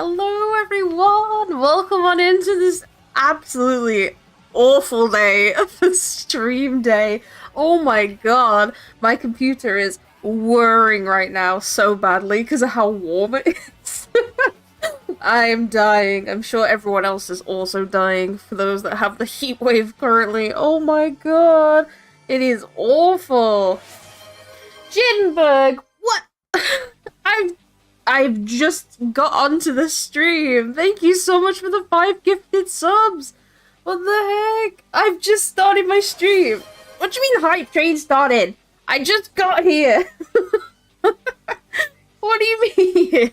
Hello everyone! Welcome on into this absolutely awful day of the stream day. Oh my god, my computer is whirring right now so badly because of how warm it is. I am dying. I'm sure everyone else is also dying for those that have the heat wave currently. Oh my god, it is awful. Jinberg, what? I've I've just got onto the stream. Thank you so much for the 5 gifted subs. What the heck? I've just started my stream. What do you mean hype train started? I just got here. What do you mean?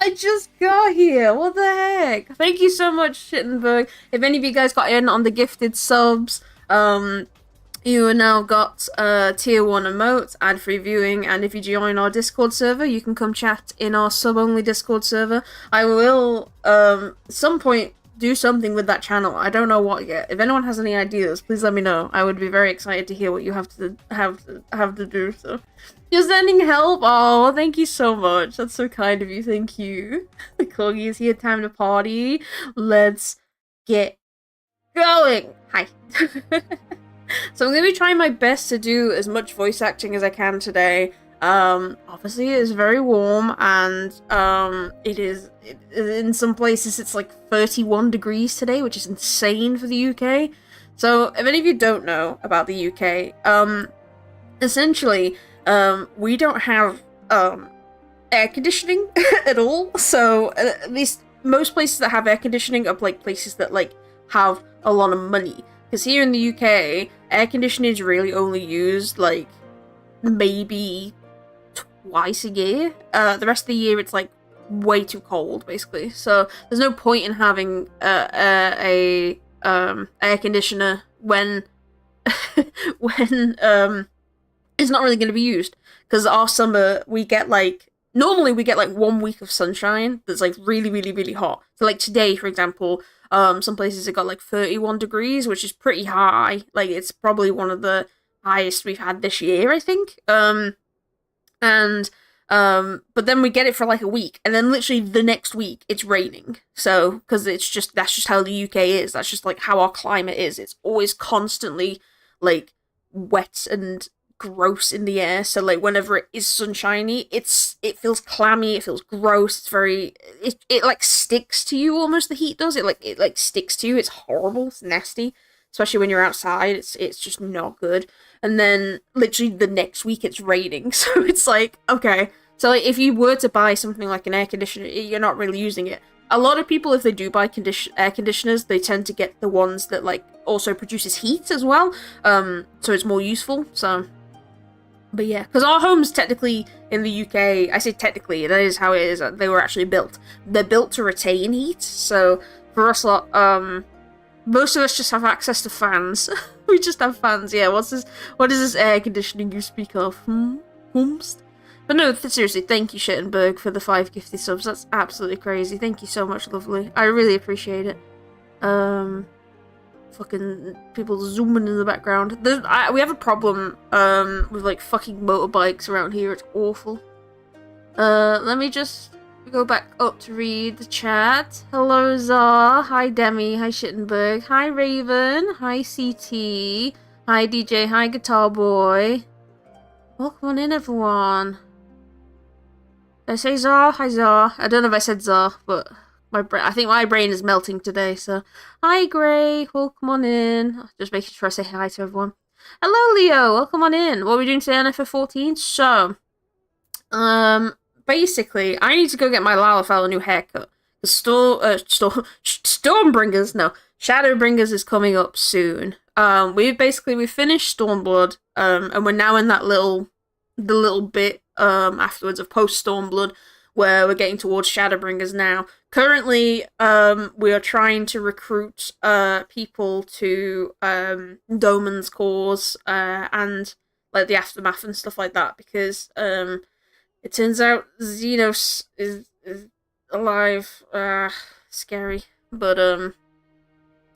I just got here. What the heck? Thank you so much, Shittenberg. If any of you guys got in on the gifted subs, you now got tier 1 emotes, ad-free viewing, and if you join our Discord server, you can come chat in our sub-only Discord server. I will, at some point, do something with that channel. I don't know what yet. If anyone has any ideas, please let me know. I would be very excited to hear what you have to do. So, you're sending help? Oh, thank you so much. That's so kind of you. Thank you. The corgi is here. Time to party. Let's get going. Hi. So I'm going to be trying my best to do as much voice acting as I can today. Obviously it is very warm, and in some places it's like 31 degrees today, which is insane for the UK. So if any of you don't know about the UK, essentially, we don't have, air conditioning at all. So at least most places that have air conditioning are like places that like have a lot of money. Because here in the UK, air conditioning is really only used, like, maybe twice a year. The rest of the year, it's, like, way too cold, basically. So, there's no point in having a air conditioner when, when, it's not really going to be used. Because our summer, normally we get, like, 1 week of sunshine that's, like, really, really, really hot. So, like, today, for example, some places it got like 31 degrees, which is pretty high. Like, it's probably one of the highest we've had this year, I think. But then we get it for like a week, and then literally the next week it's raining. So, because that's just how the UK is. That's just like how our climate is. It's always constantly like wet and gross in the air. So like whenever it is sunshiny, it feels clammy, it feels gross, it's very it like sticks to you almost. The heat does it like sticks to you. It's horrible, it's nasty, especially when you're outside. It's just not good. And then literally the next week it's raining. So it's like, okay, so like, if you were to buy something like an air conditioner, you're not really using it. A lot of people, if they do buy air conditioners, they tend to get the ones that like also produces heat as well, so it's more useful. So but yeah, because our homes technically in the UK, I say technically, that is how it is, they were actually built. They're built to retain heat, so for us lot, most of us just have access to fans. We just have fans, yeah. What is this air conditioning you speak of? But no, seriously, thank you, Shittenberg, for the 5 gifted subs. That's absolutely crazy. Thank you so much, lovely. I really appreciate it. Fucking people zooming in the background. We have a problem with like fucking motorbikes around here. It's awful. Let me just go back up to read the chat. Hello Zar, hi Demi, hi Shittenberg, hi Raven, hi CT, hi DJ, hi Guitar Boy. Welcome on in, everyone. Did I say Zar? Hi Zar. I don't know if I said Zar, but I think my brain is melting today, so... Hi, Gray! Welcome on in. Just making sure I say hi to everyone. Hello, Leo! Welcome on in. What are we doing today on FF14? So... basically, I need to go get my Lala a new haircut. The Stormbringers, no. Shadowbringers is coming up soon. We finished Stormblood, and we're now in the little bit, afterwards of post-Stormblood, where we're getting towards Shadowbringers now. Currently, we are trying to recruit people to Doman's cause and like the Aftermath and stuff like that, because it turns out Xenos is alive. Scary. But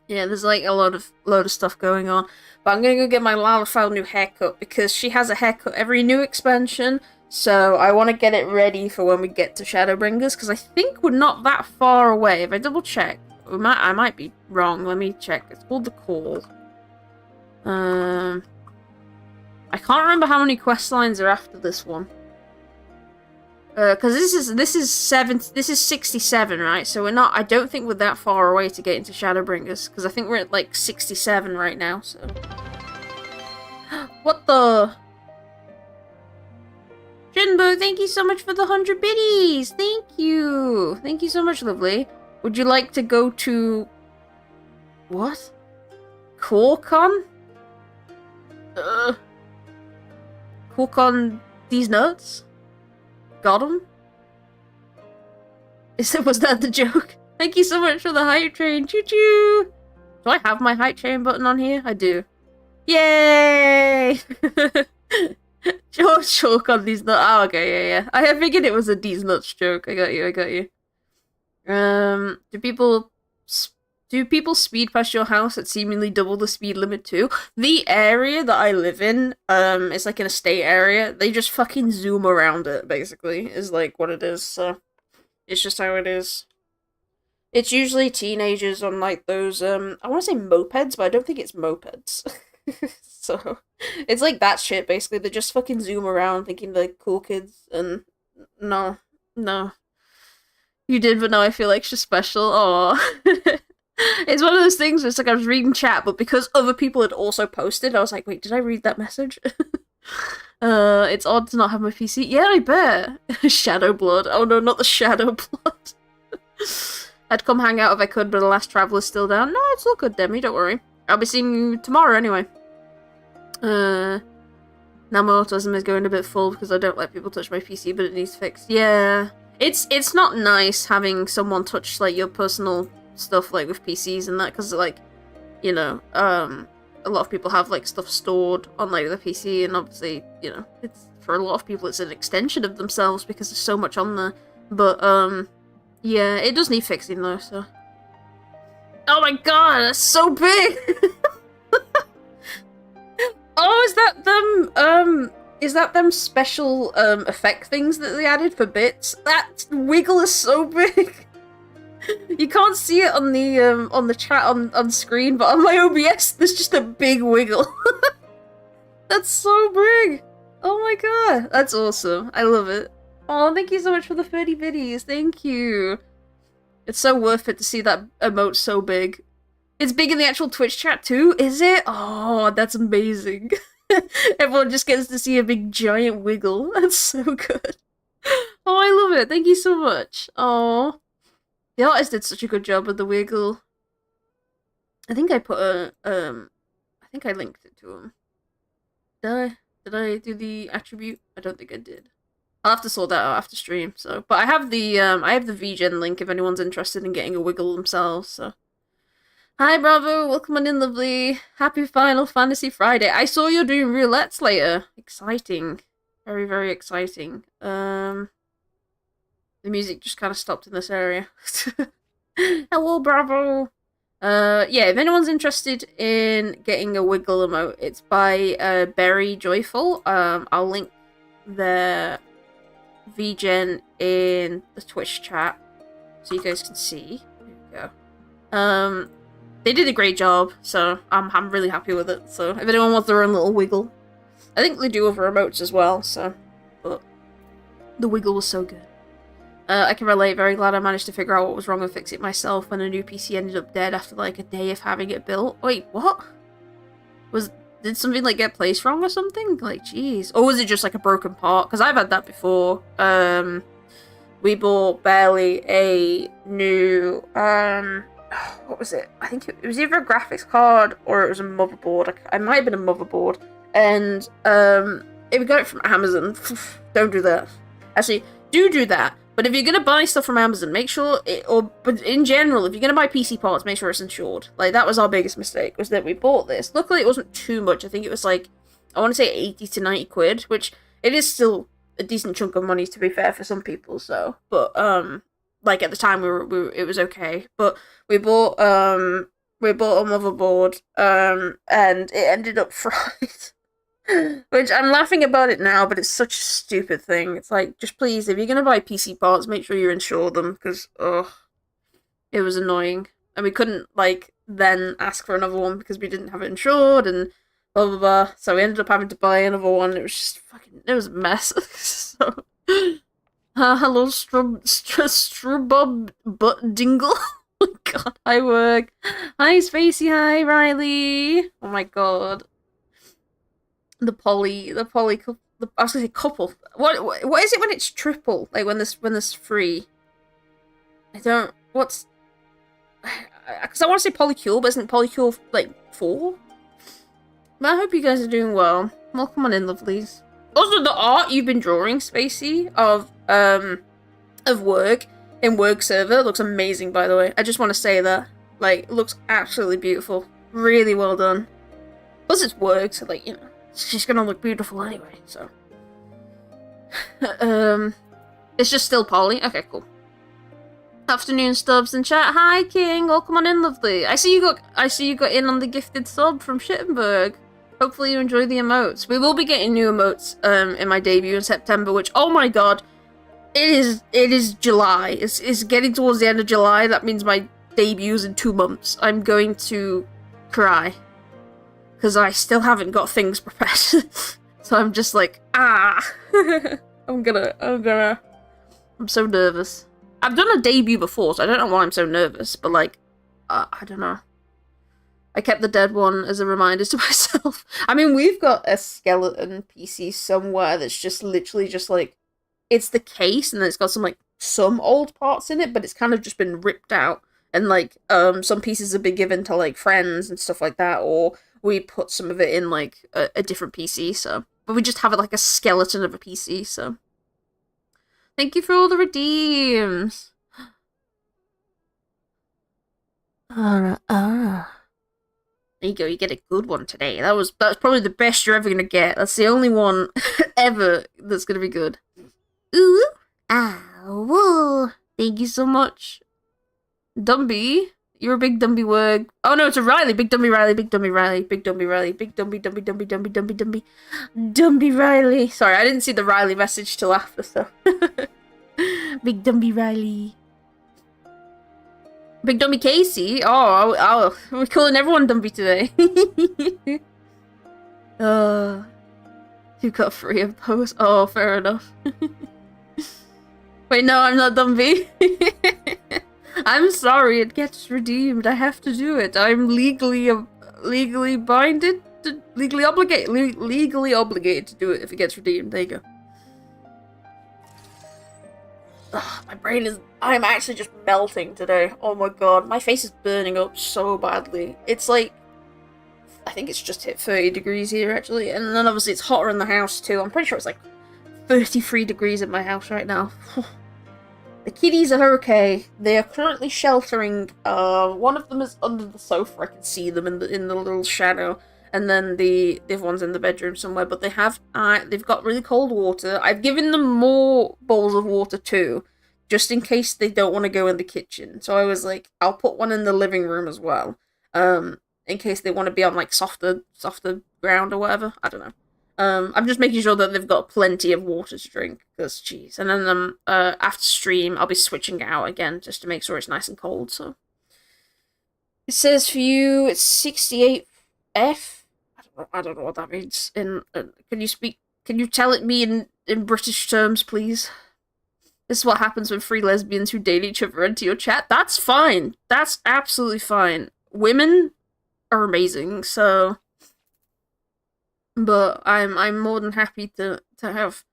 yeah, there's like a load of stuff going on. But I'm gonna go get my Lala new haircut, because she has a haircut every new expansion. So I want to get it ready for when we get to Shadowbringers, because I think we're not that far away. If I double check, I might be wrong. Let me check. It's called The Call. I can't remember how many quest lines are after this one. Because this is 67, right? So we're not. I don't think we're that far away to get into Shadowbringers, because I think we're at like 67 right now. So what the? Jinbo, thank you so much for the 100 biddies. Thank you so much, lovely. Would you like to go to what? Corcon? Corcon these nuts? Got him? Was that the joke? Thank you so much for the hype train. Choo choo! Do I have my hype train button on here? I do. Yay! Joke on these nuts. Oh, okay, yeah. I figured it was a these nuts joke. I got you. Do people speed past your house at seemingly double the speed limit too? The area that I live in, it's like an estate area. They just fucking zoom around it, basically, is like what it is, so it's just how it is. It's usually teenagers on like those, I want to say mopeds, but I don't think it's mopeds. So, it's like that shit, basically. They just fucking zoom around thinking they're cool kids, and no. You did, but now I feel like she's special. Aww. It's one of those things where it's like I was reading chat, but because other people had also posted, I was like, wait, did I read that message? It's odd to not have my PC. Yeah, I bet. Shadowblood. Oh no, not the Shadowblood. I'd come hang out if I could, but the last traveler's still down. No, it's all good, Demi, don't worry. I'll be seeing you tomorrow anyway. Now my autism is going a bit full because I don't let people touch my PC, but it needs fixed. Yeah. It's not nice having someone touch, like, your personal stuff, like, with PCs and that, because, like, you know, a lot of people have, like, stuff stored on, like, the PC, and obviously, you know, it's, for a lot of people, it's an extension of themselves because there's so much on there. But, yeah, it does need fixing, though, so. Oh my god, that's so big! Oh, is that them special, effect things that they added for bits? That wiggle is so big! You can't see it on the chat on screen, but on my OBS, there's just a big wiggle. That's so big! Oh my god, that's awesome. I love it. Oh, thank you so much for the 30 biddies. Thank you. It's so worth it to see that emote so big. It's big in the actual Twitch chat too, is it? Oh, that's amazing. Everyone just gets to see a big giant wiggle. That's so good. Oh, I love it. Thank you so much. Oh, the artist did such a good job with the wiggle. I think I put a I think I linked it to him. Did I do the attribute? I don't think I did. I'll have to sort that out after stream. So, but I have the VGen link if anyone's interested in getting a wiggle themselves. So, hi Bravo, welcome on in, lovely. Happy Final Fantasy Friday. I saw you're doing roulettes later. Exciting, very very exciting. The music just kind of stopped in this area. Hello, Bravo. Yeah, if anyone's interested in getting a wiggle emote, it's by Berry Joyful. I'll link their VGen in the Twitch chat so you guys can see. There we go. They did a great job, so I'm really happy with it. So if anyone wants their own little wiggle, I think they do other emotes as well. So, but the wiggle was so good. I can relate. Very glad I managed to figure out what was wrong and fix it myself when a new PC ended up dead after like a day of having it built. Wait, what? Did something like get placed wrong or something? Like, jeez. Or was it just like a broken part? Because I've had that before. We bought Barely a new, what was it? I think it was either a graphics card or it was a motherboard. It might have been a motherboard. And, if we got it from Amazon, don't do that. Actually, do that. But if you're gonna buy stuff from Amazon, make sure but in general, if you're gonna buy PC parts, make sure it's insured. Like, that was our biggest mistake, was that we bought this. Luckily, it wasn't too much. I think it was like, I want to say 80 to 90 quid, which it is still a decent chunk of money, to be fair, for some people, so. But, like, at the time, it was okay. But we bought a motherboard, and it ended up fried. Which I'm laughing about it now, but it's such a stupid thing. It's like, just please, if you're gonna buy PC parts, make sure you insure them, because, ugh, it was annoying. And we couldn't, like, then ask for another one because we didn't have it insured, and blah blah blah. So we ended up having to buy another one. It was just fucking, it was a mess. So, hello, Strubub Butt Dingle. Oh my god, hi work. Hi Spacey, hi Riley. Oh my god. The poly couple. I was gonna say couple. What is it when it's triple? Like when there's three. I don't. What's? Because I want to say polycule, but isn't polycule like 4? But I hope you guys are doing well. Welcome on in, lovelies. Also, the art you've been drawing, Spacey, of work in work server looks amazing. By the way, I just want to say that. Like, it looks absolutely beautiful. Really well done. Plus, it's work, so like, you know. She's gonna look beautiful anyway, so. It's just still Polly? Okay, cool. Afternoon Stubbs in chat. Hi King, welcome on in, lovely. I see you got in on the gifted sub from Shittenberg. Hopefully you enjoy the emotes. We will be getting new emotes in my debut in September, which, oh my god, it is July. It's getting towards the end of July. That means my debut's in 2 months. I'm going to cry. Because I still haven't got things prepared. So I'm just like, I'm so nervous. I've done a debut before, so I don't know why I'm so nervous, but like, I don't know. I kept the dead one as a reminder to myself. I mean, we've got a skeleton PC somewhere that's just literally just like, it's the case, and then it's got some old parts in it, but it's kind of just been ripped out. And like, some pieces have been given to like friends and stuff like that, or we put some of it in, like, a different PC, so. But we just have it like a skeleton of a PC, so. Thank you for all the redeems. There you go, you get a good one today. That's probably the best you're ever gonna get. That's the only one ever that's gonna be good. Ooh. Woo. Thank you so much. Dumby. You're a big Dumby word. Oh no, it's a Riley. Big Dumby Riley. Big Dumby Riley. Big Dumby Riley. Big Dumby Riley. Sorry, I didn't see the Riley message till after, so. Big Dumby Riley. Big Dumby Casey. Oh, we're calling everyone Dumby today. You got 3 of those. Oh, fair enough. Wait, no, I'm not Dumby. I'm sorry, it gets redeemed. I have to do it. I'm legally binded, legally obligated to do it if it gets redeemed. There you go. Ugh, my brain is. I'm actually just melting today. Oh my god, my face is burning up so badly. It's like, I think it's just hit 30 degrees here actually, and then obviously it's hotter in the house too. I'm pretty sure it's like 33 degrees in my house right now. The kitties are okay. They are currently sheltering. One of them is under the sofa. I can see them in the little shadow, and then the other one's in the bedroom somewhere. But they've got really cold water. I've given them more bowls of water too, just in case they don't want to go in the kitchen. So I was like, I'll put one in the living room as well, in case they want to be on like softer ground or whatever. I don't know. I'm just making sure that they've got plenty of water to drink, because jeez. And then after stream, I'll be switching it out again just to make sure it's nice and cold. So it says for you, it's 68F. I don't know what that means. Can you tell it me in British terms, please? This is what happens when 3 lesbians who date each other enter your chat. That's fine. That's absolutely fine. Women are amazing, so. But I'm more than happy to have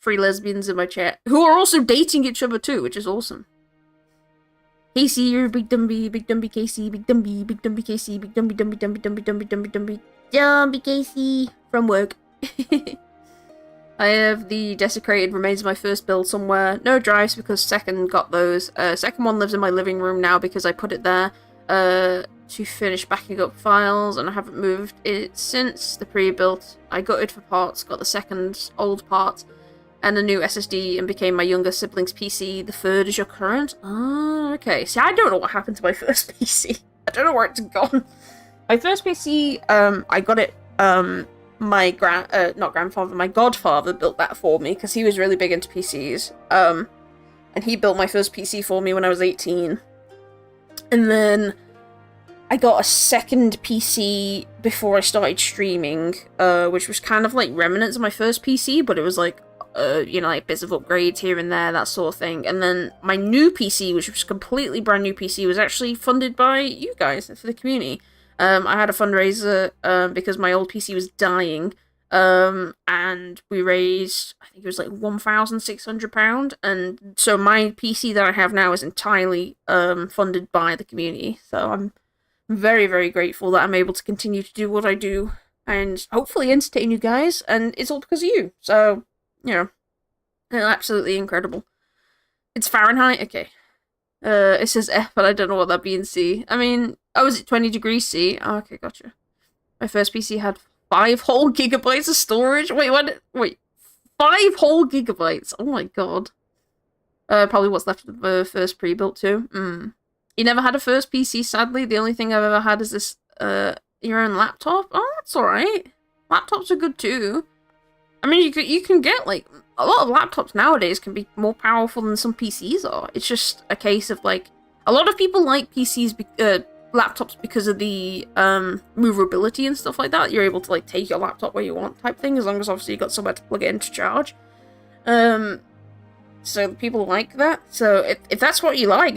3 lesbians in my chat who are also dating each other too, which is awesome. Casey, you're a big Dumby Casey, big Dumby Casey, big Dumby Casey from work. I have the desecrated remains of my first build somewhere. No drives because second got those. Second one lives in my living room now because I put it there. To finish backing up files, and I haven't moved it since the pre-built. I gutted for parts, got the second old part, and a new SSD, and became my younger sibling's PC. The third is your current? Ah, okay. See, I don't know what happened to my first PC. I don't know where it's gone. My first PC, I got it, not grandfather, my godfather built that for me because he was really big into PCs. And he built my first PC for me when I was 18. And then I got a second PC before I started streaming, which was kind of like remnants of my first PC, but it was like, like bits of upgrades here and there, that sort of thing. And then my new PC, which was a completely brand new PC, was actually funded by you guys for the community. I had a fundraiser because my old PC was dying, and we raised, I think it was like £1,600, and so my PC that I have now is entirely funded by the community. So I'm very, very grateful that I'm able to continue to do what I do and hopefully entertain you guys, and it's all because of you. So, absolutely incredible. It's Fahrenheit? Okay. It says F, but I don't know what that be in C. I mean, is it 20 degrees C? Oh, okay, gotcha. My first PC had 5 whole gigabytes of storage? Wait, what? Wait, 5 whole gigabytes? Oh my god. Probably what's left of the first pre-built too. You never had a first PC, sadly. The only thing I've ever had is this, your own laptop. Oh, that's alright. Laptops are good too. I mean, you can get, like, a lot of laptops nowadays can be more powerful than some PCs are. It's just a case of, like, a lot of people like laptops because of the, movability and stuff like that. You're able to, like, take your laptop where you want type thing, as long as, obviously, you've got somewhere to plug it in to charge. So people like that. So if that's what you like,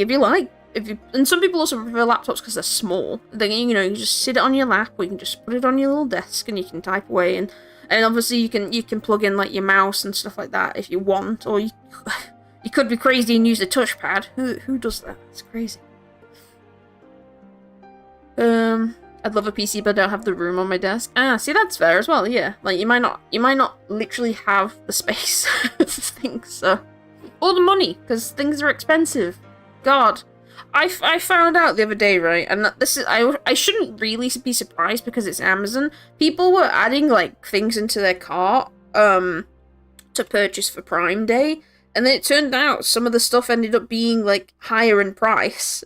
and some people also prefer laptops because they're small. Then, you just sit it on your lap, or you can just put it on your little desk and you can type away, and obviously you can plug in like your mouse and stuff like that if you want, or you could be crazy and use a touchpad. Who does that? It's crazy. I'd love a PC, but I don't have the room on my desk. See, that's fair as well. Yeah, like you might not literally have the space to think so, or the money, because things are expensive. God. I found out the other day, right, and this is I shouldn't really be surprised because it's Amazon. People were adding like things into their cart to purchase for Prime Day, and then it turned out some of the stuff ended up being like higher in price.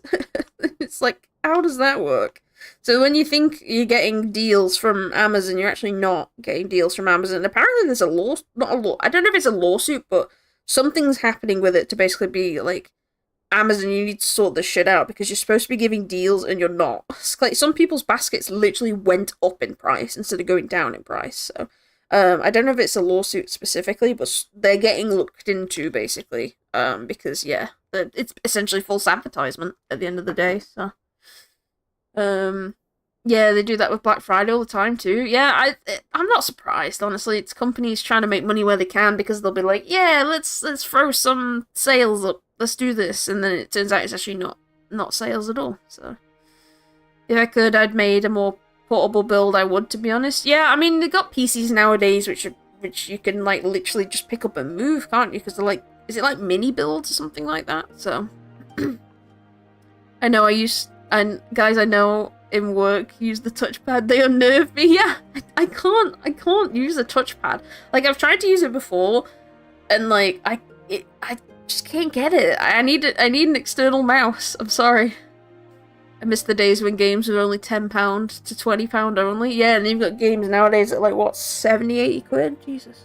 It's like, how does that work? So when you think you're getting deals from Amazon, you're actually not getting deals from Amazon. Apparently there's I don't know if it's a lawsuit, but something's happening with it to basically be like, Amazon, you need to sort this shit out because you're supposed to be giving deals and you're not. It's like some people's baskets literally went up in price instead of going down in price. So, I don't know if it's a lawsuit specifically, but they're getting looked into basically. Because yeah, it's essentially false advertisement at the end of the day. So, yeah, they do that with Black Friday all the time too. Yeah, I'm not surprised, honestly. It's companies trying to make money where they can because they'll be like, yeah, let's throw some sales up. Let's do this, and then it turns out it's actually not sales at all. So if I could, I'd made a more portable build. I would, to be honest. Yeah, I mean they got PCs nowadays which you can like literally just pick up and move, can't you? Because they're like, is it like mini builds or something like that? So I know and guys I know in work use the touchpad. They unnerve me. Yeah, I can't use a touchpad. Like I've tried to use it before, and like I just can't get it. I need an external mouse. I'm sorry. I miss the days when games were only £10 to £20 only. Yeah, and you've got games nowadays at like, what, 70, 80 quid? Jesus.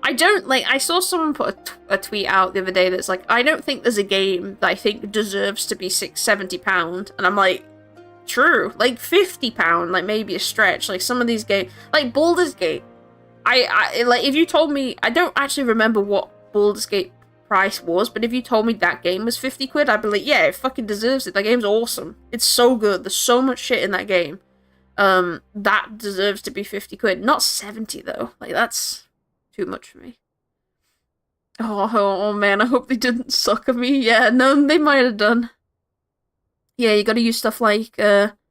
I saw someone put a tweet out the other day that's like, I don't think there's a game that I think deserves to be £70. And I'm like, true. Like, £50, like, maybe a stretch. Like, some of these games, like Baldur's Gate. Like, if you told me, I don't actually remember what Baldur's Gate price was, but if you told me that game was 50 quid, I'd be like, yeah, it fucking deserves it. That game's awesome. It's so good. There's so much shit in that game. That deserves to be 50 quid. Not 70 though. Like, that's too much for me. Oh man, I hope they didn't sucker me. Yeah, no, they might have done. Yeah, you gotta use stuff like, Camel,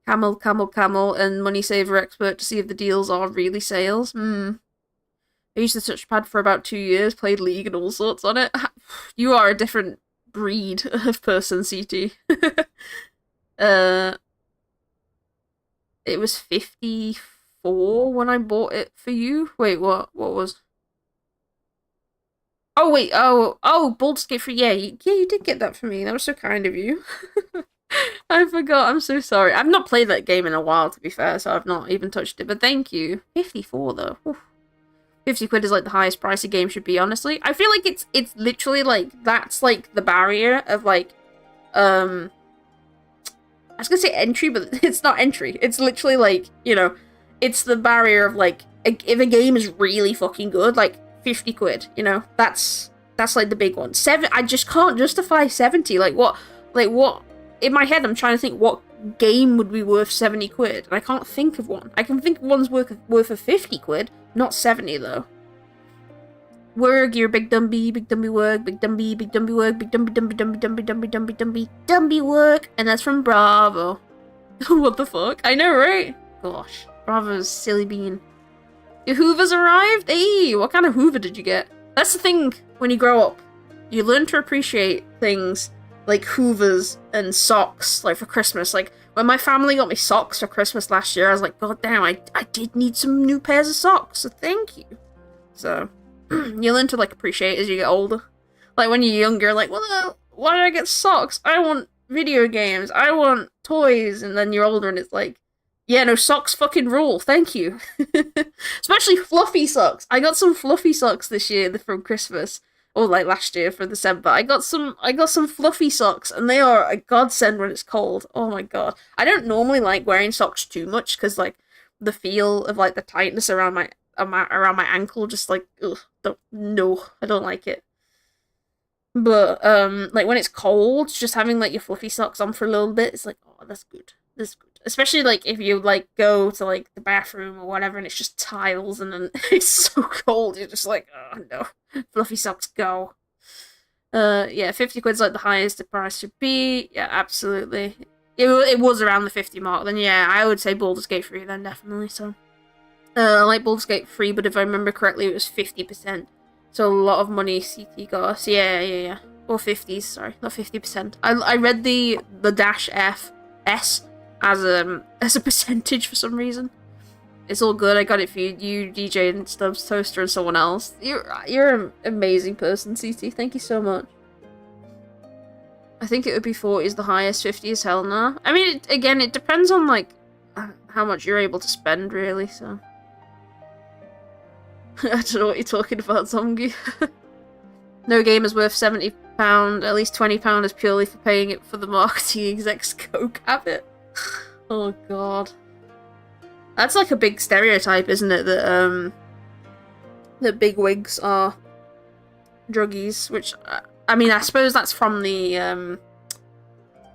and Money Saver Expert to see if the deals are really sales. I used the touchpad for about 2 years, played League and all sorts on it. You are a different breed of person, CT. It was 54 when I bought it for you. Wait, what was? Oh wait, oh, Baldur's Gate 3. Yeah, you did get that for me. That was so kind of you. I forgot. I'm so sorry. I've not played that game in a while, to be fair, so I've not even touched it. But thank you. 54 though. Oof. 50 quid is like the highest price a game should be, honestly. I feel like it's literally like that's like the barrier of like I was gonna say entry, but it's not entry. It's literally like, you know, it's the barrier of like if a game is really fucking good, like 50 quid, you know, that's like the big one. I just can't justify 70. Like what in my head I'm trying to think what game would be worth 70 quid, and I can't think of one. I can think of one's worth of 50 quid, not 70 though. Worg, you're a big dumby work, big dumby work, big dumby work, and that's from Bravo. What the fuck? I know, right? Gosh, Bravo's silly bean. Your Hoovers arrived? Hey, what kind of Hoover did you get? That's the thing, when you grow up, you learn to appreciate things like Hoovers and socks, like for Christmas. Like, when my family got me socks for Christmas last year, I was like, god damn, I did need some new pairs of socks, so thank you. So, you learn to, like, appreciate as you get older. Like, when you're younger, like, well, why did I get socks? I want video games, I want toys, and then you're older and it's like, yeah, no, socks fucking rule, thank you. Especially fluffy socks. I got some fluffy socks this year from Christmas. Or like last year for December. I got some fluffy socks, and they are a godsend when it's cold. Oh my god. I don't normally like wearing socks too much, because like the feel of like the tightness around my ankle just like, ugh, I don't like it. But like when it's cold, just having like your fluffy socks on for a little bit, it's like, oh, that's good. That's good. Especially like if you like go to like the bathroom or whatever and it's just tiles and then it's so cold, you're just like, oh no, fluffy socks go. Yeah, 50 quid's like the highest the price should be. Yeah, absolutely. It was around the 50 mark, then yeah, I would say Baldur's Gate 3 then, definitely, so. I like Baldur's Gate 3, but if I remember correctly, it was 50%. So a lot of money CT got us. Yeah. Or 50s, sorry, not 50%. I read the dash S as a percentage for some reason. It's all good. I got it for you DJ and Stubbs Toaster and someone else. You're an amazing person, CT. Thank you so much. I think it would be 40 is the highest, 50 is hell no. I mean, it depends on like how much you're able to spend, really. So I don't know what you're talking about, Zongi. No game is worth £70. At least £20 is purely for paying it for the marketing exec's coke habit. Oh god. That's like a big stereotype, isn't it? That big wigs are druggies, which I mean, I suppose that's from the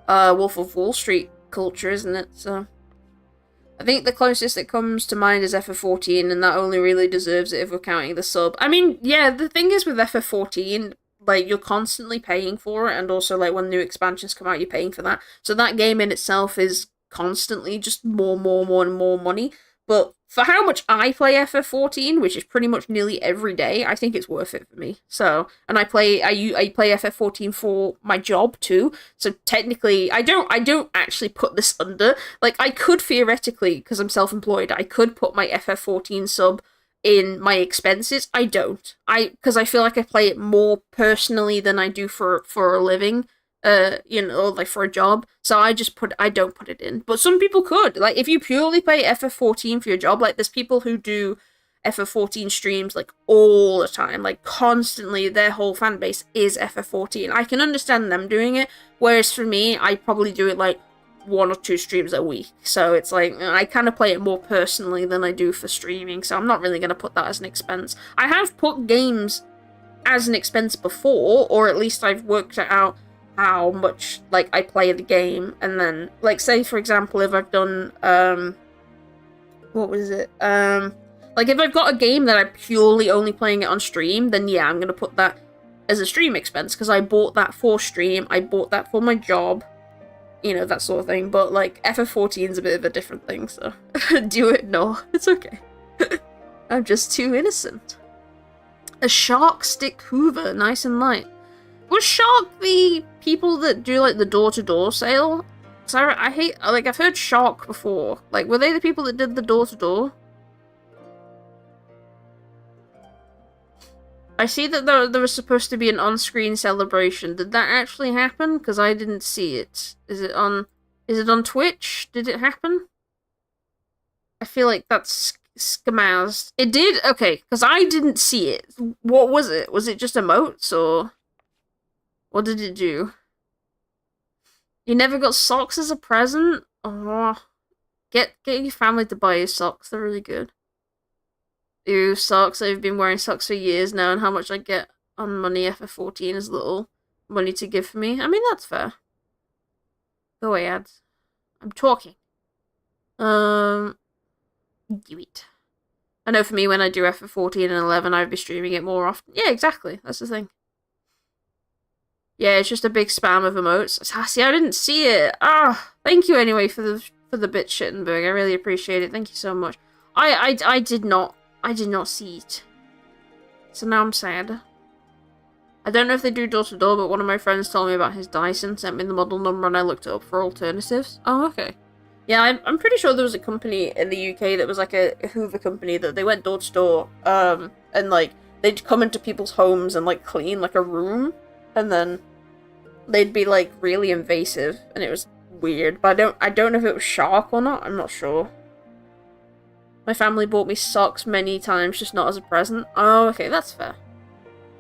Wolf of Wall Street culture, isn't it? So I think the closest it comes to mind is FF14, and that only really deserves it if we're counting the sub. I mean, yeah, the thing is with FF14, like, you're constantly paying for it, and also, like, when new expansions come out, you're paying for that. So that game in itself is constantly just more and more money. But for how much I play FF14, which is pretty much nearly every day, I think it's worth it for me. So, and I play FF14 for my job too. So technically, I don't actually put this under. Like, I could theoretically, because I'm self-employed, I could put my FF14 sub in my expenses. I don't. Because I feel like I play it more personally than I do for a living. You know, like for a job. So I don't put it in. But some people could. Like, if you purely play FF14 for your job, like, there's people who do FF14 streams, like, all the time. Like, constantly, their whole fan base is FF14. I can understand them doing it, whereas for me, I probably do it, like, 1 or 2 streams a week. So it's like, I kind of play it more personally than I do for streaming, so I'm not really going to put that as an expense. I have put games as an expense before, or at least I've worked it out how much, like, I play the game, and then, like, say, for example, if I've done, what was it, like, if I've got a game that I'm purely only playing it on stream, then yeah, I'm gonna put that as a stream expense, because I bought that for stream, I bought that for my job, you know, that sort of thing, but, like, FF14 is a bit of a different thing, so, do it? No, it's okay. I'm just too innocent. A shark stick hoover, nice and light. Was Shark the people that do, like, the door-to-door sale? So I hate, like, I've heard Shark before. Like, were they the people that did the door-to-door? I see that there was supposed to be an on-screen celebration. Did that actually happen? Because I didn't see it. Is it on Twitch? Did it happen? I feel like that's scamazed. It did? Okay, because I didn't see it. What was it? Was it just emotes, or what did it do? You never got socks as a present? Oh, get your family to buy you socks. They're really good. Ew, socks. I've been wearing socks for years now, and how much I get on money FF14 is little money to give for me. I mean, that's fair. Go away, ads. I'm talking. Do it. I know for me, when I do FF14 and 11, I'd be streaming it more often. Yeah, exactly. That's the thing. Yeah, it's just a big spam of emotes. See, I didn't see it. Ah, thank you anyway for the bit Shittenberg. I really appreciate it. Thank you so much. I did not see it. So now I'm sad. I don't know if they do door to door, but one of my friends told me about his Dyson, sent me the model number, and I looked it up for alternatives. Oh, okay. Yeah, I'm pretty sure there was a company in the UK that was like a Hoover company that they went door to door, and like they'd come into people's homes and like clean like a room, and then they'd be like really invasive, and it was weird. But I don't know if it was Shark or not. I'm not sure. My family bought me socks many times, just not as a present. Oh, okay, that's fair.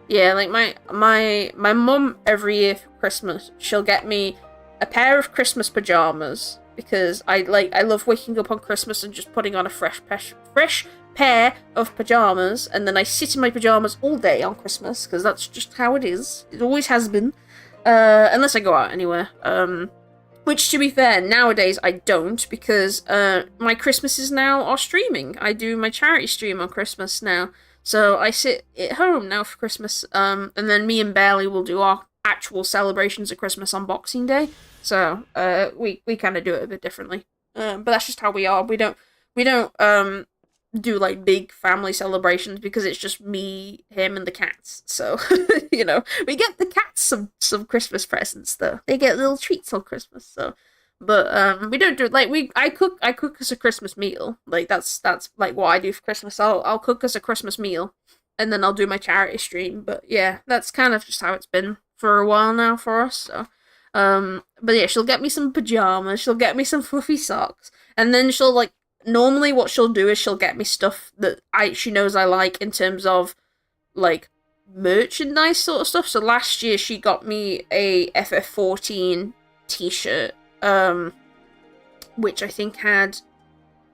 Yeah, like my mum every year for Christmas, she'll get me a pair of Christmas pajamas. Because I love waking up on Christmas and just putting on a fresh pair of pajamas, and then I sit in my pajamas all day on Christmas, because that's just how it is. It always has been. Unless I go out anywhere. Which, to be fair, nowadays I don't, because my Christmases now are streaming. I do my charity stream on Christmas now. So I sit at home now for Christmas, and then me and Bailey will do our actual celebrations of Christmas on Boxing Day. So, we kind of do it a bit differently. But that's just how we are. We don't do, like, big family celebrations because it's just me, him, and the cats. So, you know, we get the cats some Christmas presents, though. They get little treats on Christmas, so. But, we don't do it, like, I cook as a Christmas meal. Like, that's like, what I do for Christmas. I'll cook as a Christmas meal, and then I'll do my charity stream. But, yeah, that's kind of just how it's been for a while now for us, so. But yeah, she'll get me some pajamas, she'll get me some fluffy socks, and then she'll, like, normally what she'll do is she'll get me stuff that she knows I like in terms of, like, merchandise sort of stuff. So last year she got me a FF14 t-shirt, which I think had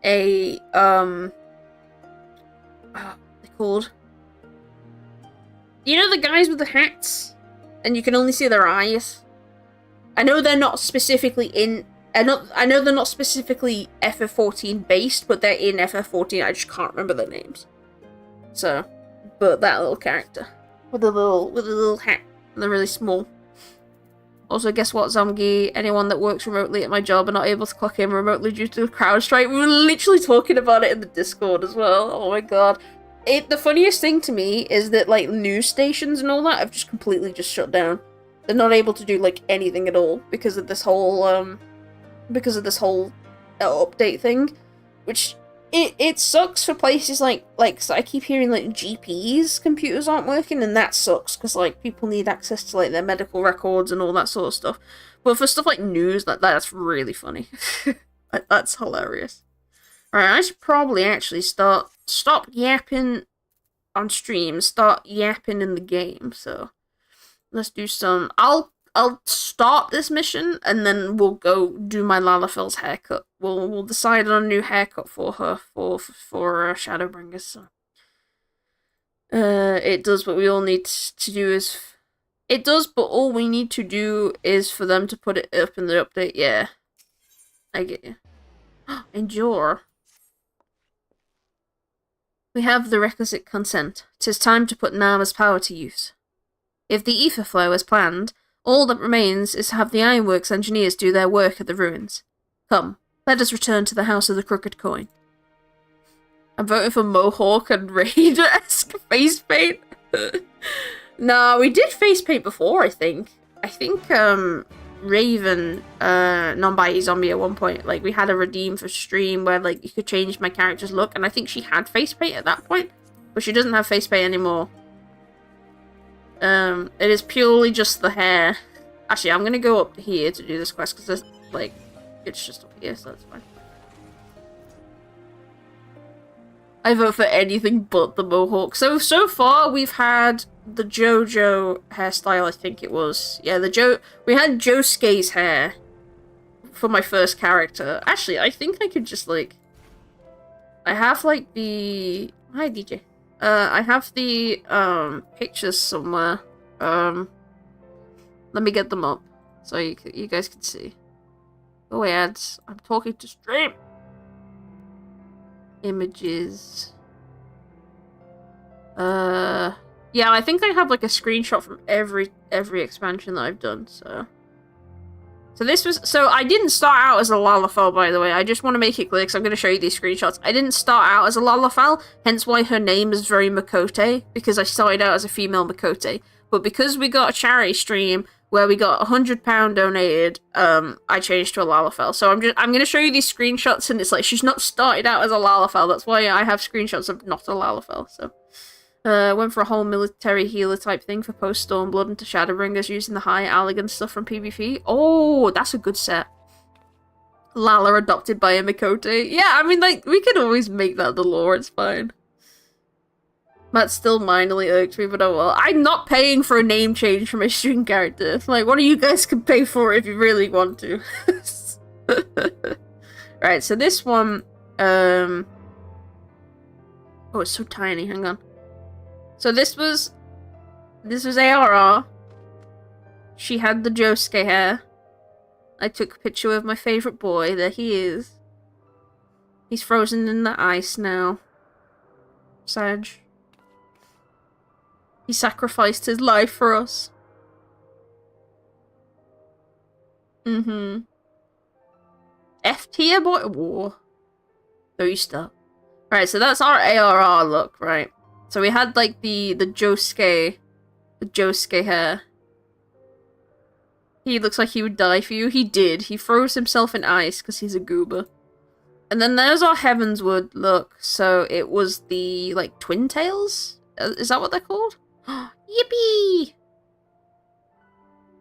a, what's it called? You know the guys with the hats? And you can only see their eyes? I know they're not specifically in... I know they're not specifically FF14 based, but they're in FF14. I just can't remember their names. So, but that little character with a little hat, and they're really small. Also, guess what, Zomgi? Anyone that works remotely at my job are not able to clock in remotely due to the crowd strike. We were literally talking about it in the Discord as well. Oh my god. The funniest thing to me is that, like, news stations and all that have just completely just shut down. They're not able to do, like, anything at all because of this whole, update thing. Which, it sucks for places like, so I keep hearing, like, GPs' computers aren't working, and that sucks, because, like, people need access to, like, their medical records and all that sort of stuff. But for stuff like news, that's really funny. That's hilarious. Alright, I should probably actually stop yapping on stream, start yapping in the game, so... Let's do some... I'll start this mission, and then we'll go do my Lalafell's haircut. We'll decide on a new haircut for her, for Shadowbringers, so... It does what we all need to do is... It does, but all we need to do is for them to put it up in the update, yeah. I get you. Endure. We have the requisite consent. 'Tis time to put Nama's power to use. If the ether flow is planned, all that remains is to have the Ironworks engineers do their work at the ruins. Come, let us return to the House of the Crooked Coin. I'm voting for Mohawk and Raider-esque face paint. Nah, we did face paint before, I think. I think, Raven, non-bitey zombie at one point, like, we had a redeem for stream where, like, you could change my character's look, and I think she had face paint at that point, but she doesn't have face paint anymore. It is purely just the hair. Actually, I'm gonna go up here to do this quest because like, it's just up here, so that's fine. I vote for anything but the mohawk. So far we've had the JoJo hairstyle, I think it was. Yeah, we had Josuke's hair for my first character. Actually, I think I could just like, I have like the, hi DJ. I have the pictures somewhere. Let me get them up so you guys can see. Go away, ads. I'm talking to stream. Images. Yeah, I think I have like a screenshot from every expansion that I've done, so I didn't start out as a Lalafell, by the way. I just want to make it clear because I'm going to show you these screenshots. I didn't start out as a Lalafell, hence why her name is very Makote, because I started out as a female Makote. But because we got a charity stream where we got £100 donated, I changed to a Lalafell. So I'm going to show you these screenshots, and it's like she's not started out as a Lalafell. That's why I have screenshots of not a Lalafell. So went for a whole military healer type thing for post Stormblood into Shadowbringers using the high elegant stuff from PvP. Oh, that's a good set. Lala adopted by a Mikote. Yeah, I mean, like, we could always make that the lore, it's fine. That still minorly irked me, but oh well. I'm not paying for a name change for my string character. Like, one of you guys can pay for it if you really want to. Right, so this one, oh, it's so tiny, hang on. So this was ARR. She had the Josuke hair. I took a picture of my favourite boy. There he is. He's frozen in the ice now. Sag. He sacrificed his life for us. Mm-hmm. F tier boy? Whoa. Booster. Right, so that's our ARR look, right? So we had like the Josuke hair. He looks like he would die for you. He did. He froze himself in ice because he's a goober. And then there's our Heavenswood look. So it was the like twin tails? Is that what they're called? Yippee!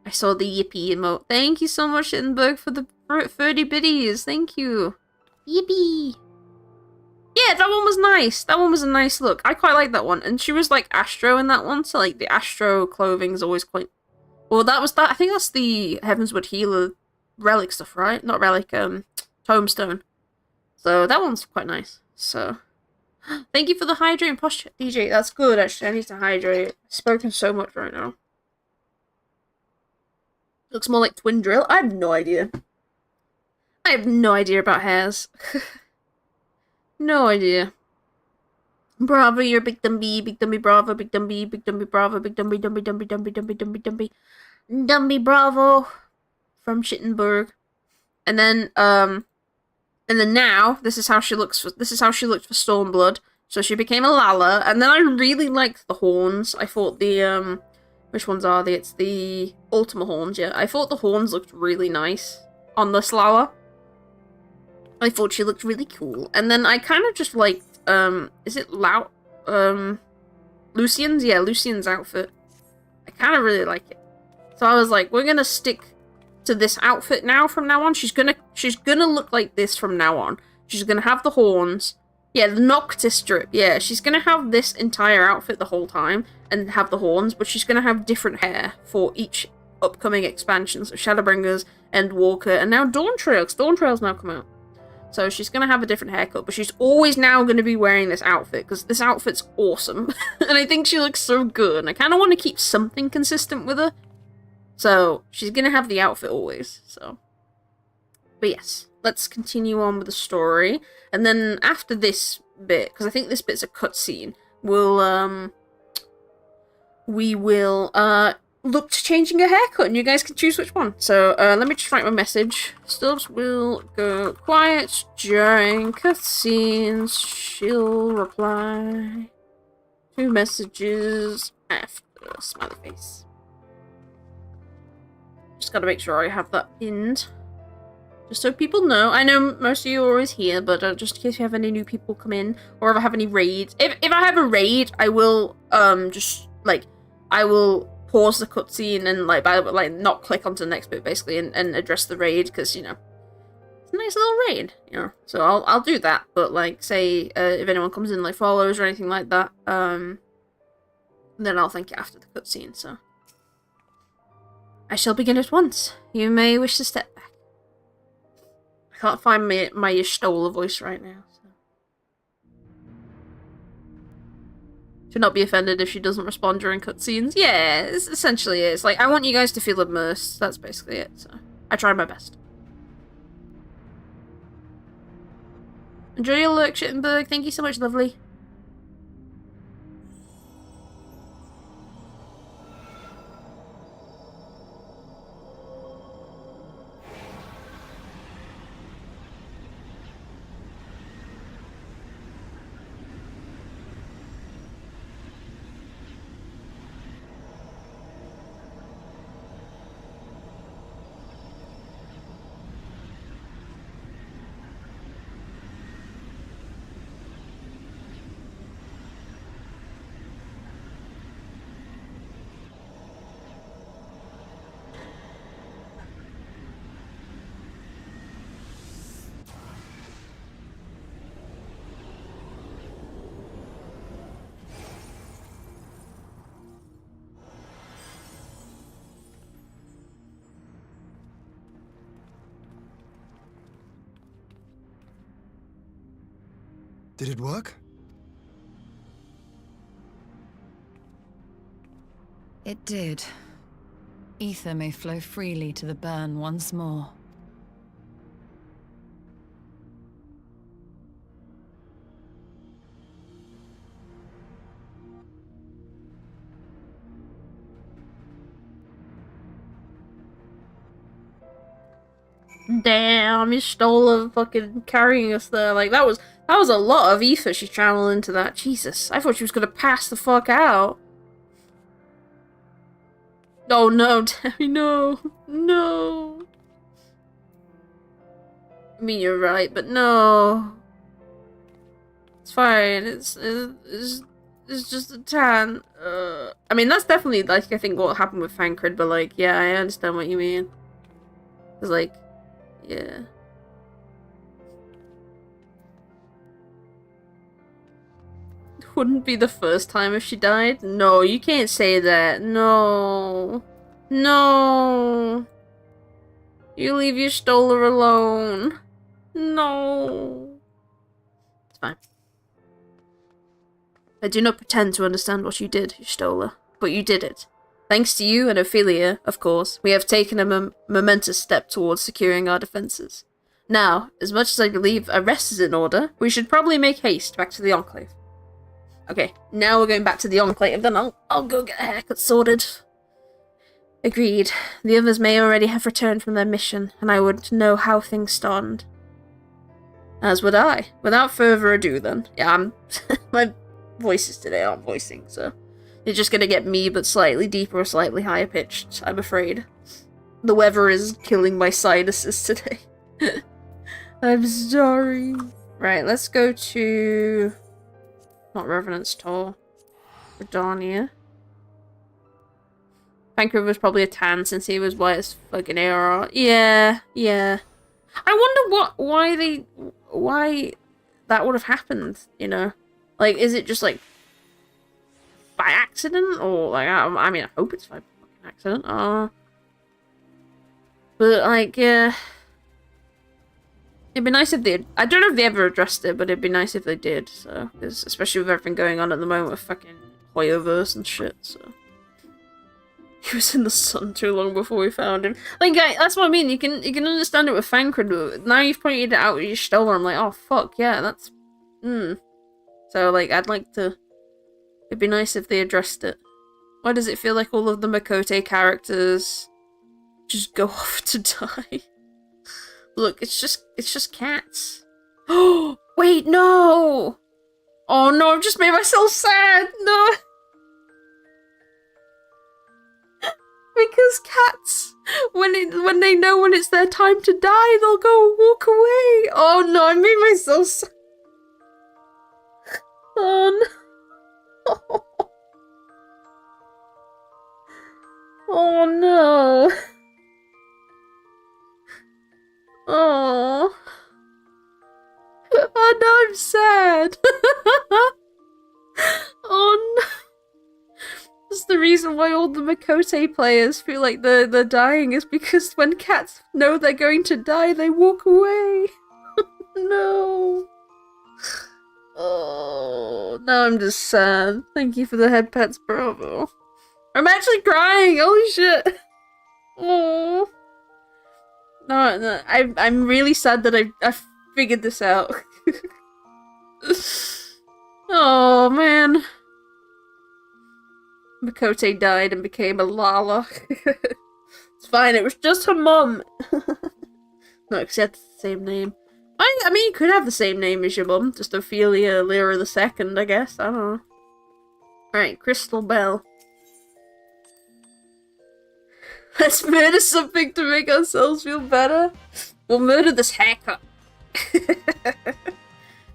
I saw the yippee emote. Thank you so much, Edinburgh, for the 30 biddies. Thank you. Yippee! Yeah, that one was nice. That one was a nice look. I quite like that one. And she was like Astro in that one, so like the Astro clothing is always quite... Well, that was that. I think that's the Heavenswood Healer relic stuff, right? Not relic, Tombstone. So that one's quite nice. So, thank you for the hydrating posture, DJ. That's good, actually. I need to hydrate. I've spoken so much right now. Looks more like Twin Drill. I have no idea. I have no idea about hairs. No idea. Bravo, you're Big Dumby, bravo, Big Dumby, bravo, Big Dumby, Dumby, bravo, from Schittenberg. And then now, this is how she looks for Stormblood. So she became a Lala, and then I really liked the horns. I thought the, which ones are they? It's the Ultima horns, yeah. I thought the horns looked really nice on this Lala. I thought she looked really cool. And then I kind of just liked, is it Lucian's? Yeah, Lucian's outfit. I kind of really like it. So I was like, we're gonna stick to this outfit now from now on. She's gonna look like this from now on. She's gonna have the horns. Yeah, the Noctis strip. Yeah, she's gonna have this entire outfit the whole time and have the horns, but she's gonna have different hair for each upcoming expansion. So Shadowbringers, Endwalker, and now Dawntrail. Dawntrail's now come out. So she's going to have a different haircut, but she's always now going to be wearing this outfit, because this outfit's awesome. And I think she looks so good, and I kind of want to keep something consistent with her. So she's going to have the outfit always, so. But yes, let's continue on with the story. And then after this bit, because I think this bit's a cutscene, we will, look to changing her haircut, and you guys can choose which one. So, let me just write my message. Stubbs will go quiet during cutscenes. She'll reply to messages after. Smiley face. Just gotta make sure I have that pinned. Just so people know. I know most of you are always here, but just in case you have any new people come in, or if I have any raids. If I have a raid, I will, just, like, I will pause the cutscene and like not click onto the next bit basically and address the raid because, you know, it's a nice little raid, you know. So I'll do that, but like say if anyone comes in like follows or anything like that, then I'll thank you after the cutscene. So I shall begin at once. You may wish to step back. I can't find my Y'shtola voice right now. So. Should not be offended if she doesn't respond during cutscenes. Yeah, it's essentially it. It's like, I want you guys to feel immersed. That's basically it, so I tried my best. Enjoy your lurk, Schittenberg. Thank you so much, lovely. Did it work? It did. Ether may flow freely to the burn once more. Damn, Y'shtola fucking carrying us there. Like, that was a lot of ether she channeled into that. Jesus, I thought she was gonna pass the fuck out. Oh no, Demi, no. No. I mean, you're right, but no. It's fine, it's just a tan. I mean, that's definitely, like, I think what happened with Thancred, but, like, yeah, I understand what you mean. Because, like, yeah. Wouldn't be the first time if she died? No, you can't say that. No. No. You leave Y'shtola alone. No. It's fine. I do not pretend to understand what you did, Y'shtola, but you did it. Thanks to you and Ophelia, of course, we have taken a momentous step towards securing our defenses. Now, as much as I believe a rest is in order, we should probably make haste back to the Enclave. Okay, now we're going back to the Enclave, then I'll go get a haircut sorted. Agreed. The others may already have returned from their mission, and I would know how things stand. As would I. Without further ado, then. Yeah, my voices today aren't voicing, so... You're just gonna get me, but slightly deeper or slightly higher pitched, I'm afraid. The weather is killing my sinuses today. I'm sorry. Right, let's go to... Not Revenant's Toll. Redania. Thancred was probably a tan since he was white as fucking ARR. Yeah, yeah. I wonder why that would have happened, you know? Like, is it just like by accident? Or like, I mean, I hope it's by fucking accident. But like, yeah. It'd be nice if they... I don't know if they ever addressed it, but it'd be nice if they did, so... Cause especially with everything going on at the moment with fucking Hoyoverse and shit, so... He was in the sun too long before we found him. Like, that's what I mean, you can understand it with Thancred. Now you've pointed it out with Y'shtola, I'm like, oh fuck, yeah, that's... So, like, I'd like to... It'd be nice if they addressed it. Why does it feel like all of the Makote characters just go off to die? Look, it's just cats. Oh, wait, no! Oh no, I've just made myself sad! No! Because cats, when they know when it's their time to die, they'll go walk away. Oh no, I made myself sad. Oh no. that's the reason why all the Makote players feel like they're dying, is because when cats know they're going to die, they walk away. No. Oh, now I'm just sad. Thank you for the head pets, bravo. I'm actually crying, holy shit. Oh. No, I'm really sad that I figured this out. Oh, man. Makote died and became a Lala. It's fine, it was just her mum. No, because she had the same name. I mean, you could have the same name as your mum, just Ophelia Lyra II, I guess. I don't know. Alright, Crystal Bell. Let's murder something to make ourselves feel better. We'll murder this haircut.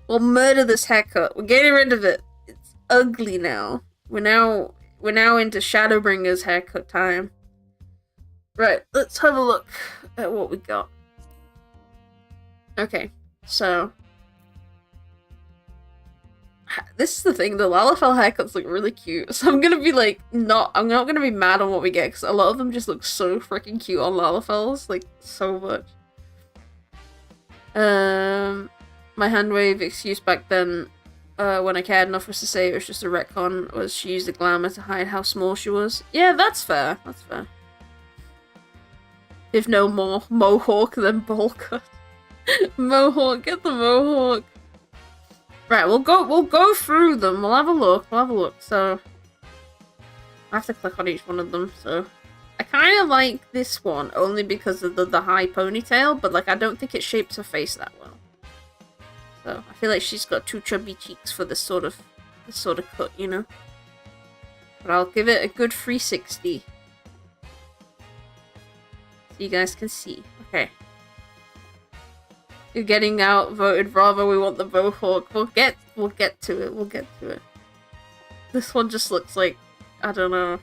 We'll murder this haircut. We're getting rid of it. It's ugly now. We're now into Shadowbringer's haircut time. Right, let's have a look at what we got. Okay, so this is the thing, the Lalafell haircuts look really cute, so I'm gonna be like, I'm not gonna be mad on what we get, because a lot of them just look so freaking cute on Lalafells, like, so much. My hand wave excuse back then, when I cared enough was to say it was just a retcon, was she used the glamour to hide how small she was. Yeah, that's fair, that's fair. If no more mohawk than bowl cut. Mohawk, get the mohawk. Right, we'll go through them. We'll have a look. So I have to click on each one of them. So I kind of like this one only because of the high ponytail, but like I don't think it shapes her face that well. So I feel like she's got too chubby cheeks for this sort of cut, you know. But I'll give it a good 360. So you guys can see. Okay. You're getting outvoted, bravo, we want the mohawk. We'll get to it. This one just looks like, I don't know,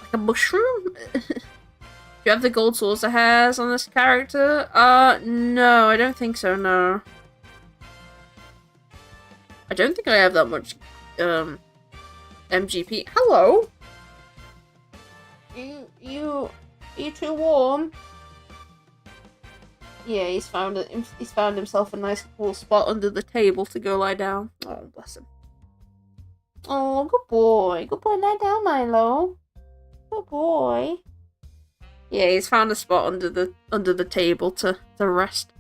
like a mushroom? Do you have the gold saucer hairs on this character? No, I don't think so, no. I don't think I have that much, MGP. Hello? You too warm? Yeah, he's found himself a nice cool spot under the table to go lie down. Oh, bless him. Oh, good boy. Good boy, lie down, Milo. Good boy. Yeah, he's found a spot under the table to rest.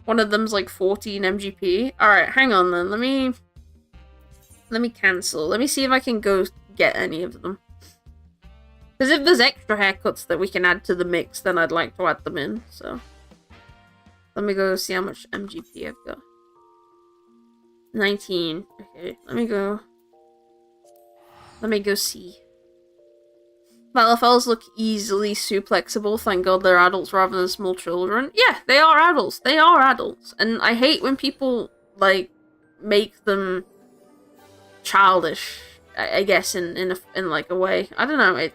One of them's like 14 MGP. Alright, hang on then. Let me cancel. Let me see if I can go get any of them. Because if there's extra haircuts that we can add to the mix, then I'd like to add them in, so. Let me go see how much MGP I've got. 19. Okay, let me go see. Lalafells look easily suplexable, thank god they're adults rather than small children. Yeah, they are adults. They are adults. And I hate when people, like, make them childish, I guess, in like a way. I don't know,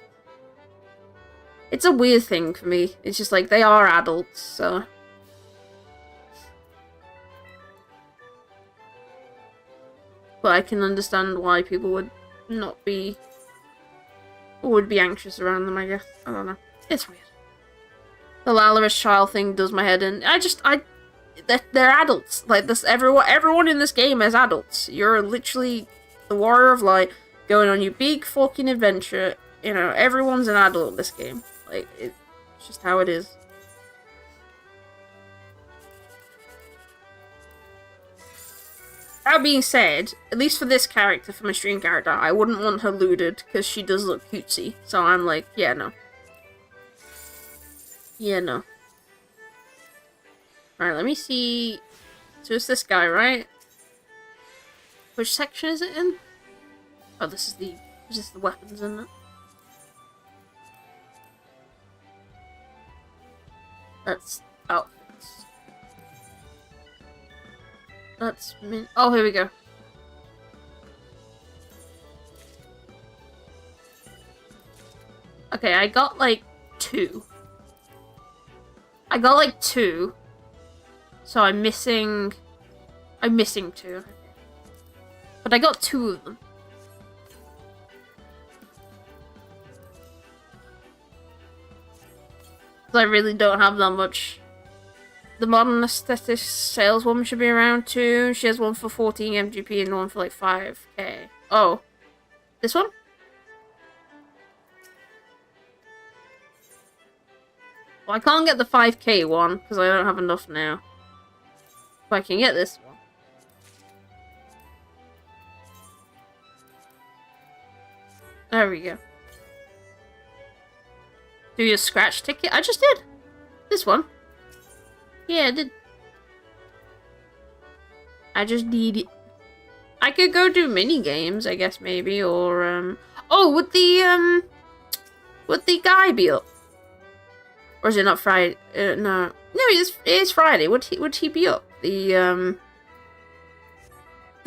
it's a weird thing for me. It's just like, they are adults, so. But I can understand why people would not be, or would be anxious around them, I guess. I don't know. It's weird. The Lala child thing does my head in. They're adults. Like, this, everyone in this game is adults. You're literally the Warrior of Light, going on your big fucking adventure. You know, everyone's an adult in this game. Like, it's just how it is. That being said, at least for this character, for my stream character, I wouldn't want her looted, because she does look cutesy. So I'm like, yeah, no. Yeah, no. Alright, let me see. So it's this guy, right? Which section is it in? Oh, this is the weapons, isn't it? That's outfits. That's oh, here we go. Okay, I got like 2. So I'm missing 2. But I got 2 of them. I really don't have that much. The modern aesthetic saleswoman should be around too. She has one for 14 MGP and one for like 5k. Oh. This one? Well, I can't get the 5k one because I don't have enough now. But I can get this one. There we go. Do your scratch ticket? I just did. This one. Yeah, I did. I just did it. I could go do mini games, I guess, maybe, or oh, would the guy be up? Or is it not Friday? No, it is Friday. Would he be up? The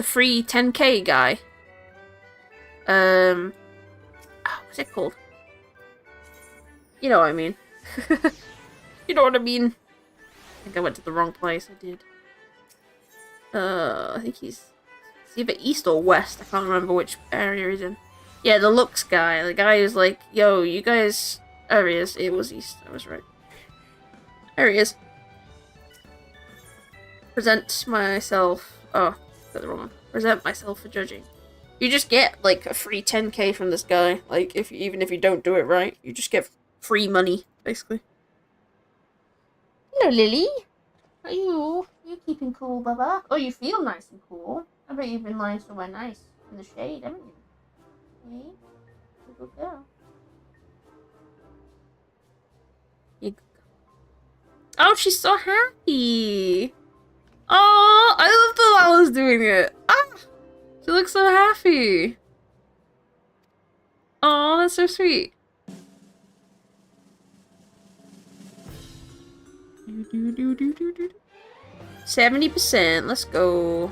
free 10k guy. What's it called? You know what I mean. You know what I mean. I think I went to the wrong place. I did. I think he's either east or west. I can't remember which area he's in. Yeah, the looks guy. The guy who's like, yo, you guys... There he is. It was east. I was right. There he is. Present myself... Oh, got the wrong one. Present myself for judging. You just get, like, a free 10k from this guy. Like, even if you don't do it right, you just get free money, basically. Hello, Lily. Are you keeping cool, Baba? Oh, you feel nice and cool. I bet you've been lying somewhere nice in the shade, haven't you? Hey, good girl. You... Oh, she's so happy. Oh, I love that Lala's doing it. Ah, she looks so happy. Oh, that's so sweet. 70%. Let's go.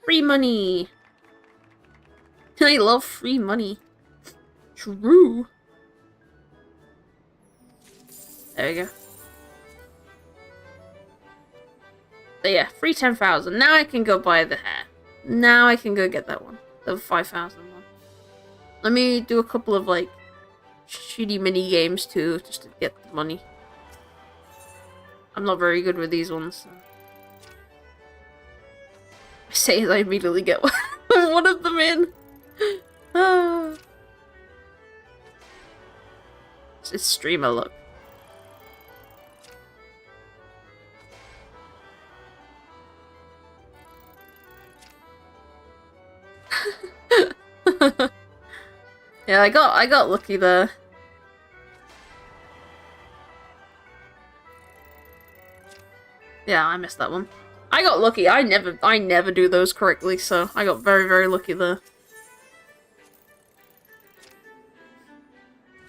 Free money. I love free money. True. There we go. So yeah, free 10,000. Now I can go buy the hair. Now I can go get that one. The 5,000 one. Let me do a couple of like shitty mini games too, just to get the money. I'm not very good with these ones. So. I say as I immediately get one of them in. It's streamer luck. Yeah, I got lucky there. Yeah, I missed that one. I got lucky. I never do those correctly, so I got very, very lucky there.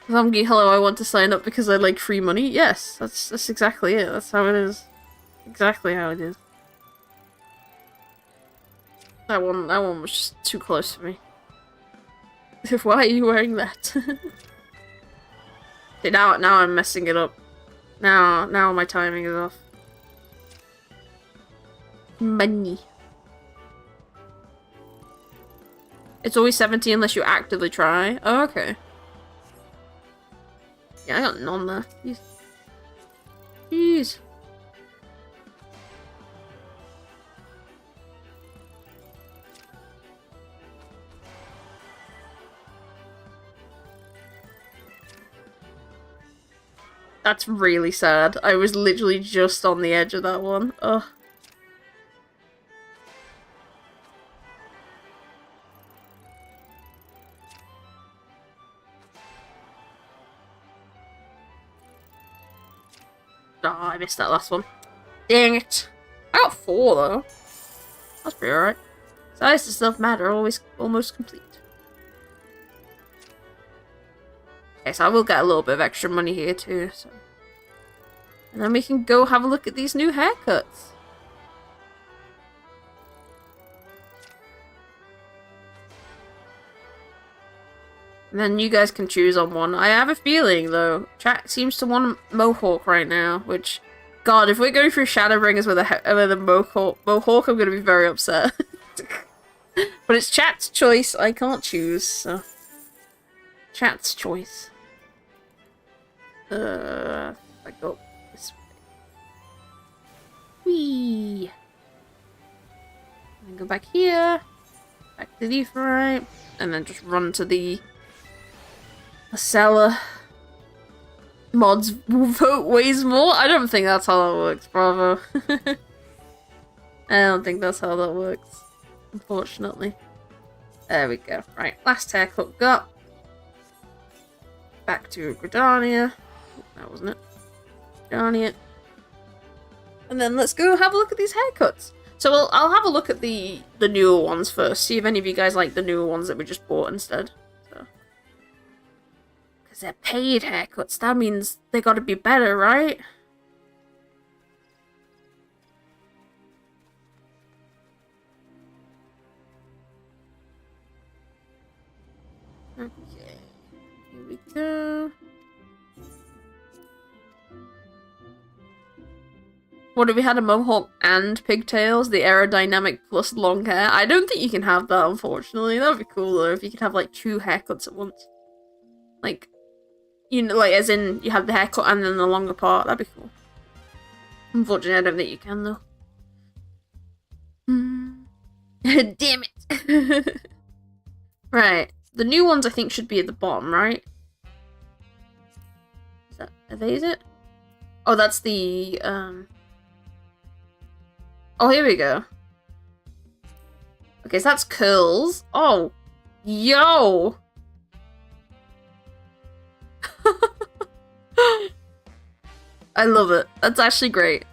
Zamgi, hello, I want to sign up because I like free money. Yes, that's exactly it. That's how it is. Exactly how it is. That one was just too close for me. Why are you wearing that? See, now I'm messing it up. Now my timing is off. Money. It's always 70 unless you actively try. Oh, okay. Yeah, I got none there. Jeez. Jeez. That's really sad. I was literally just on the edge of that one. Ugh. Oh, I missed that last one. Dang it. I got 4 though. That's pretty alright. Size does not matter, almost complete. Okay, so I will get a little bit of extra money here too, so. And then we can go have a look at these new haircuts. And then you guys can choose on one. I have a feeling, though, chat seems to want a mohawk right now, which... God, if we're going through Shadowbringers with a mohawk, I'm going to be very upset. But it's chat's choice, I can't choose, so... Chat's choice. I go this way. Whee! And go back here. Back to the right. And then just run to the cellar. Mods vote weighs more? I don't think that's how that works, Bravo. I don't think that's how that works. Unfortunately. There we go. Right, last haircut got. Back to Gridania. That wasn't it. Gridania. And then let's go have a look at these haircuts. So I'll have a look at the newer ones first. See if any of you guys like the newer ones that we just bought instead. So, because they're paid haircuts. That means they gotta be better, right? Okay. Here we go. What if we had a mohawk and pigtails? The aerodynamic plus long hair? I don't think you can have that, unfortunately. That would be cool, though, if you could have, like, 2 haircuts at once. Like, you know, like, as in, you have the haircut and then the longer part. That'd be cool. Unfortunately, I don't think you can, though. Damn it! Right. The new ones, I think, should be at the bottom, right? Are these it? Oh, that's the, Oh, here we go. Okay, so that's curls. Oh, yo! I love it. That's actually great.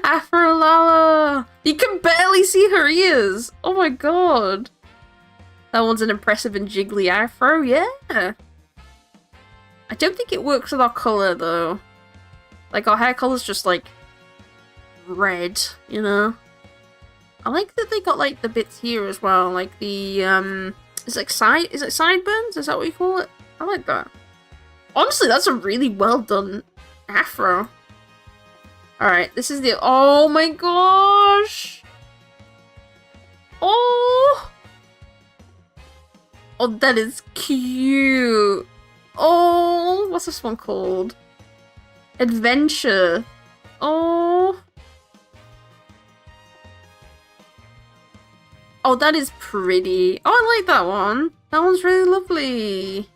Afro Lala! You can barely see her ears! Oh my god. That one's an impressive and jiggly afro, yeah! I don't think it works with our colour, though. Like, our hair colour's just, like, red, you know? I like that they got, like, the bits here as well, like the, is it sideburns? Is that what you call it? I like that. Honestly, that's a really well done afro. Alright, this is the, oh my gosh! Oh! Oh, that is cute! Oh, what's this one called? Adventure. Oh. Oh, that is pretty. Oh, I like that one. That one's really lovely.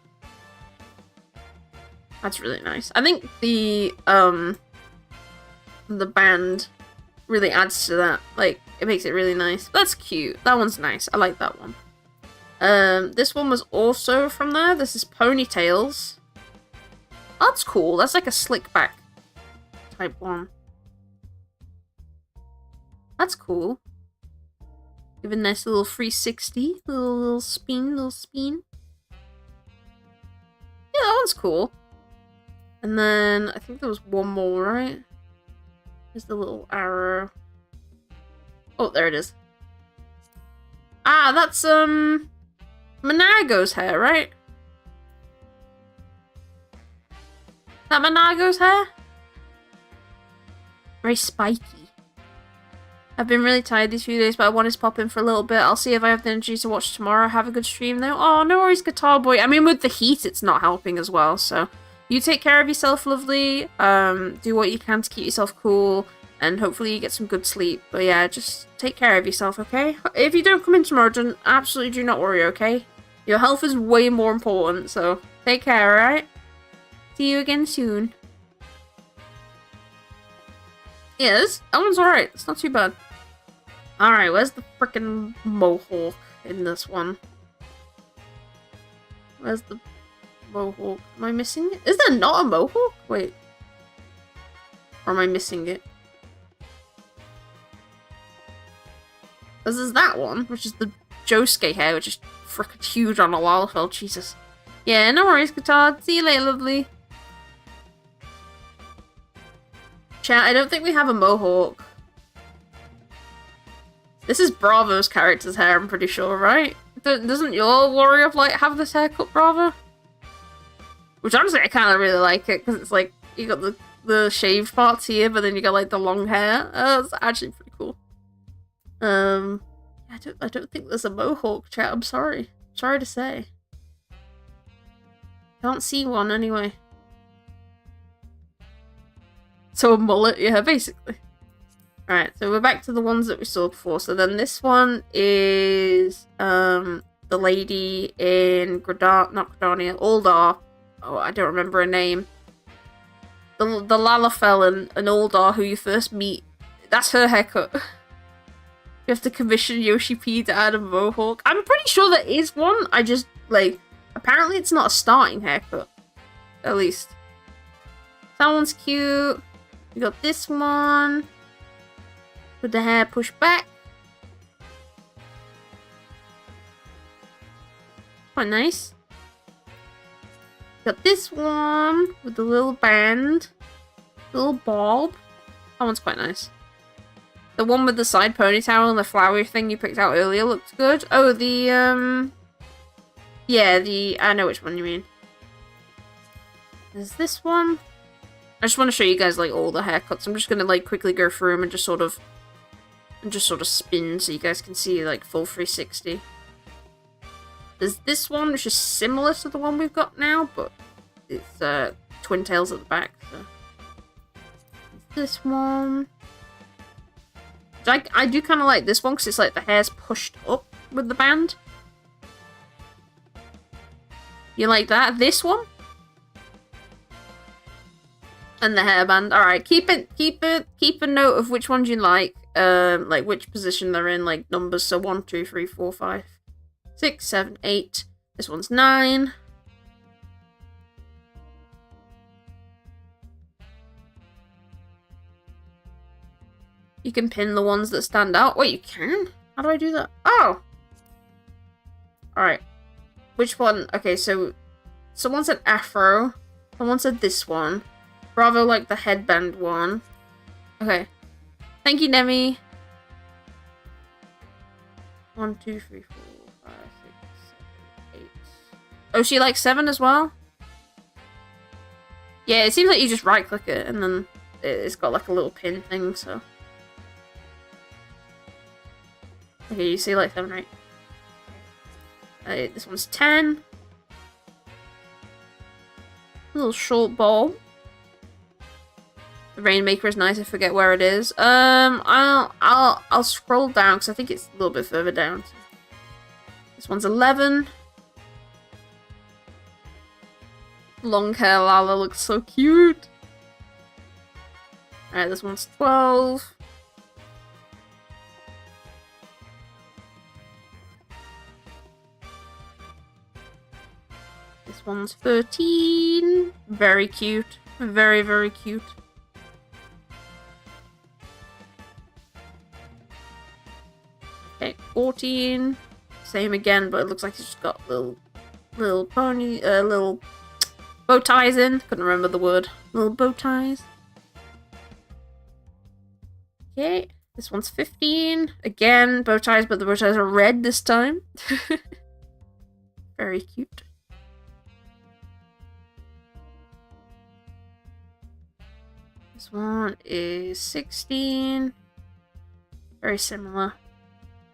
That's really nice. I think the band really adds to that. Like, it makes it really nice. That's cute. That one's nice. I like that one. This one was also from there. This is ponytails. That's cool. That's like a slick back type one. That's cool. Give a nice little 360. Little spin, Yeah, that one's cool. And then I think there was one more, right? There's the little arrow. Oh, there it is. Ah, that's Manago's hair, right? Is that Manago's hair? Very spiky. I've been really tired these few days, but I wanted to pop in for a little bit. I'll see if I have the energy to watch tomorrow. Have a good stream, though. Oh, no worries, Guitar Boy. I mean, with the heat, it's not helping as well, so... You take care of yourself, lovely. Do what you can to keep yourself cool, and hopefully you get some good sleep. But yeah, just take care of yourself, okay? If you don't come in tomorrow, then absolutely do not worry, okay? Your health is way more important, so take care, alright? See you again soon. Yes, that one's alright. It's not too bad. Alright, where's the frickin' mohawk in this one? Where's the mohawk? Am I missing it? Is there not a mohawk? Wait. Or am I missing it? This is that one, which is the Josuke hair, which is frickin' huge on a Lalafell. Jesus. Yeah, no worries, Guitar. See you later, lovely. Chat, I don't think we have a mohawk. This is Bravo's character's hair, I'm pretty sure, right? Doesn't your Warrior of Light have this haircut, Bravo? Which honestly, I kind of really like it, because it's like, you got the shaved parts here, but then you got like the long hair. It's actually pretty cool. I don't think there's a mohawk, chat, I'm sorry. Sorry to say. Can't see one anyway. So a mullet, yeah, basically. Alright, so we're back to the ones that we saw before. So then this one is the lady in not Gridania, Aldar. Oh, I don't remember her name. The Lala felon and Aldar who you first meet. That's her haircut. You have to commission Yoshi P to add a mohawk. I'm pretty sure there is one. I just, like, apparently it's not a starting haircut. At least. That one's cute. We got this one. With the hair pushed back. Quite nice. Got this one with the little band. Little bob. That one's quite nice. The one with the side ponytail and the flowery thing you picked out earlier looked good. Oh, the, yeah, I know which one you mean. There's this one. I just want to show you guys, like, all the haircuts. I'm just gonna, like, quickly go through them and just sort of spin so you guys can see, like, full 360. There's this one, which is similar to the one we've got now, but it's, twin tails at the back, so. There's this one. I do kind of like this one because it's like the hair's pushed up with the band. You like that? This one? And the hairband. Alright, keep a note of which ones you like which position they're in, like numbers. So 1, 2, 3, 4, 5, 6, 7, 8. This one's 9. You can pin the ones that stand out. Wait, you can? How do I do that? Oh! Alright. Which one? Okay, so someone said afro. Someone said this one. Bravo like the headband one. Okay. Thank you, Nemi. 1, 2, 3, 4, 5, 6, 7, 8. Oh, she likes 7 as well? Yeah, it seems like you just right click it and then it's got like a little pin thing, so. Okay, you see like 7, right? This one's 10. Little short ball. The Rainmaker is nice. I forget where it is. I'll scroll down because I think it's a little bit further down. This one's 11. Long hair Lala looks so cute. Alright, this one's 12. This one's 13. Very cute. Very, very cute. Okay, 14. Same again, but it looks like it's just got little bow ties in. Couldn't remember the word. Little bow ties. Okay, this one's 15. Again, bow ties, but the bow ties are red this time. Very cute. This one is 16. Very similar.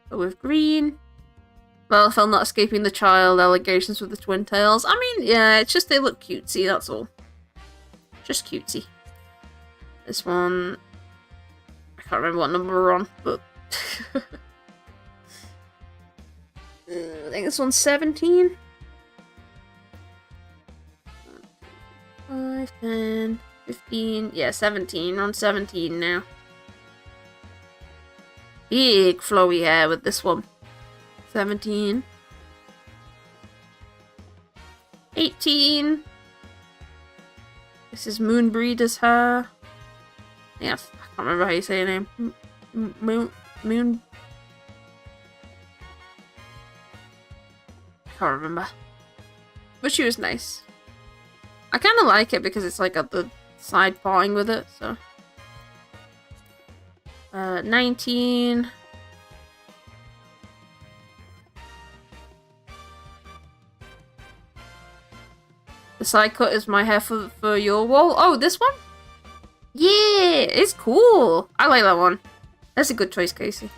But with green. Lalafell not escaping the child allegations with the twin tails. I mean, yeah, it's just they look cutesy, that's all. Just cutesy. This one... I can't remember what number we're on, but... I think this one's 17. 5, 10, 15... Yeah, 17. We're on 17 now. Big flowy hair with this one. 17. 18. This is Moonbreeder's hair. Yes, I can't remember how you say her name. Moon. I can't remember. But she was nice. I kind of like it because it's like got the side parting with it, so. 19. The side cut is my hair for your wall. Oh, this one? Yeah, it's cool. I like that one. That's a good choice, Casey.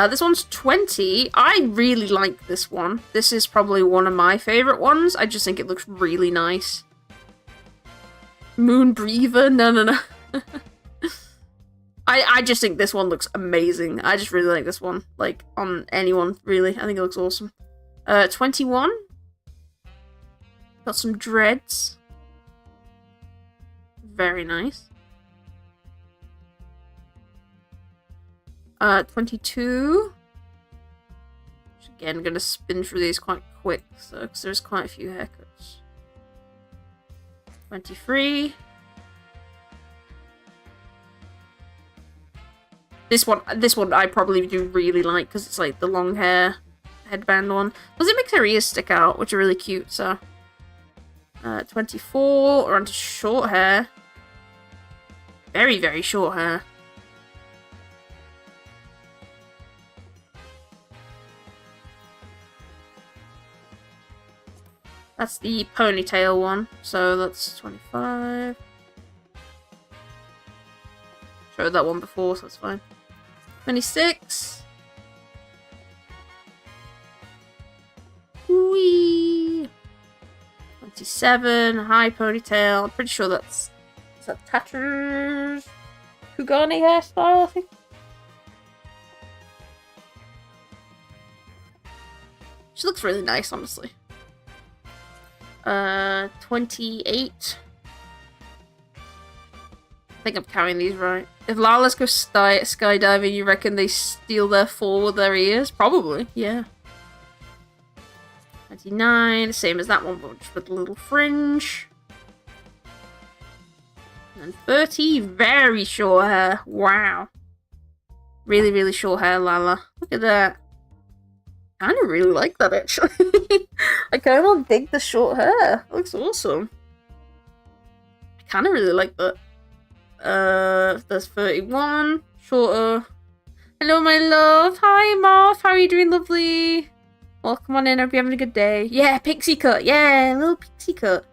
This one's 20. I really like this one. This is probably one of my favorite ones. I just think it looks really nice. Moon Breather? No. I just think this one looks amazing. I just really like this one. Like, on anyone, really. I think it looks awesome. 21. Got some dreads. Very nice. 22. Again, gonna spin through these quite quick, so because there's quite a few haircuts. 23. This one I probably do really like because it's like the long hair headband one. Plus it makes her ears stick out, which are really cute, so. 24, or onto short hair. Very, very short hair. That's the ponytail one, so that's 25. Showed that one before, so that's fine. 26. Whee! 27, high ponytail. I'm pretty sure that's... Is that Tatter's Kugani hairstyle, I think? She looks really nice, honestly. 28. I think I'm counting these right. If Lala's go skydiving, you reckon they steal their fall with their ears? Probably, yeah. 29, same as that one, but just with a little fringe. And then 30, very short hair. Wow. Really, really short hair, Lala. Look at that. I kind of really like that, actually. I kind of dig the short hair. It looks awesome. I kind of really like that. There's 31. Shorter. Hello, my love. Hi, Moth. How are you doing, lovely? Welcome on in. Hope you're having a good day. Yeah, pixie cut. Yeah, little pixie cut.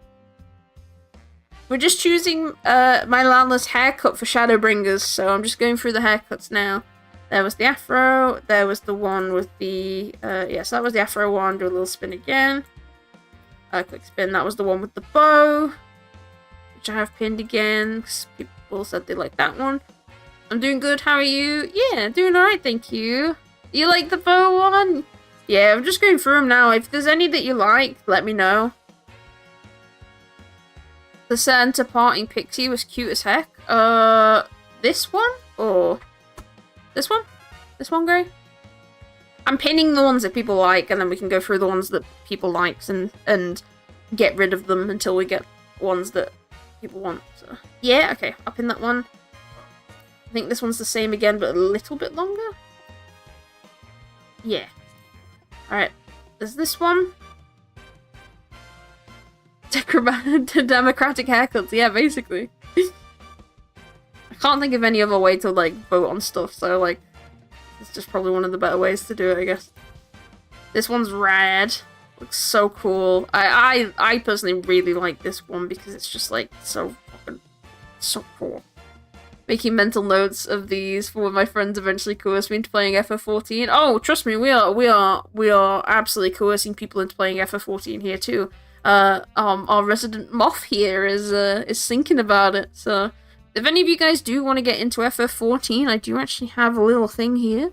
We're just choosing my Lala's haircut for Shadowbringers, so I'm just going through the haircuts now. There was the afro, there was the one with the, yes, that was the afro one, do a little spin again. Quick spin, that was the one with the bow, which I have pinned again, because people said they liked that one. I'm doing good, how are you? Yeah, doing alright, thank you. You like the bow one? Yeah, I'm just going through them now. If there's any that you like, let me know. The center parting pixie was cute as heck. This one? Or... This one? This one, Gray? I'm pinning the ones that people like, and then we can go through the ones that people likes and get rid of them until we get ones that people want. So, yeah, okay, I'll pin that one. I think this one's the same again, but a little bit longer. Yeah. Alright, there's this one. Democratic haircuts, yeah, basically. I can't think of any other way to, like, vote on stuff, so, like, it's just probably one of the better ways to do it, I guess. This one's rad. Looks so cool. I personally really like this one because it's just, like, so fucking... so cool. Making mental notes of these for when my friends eventually coerce me into playing FF14. Oh, trust me, we are absolutely coercing people into playing FF14 here, too. Our resident moth here is thinking about it, so... If any of you guys do want to get into FF14, I do actually have a little thing here.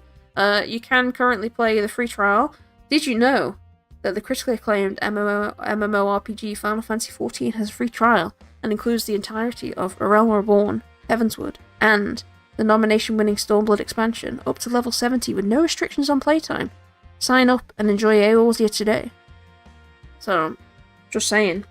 You can currently play the free trial. Did you know that the critically acclaimed MMORPG Final Fantasy XIV has a free trial and includes the entirety of A Realm Reborn, Heavensward, and the nomination-winning Stormblood expansion up to level 70 with no restrictions on playtime? Sign up and enjoy Eorzea today. So, just saying.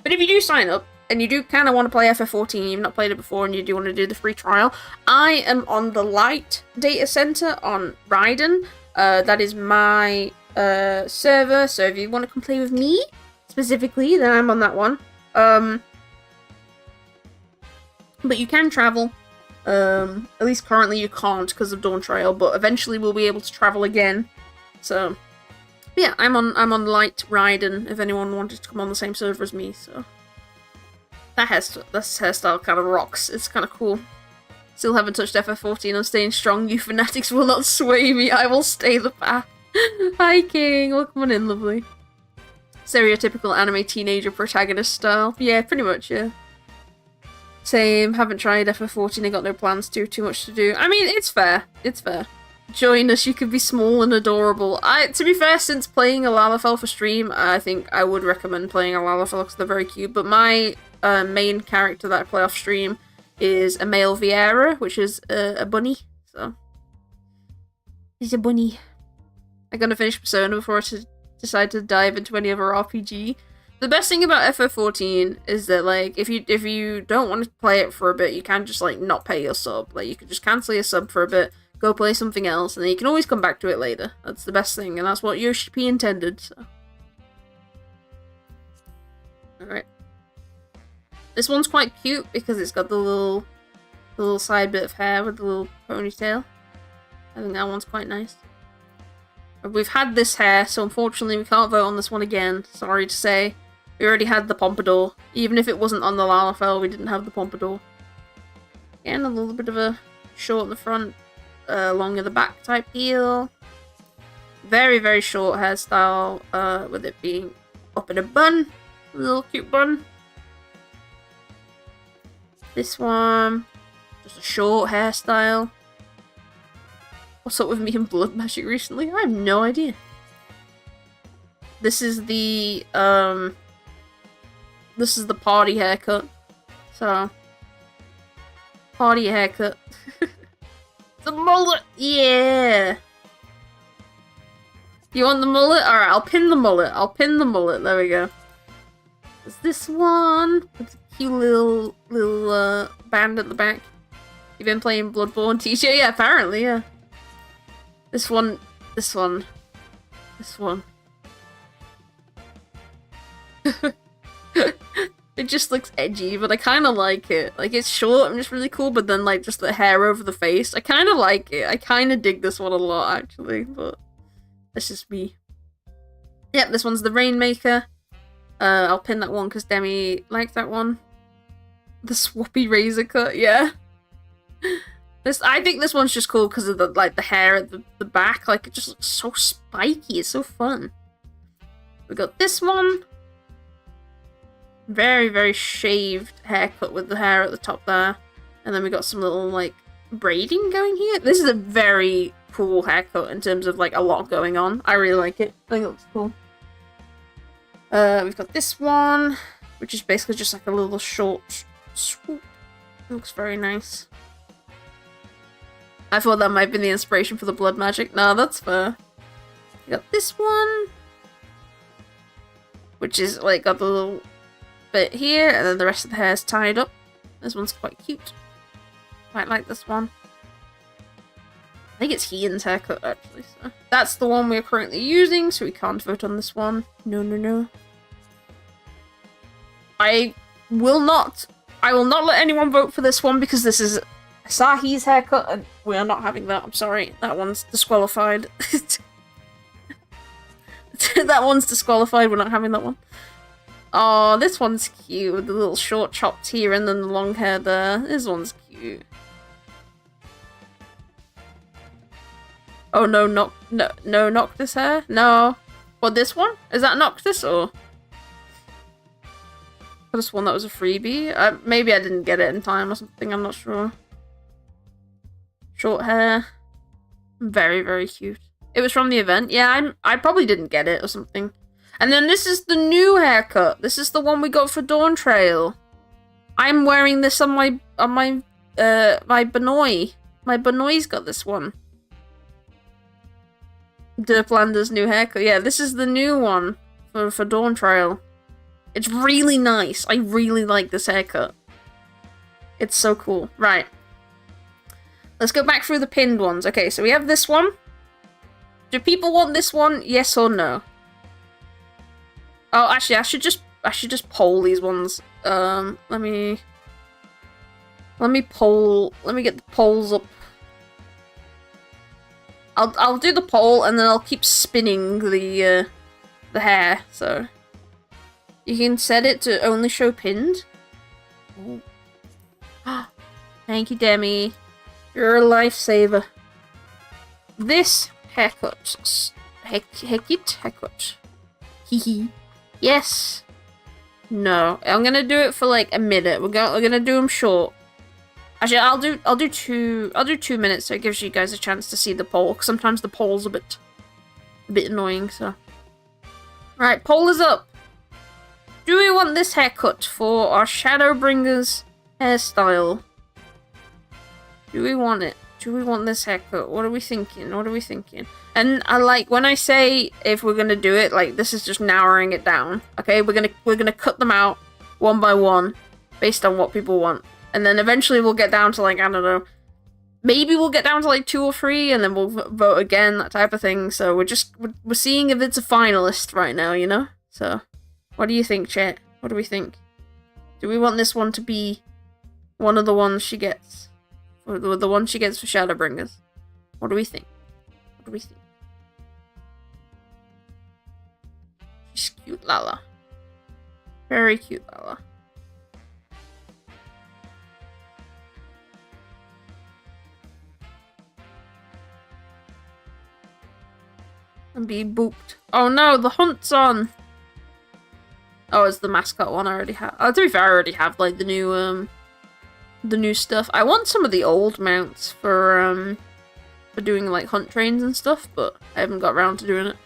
But if you do sign up, and you do kind of want to play FF14, you've not played it before, and you do want to do the free trial, I am on the Light Data Center on Raiden. That is my server, so if you want to come play with me, specifically, then I'm on that one. But you can travel. At least currently you can't because of Dawn Trail, but eventually we'll be able to travel again. So, yeah, I'm on Light Raiden, if anyone wanted to come on the same server as me, so... This hairstyle kind of rocks. It's kind of cool. Still haven't touched FF14. I'm staying strong. You fanatics will not sway me. I will stay the path. Hi, King. Welcome on in, lovely. Stereotypical anime teenager protagonist style. Yeah, pretty much, yeah. Same. Haven't tried FF14. I got no plans to. Too much to do. I mean, it's fair. It's fair. Join us. You could be small and adorable. To be fair, since playing a Lalafell for stream, I think I would recommend playing a Lalafell because they're very cute. But my main character that I play off stream is a male Viera, which is a bunny. So he's a bunny. I'm gonna finish Persona before I decide to dive into any other RPG. The best thing about FF14 is that, like, if you don't want to play it for a bit, you can just, like, not pay your sub. Like, you can just cancel your sub for a bit, go play something else, and then you can always come back to it later. That's the best thing, and that's what Yoshi P intended, so. Alright. This one's quite cute because it's got the little side bit of hair with the little ponytail. I think that one's quite nice. We've had this hair, so unfortunately we can't vote on this one again. Sorry to say. We already had the pompadour. Even if it wasn't on the Lalafell, we didn't have the pompadour. Again, a little bit of a short in the front, long in the back type heel. Very, very short hairstyle, with it being up in a bun. A little cute bun. This one, just a short hairstyle. What's up with me and blood magic recently? I have no idea. This is the party haircut. So, party haircut. The mullet, yeah. You want the mullet? All right, I'll pin the mullet. I'll pin the mullet. There we go. There's this one with a cute little band at the back. You've been playing Bloodborne, TJ? Yeah, apparently, yeah. This one. It just looks edgy, but I kind of like it. Like, it's short and just really cool, but then, like, just the hair over the face. I kind of like it. I kind of dig this one a lot, actually, but that's just me. Yep, this one's the Rainmaker. I'll pin that one because Demi liked that one. The swappy razor cut, yeah. I think this one's just cool because of the hair at the back. Like, it just looks so spiky. It's so fun. We got this one. Very, very shaved haircut with the hair at the top there. And then we got some little, like, braiding going here. This is a very cool haircut in terms of, like, a lot going on. I really like it. I think it looks cool. We've got this one, which is basically just like a little short swoop. It looks very nice. I thought that might be the inspiration for the blood magic. No, that's fair. We got this one, which is like got the little bit here, and then the rest of the hair is tied up. This one's quite cute. Quite like this one. I think it's Ian's haircut, actually. So that's the one we're currently using, so we can't vote on this one. No, no, no. I will not let anyone vote for this one because this is Asahi's haircut, and we are not having that. I'm sorry. That one's disqualified. That one's disqualified. We're not having that one. Oh, this one's cute with the little short chopped here and then the long hair there. This one's cute. Oh no, no, Noctis hair? No. What, this one? Is that Noctis or? This one that was a freebie? Maybe I didn't get it in time or something, I'm not sure. Short hair. Very, very cute. It was from the event. Yeah, I probably didn't get it or something. And then this is the new haircut. This is the one we got for Dawn Trail. I'm wearing this on my Benoy. My Benoy's got this one. Derplander's new haircut. Yeah, this is the new one for Dawn Trail. It's really nice. I really like this haircut. It's so cool. Right. Let's go back through the pinned ones. Okay, so we have this one. Do people want this one? Yes or no? Oh, actually, I should just poll these ones. Let me poll. Let me get the polls up. I'll do the poll and then I'll keep spinning the hair. So you can set it to only show pinned. Ooh. Thank you, Demi. You're a lifesaver. This haircut. Haircut. Hee. Yes. No. I'm gonna do it for like a minute. We're gonna do them short. Actually, I'll do 2 minutes so it gives you guys a chance to see the poll. Cause sometimes the poll's a bit annoying, so. Right, poll is up. Do we want this haircut for our Shadowbringers hairstyle? Do we want it? Do we want this haircut? What are we thinking? What are we thinking? And I like when I say if we're gonna do it, like this is just narrowing it down. Okay, we're gonna cut them out one by one based on what people want. And then eventually we'll get down to like, I don't know, maybe we'll get down to like 2 or 3 and then we'll vote again, that type of thing. So we're seeing if it's a finalist right now, you know? So what do you think, chat? What do we think? Do we want this one to be one of the ones she gets? Or the one she gets for Shadowbringers? What do we think? What do we think? She's cute, Lala. Very cute, Lala. And be booped. Oh no, the hunt's on! Oh, it's the mascot one I already have. Oh, to be fair, I already have, like, the new stuff. I want some of the old mounts for doing, like, hunt trains and stuff, but I haven't got around to doing it.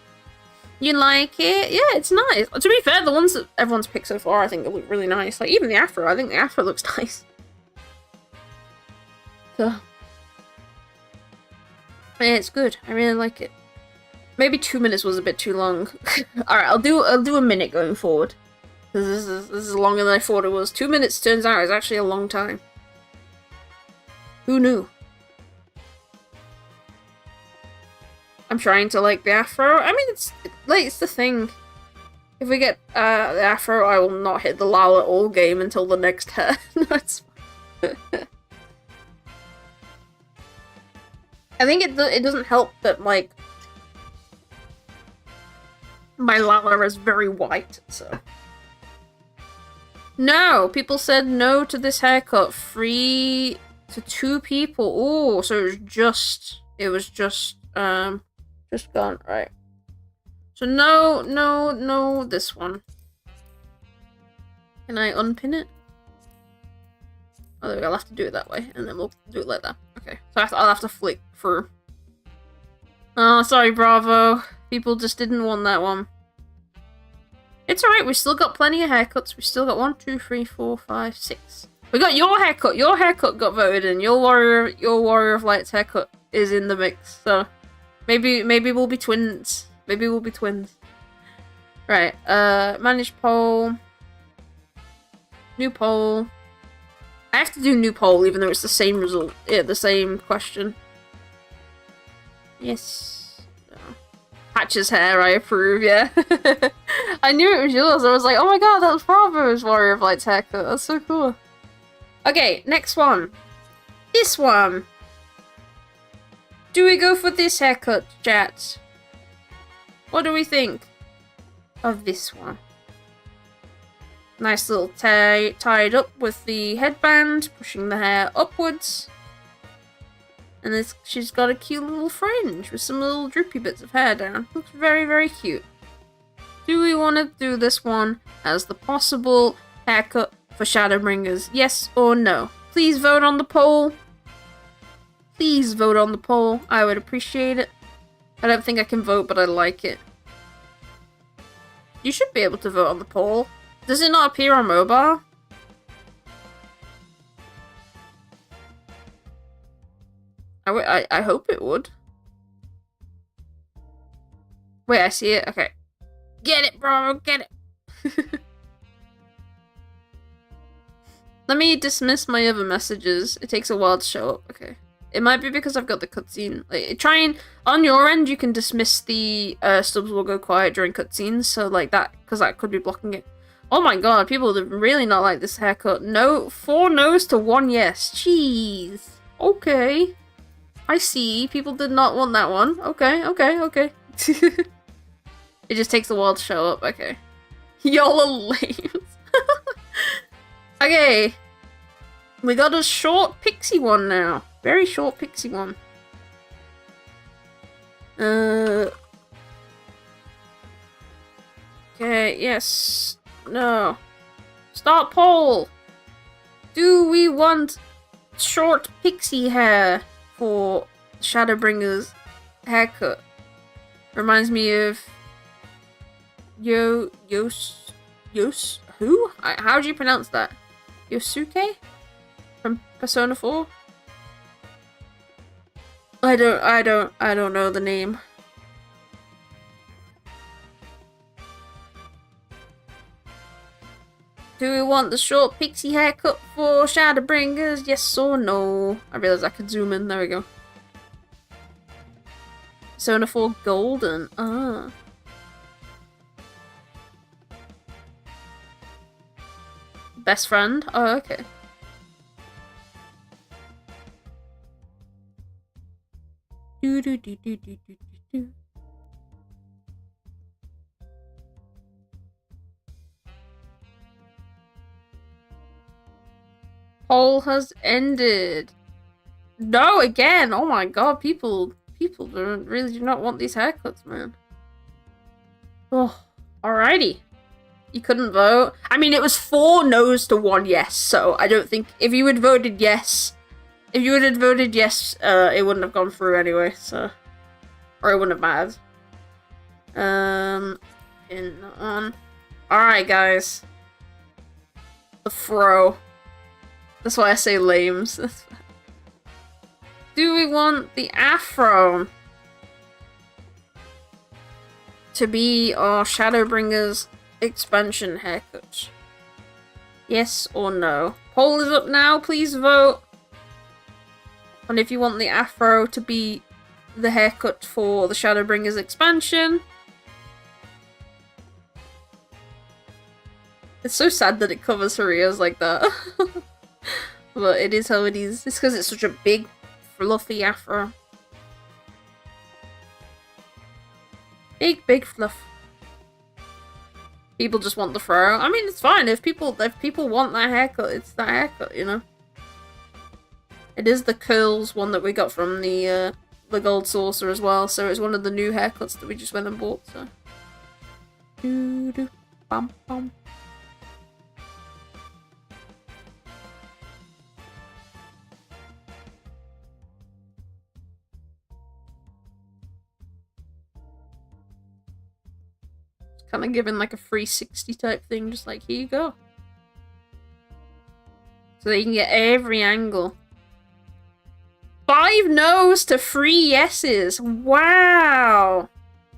You like it? Yeah, it's nice. To be fair, the ones that everyone's picked so far, I think look really nice. Like, even the afro, I think the afro looks nice. So. Yeah, it's good. I really like it. Maybe 2 minutes was a bit too long. Alright, I'll do a minute going forward. This is longer than I thought it was. 2 minutes turns out is actually a long time. Who knew? I'm trying to like the afro. I mean, it's the thing. If we get the afro, I will not hit the Lala all game until the next turn. That's fine. I think it doesn't help that, like, my Lala is very white, so. No! People said no to this haircut. 3 to 2 people. Oh, so it was just gone, right. So no, this one. Can I unpin it? Oh, there we go. I'll have to do it that way, and then we'll do it like that. Okay, so I'll have to flick through. Oh, sorry, Bravo. People just didn't want that one. It's alright, we still got plenty of haircuts. We still got 1, 2, 3, 4, 5, 6. We got your haircut. Your haircut got voted in. Your Warrior of Light's haircut is in the mix. So maybe we'll be twins. Maybe we'll be twins. Right. Manage poll. New poll. I have to do new poll even though it's the same result. Yeah, the same question. Yes. Patch's hair, I approve, yeah. I knew it was yours. I was like, oh my god, that was Bravo's Warrior of Light's haircut. That's so cool. Okay, next one. This one. Do we go for this haircut, chat? What do we think of this one? Nice little tied up with the headband, pushing the hair upwards. And she's got a cute little fringe with some little droopy bits of hair down. Looks very, very cute. Do we want to do this one as the possible haircut for Shadowbringers? Yes or no? Please vote on the poll. Please vote on the poll. I would appreciate it. I don't think I can vote, but I like it. You should be able to vote on the poll. Does it not appear on mobile? I hope it would. Wait, I see it. Okay. Get it, bro. Get it. Let me dismiss my other messages. It takes a while to show up. Okay. It might be because I've got the cutscene. Like, try and on your end, you can dismiss the subs will go quiet during cutscenes. So like that, because that could be blocking it. Oh my god, people really not like this haircut. No, 4 no's to 1 yes. Jeez. Okay. I see. People did not want that one. Okay. It just takes a while to show up. Okay. Y'all are lame. Okay. We got a short pixie one now. Very short pixie one. Okay, yes. No. Start poll! Do we want short pixie hair for Shadowbringer's haircut? Reminds me of who? How do you pronounce that? Yosuke? From Persona 4? I don't know the name. Do we want the short pixie haircut for Shadowbringers? Yes or no? I realized I could zoom in. There we go. Persona 4 Golden. Ah. Best friend? Oh, okay. Do do do do do do do. Poll has ended. No, again. Oh my god, people really do not want these haircuts, man. Oh, alrighty. You couldn't vote. I mean, it was 4 no's to 1 yes, so I don't think if you had voted yes, it wouldn't have gone through anyway, so, or it wouldn't have mattered. Pin on. Alright, guys. The fro. That's why I say lames. Do we want the afro to be our Shadowbringers expansion haircut? Yes or no? Poll is up now, please vote. And if you want the afro to be the haircut for the Shadowbringers expansion. It's so sad that it covers her ears like that. But it is how it is. It's because it's such a big, fluffy afro. Big fluff. People just want the fro. I mean, it's fine if people want that haircut. It's that haircut, you know. It is the curls one that we got from the Gold Saucer as well. So it's one of the new haircuts that we just went and bought. So. Doo doo bum bum. Kind of giving like a 360 type thing, just like, here you go. So that you can get every angle. 5 no's to 3 yeses. Wow.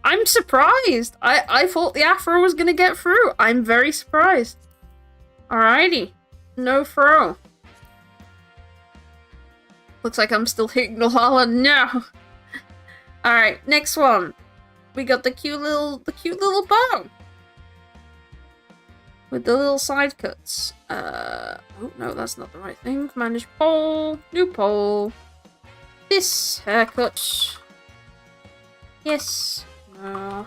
I'm surprised. I thought the afro was going to get through. I'm very surprised. Alrighty. No fro. Looks like I'm still hitting the Lala. No. Alright, next one. We got the cute little bow. With the little side cuts. Oh no, that's not the right thing. Manage poll. New poll. This haircut. Yes. No.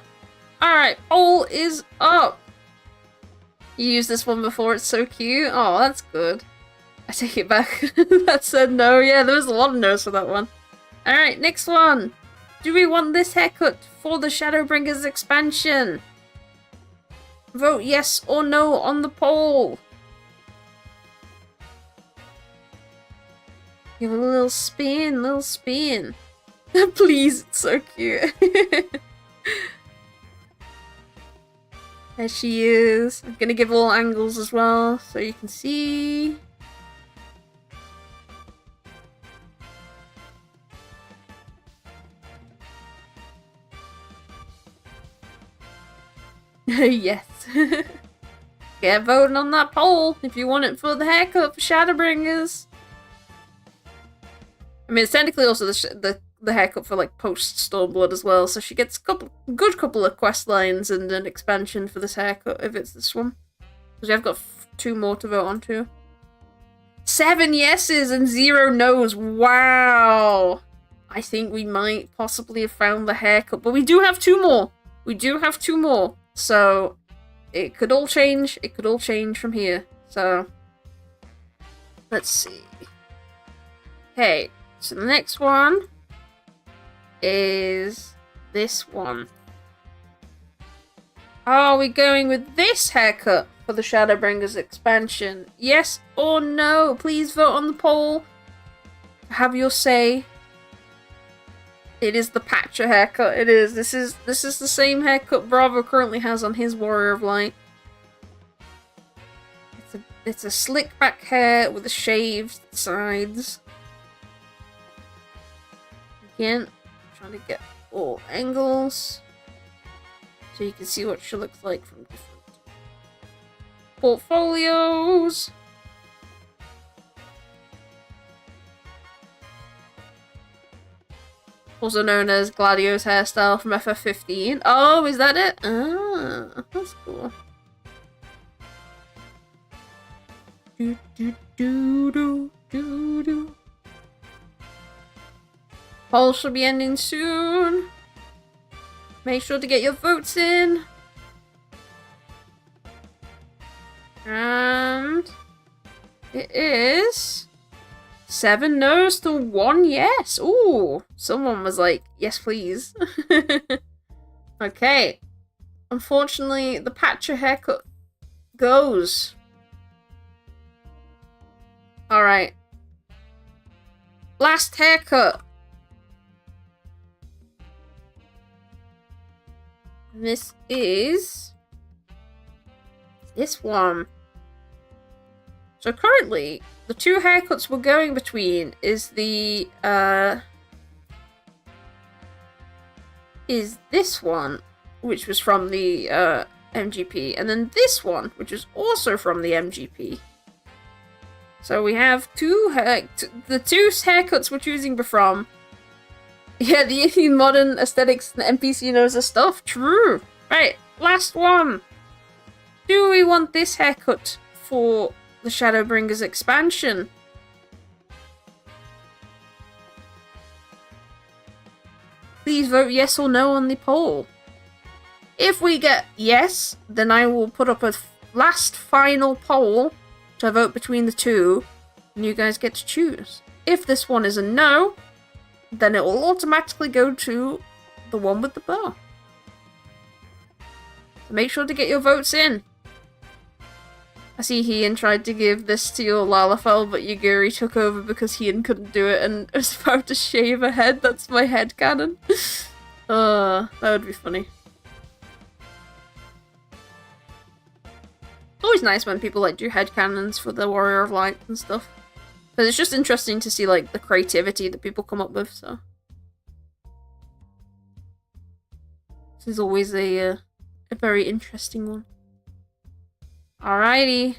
Alright, poll is up. You used this one before, it's so cute. Oh, that's good. I take it back. That said no. Yeah, there was a lot of no's for that one. Alright, next one. Do we want this haircut for the Shadowbringers expansion? Vote yes or no on the poll. Give it a little spin, Please, it's so cute. There she is. I'm gonna give all angles as well, so you can see. Yes. Get voting on that poll if you want it for the haircut for Shadowbringers. I mean, it's technically also the haircut for like post Stormblood as well, so she gets a good couple of quest lines and an expansion for this haircut if it's this one. Because I've got 2 more to vote on too. 7 yeses and 0 nos. Wow. I think we might possibly have found the haircut, but we do have 2 more. So, it could all change. It could all change from here. So, let's see. Okay, So the next one is this one. Are we going with this haircut for the Shadowbringers expansion? Yes or no? Please vote on the poll. Have your say. It is the Patcher haircut. It is. This is the same haircut Bravo currently has on his Warrior of Light. It's a slick back hair with the shaved sides. Again, trying to get all angles so you can see what she looks like from different portfolios. Also known as Gladio's hairstyle from FF15. Oh, is that it? Ah, that's cool. Do do do do do do. Poll should be ending soon. Make sure to get your votes in. And it is 7 no's to 1 yes. Ooh, someone was like, yes please. Okay. Unfortunately, the Patcher haircut goes. Alright. Last haircut. This is this one. So currently, the two haircuts we're going between is the is this one, which was from the MGP, and then this one, which is also from the MGP. So we have the two haircuts we're choosing from. Yeah, the modern aesthetics and NPC knows the stuff. True. Right, last one. Do we want this haircut for the Shadowbringers expansion? Please vote yes or no on the poll. If we get yes, then I will put up a last final poll to vote between the two, and you guys get to choose. If this one is a no, then it will automatically go to the one with the bow. So make sure to get your votes in. I see Ian tried to give this to your Lalafell, but Yaguri took over because Ian couldn't do it and was about to shave her head. That's my headcanon. That would be funny. It's always nice when people like do headcanons for the Warrior of Light and stuff. Because it's just interesting to see like the creativity that people come up with, so. This is always a very interesting one. Alrighty.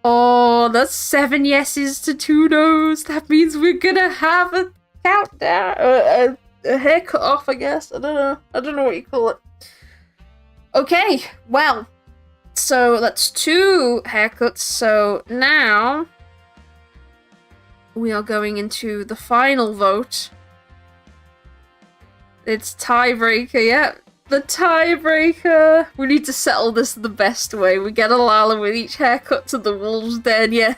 Oh, that's 7 yeses to 2 no's. That means we're gonna have a countdown, a haircut off, I guess. I don't know what you call it. Okay, well, so that's 2 haircuts. So now we are going into the final vote. It's tiebreaker, yeah. The tiebreaker! We need to settle this the best way. We get a Lala with each haircut to the wolves den, yeah.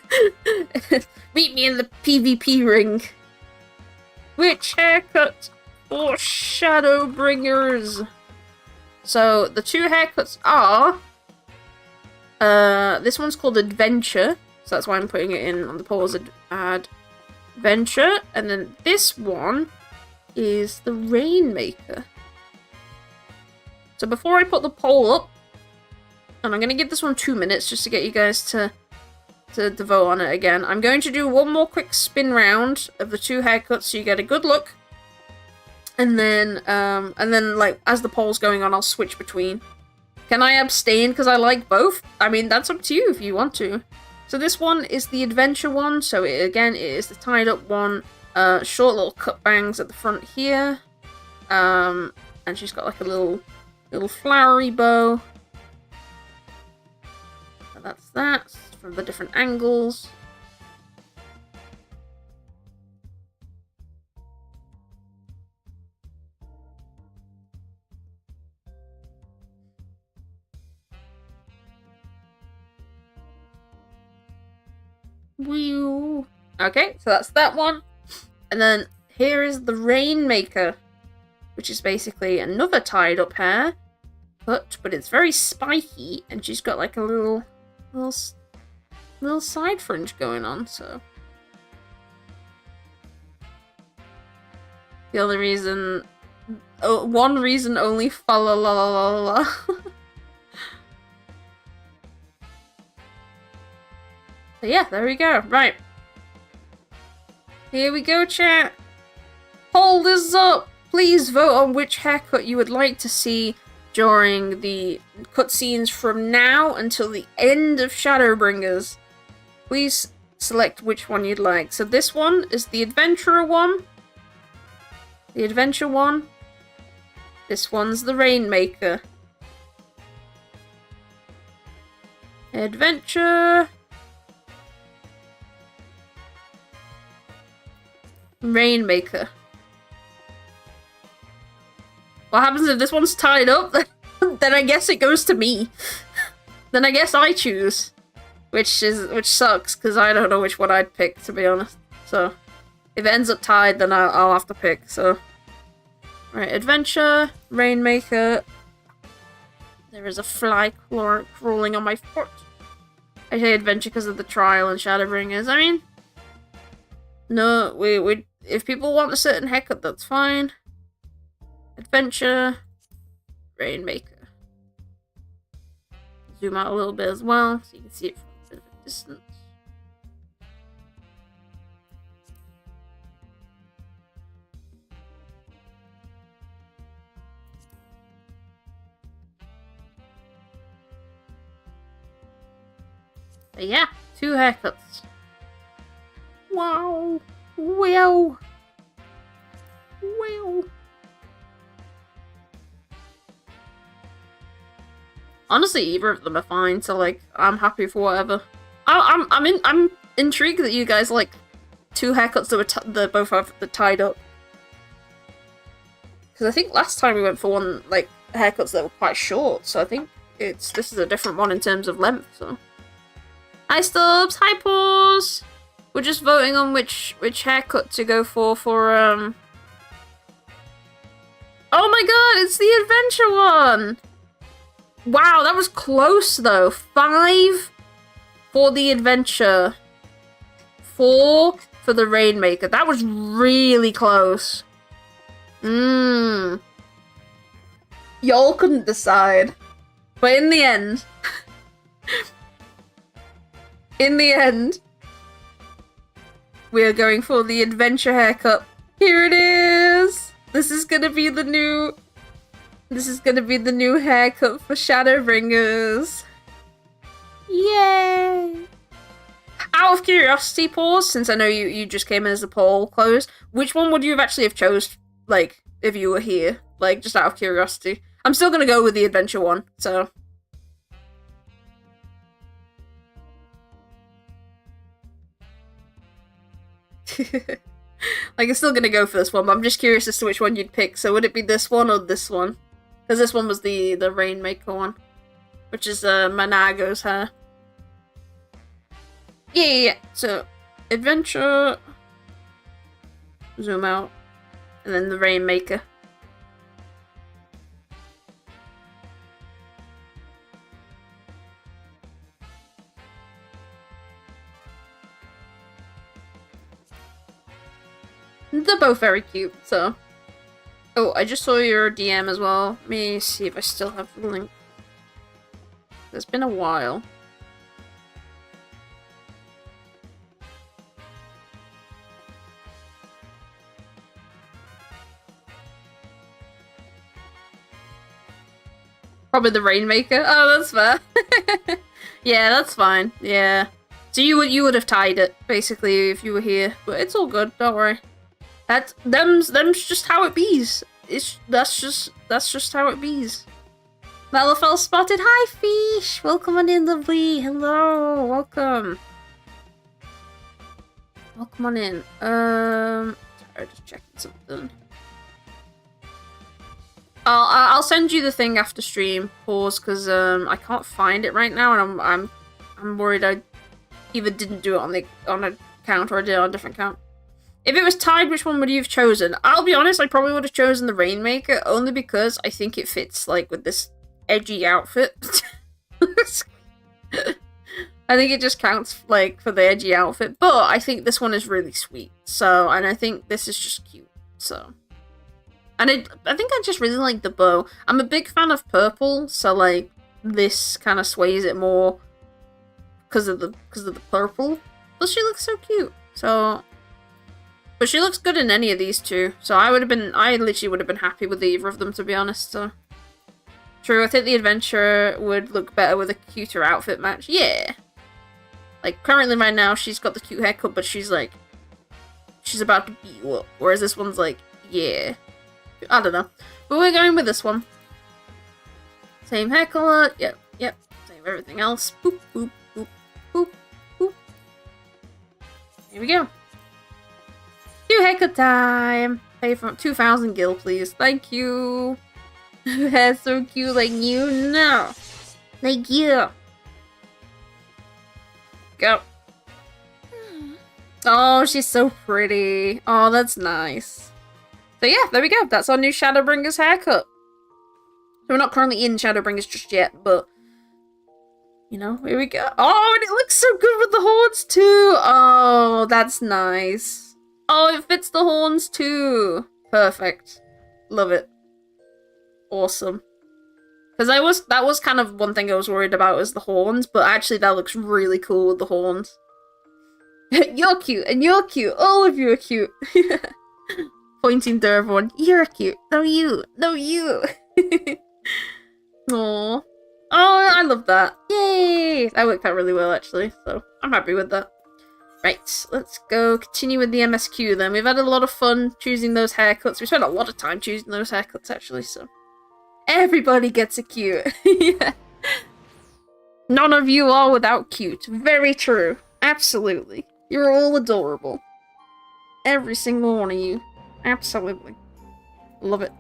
Meet me in the PvP ring. Which haircut for Shadowbringers? So, the 2 haircuts are... this one's called Adventure, so that's why I'm putting it in on the poll as Adventure. And then this one is the Rainmaker. So before I put the poll up, and I'm going to give this one 2 minutes just to get you guys to vote on it again. I'm going to do one more quick spin round of the 2 haircuts so you get a good look. And then like as the poll's going on, I'll switch between. Can I abstain because I like both? I mean, that's up to you if you want to. So this one is the Adventure one. So it is the tied up one. Short little cut bangs at the front here. And she's got like a little flowery bow. So that's that from the different angles. Whew. Okay, so that's that one. And then here is the Rainmaker, which is basically another tied up hair, but it's very spiky, and she's got like a little side fringe going on. So the only reason, one reason only, fa la la la la la. So yeah, there we go. Right. Here we go, chat. Poll this up. Please vote on which haircut you would like to see during the cutscenes from now until the end of Shadowbringers. Please select which one you'd like. So this one is the Adventurer one. The Adventure one. This one's the Rainmaker. Adventure. Rainmaker. What happens if this one's tied up? Then I guess it goes to me. Then I guess I choose. Which sucks, because I don't know which one I'd pick, to be honest. So, if it ends up tied, then I'll have to pick, so. Right, Adventure, Rainmaker. There is a fly crawling on my foot. I say Adventure because of the trial and Shadowbringers. I mean, no, we if people want a certain haircut, that's fine. Adventure, Rainmaker. Zoom out a little bit as well, so you can see it from a bit of a distance. But yeah, 2 haircuts. Wow. Wow. Wow. Honestly, either of them are fine, so like I'm happy for whatever. I'm intrigued that you guys like 2 haircuts that both have the tied up. Because I think last time we went for one like haircuts that were quite short, so I think this is a different one in terms of length. So hi Stubbs, hi Paws. We're just voting on which haircut to go for Oh my god, it's the Adventure one! Wow, that was close though. 5 for the Adventure. 4 for the Rainmaker. That was really close. Y'all couldn't decide. But in the end... we are going for the Adventure haircut. Here it is! This is gonna be the new haircut for Shadowbringers. Yay! Out of curiosity, Pause, since I know you just came in as the poll closed, which one would you have actually chose, like, if you were here? Like, just out of curiosity. I'm still gonna go with the Adventure one, so... like, I'm still gonna go for this one, but I'm just curious as to which one you'd pick. So would it be this one or this one? Because this one was the Rainmaker one, which is Manago's hair. Yeah. So, Adventure, zoom out, and then the Rainmaker. They're both very cute, so. Oh, I just saw your DM as well. Let me see if I still have the link. It's been a while. Probably the Rainmaker. Oh, that's fair. Yeah, that's fine. Yeah. So you would have tied it, basically, if you were here. But it's all good, don't worry. Them's just how it bees. That's just how it bees. Malafel spotted. Hi, Fish. Welcome on in, lovely. Hello, welcome. Welcome on in. Sorry, just checking something. I'll send you the thing after stream. Pause, because I can't find it right now, and I'm worried I either didn't do it on a count or I did it on a different count. If it was tied, which one would you have chosen? I'll be honest, I probably would have chosen the Rainmaker, only because I think it fits, like, with this edgy outfit. I think it just counts, like, for the edgy outfit, but I think this one is really sweet, so, and I think this is just cute, so. And I think I just really like the bow. I'm a big fan of purple, so, like, this kind of sways it more because of the purple. But she looks so cute, so. But she looks good in any of these two, so I literally would have been happy with either of them, to be honest, so. True, I think the Adventurer would look better with a cuter outfit match. Yeah. Like, currently right now, she's got the cute haircut, but she's like, she's about to beat you up. Whereas this one's like, yeah. I don't know. But we're going with this one. Same hair color. Yep. Same everything else. Boop, boop, boop, boop, boop. Here we go. New haircut time. Pay for 2,000 gil, please. Thank you. Hair's so cute, like you know. Like you. Go. Oh, she's so pretty. Oh, that's nice. So yeah, there we go. That's our new Shadowbringer's haircut. So we're not currently in Shadowbringers just yet, but you know, here we go. Oh, and it looks so good with the horns too. Oh, that's nice. Oh, it fits the horns too. Perfect. Love it. Awesome. Because that was kind of one thing I was worried about was the horns, but actually that looks really cool with the horns. You're cute, and you're cute. All of you are cute. Pointing to everyone. You're cute. No, you. No, you. Aww. Oh, I love that. Yay! That worked out really well, actually, so I'm happy with that. Right, let's go continue with the MSQ then. We've had a lot of fun choosing those haircuts. We spent a lot of time choosing those haircuts, actually, so. Everybody gets a cute. Yeah. None of you are without cute. Very true. Absolutely. You're all adorable. Every single one of you. Absolutely. Love it.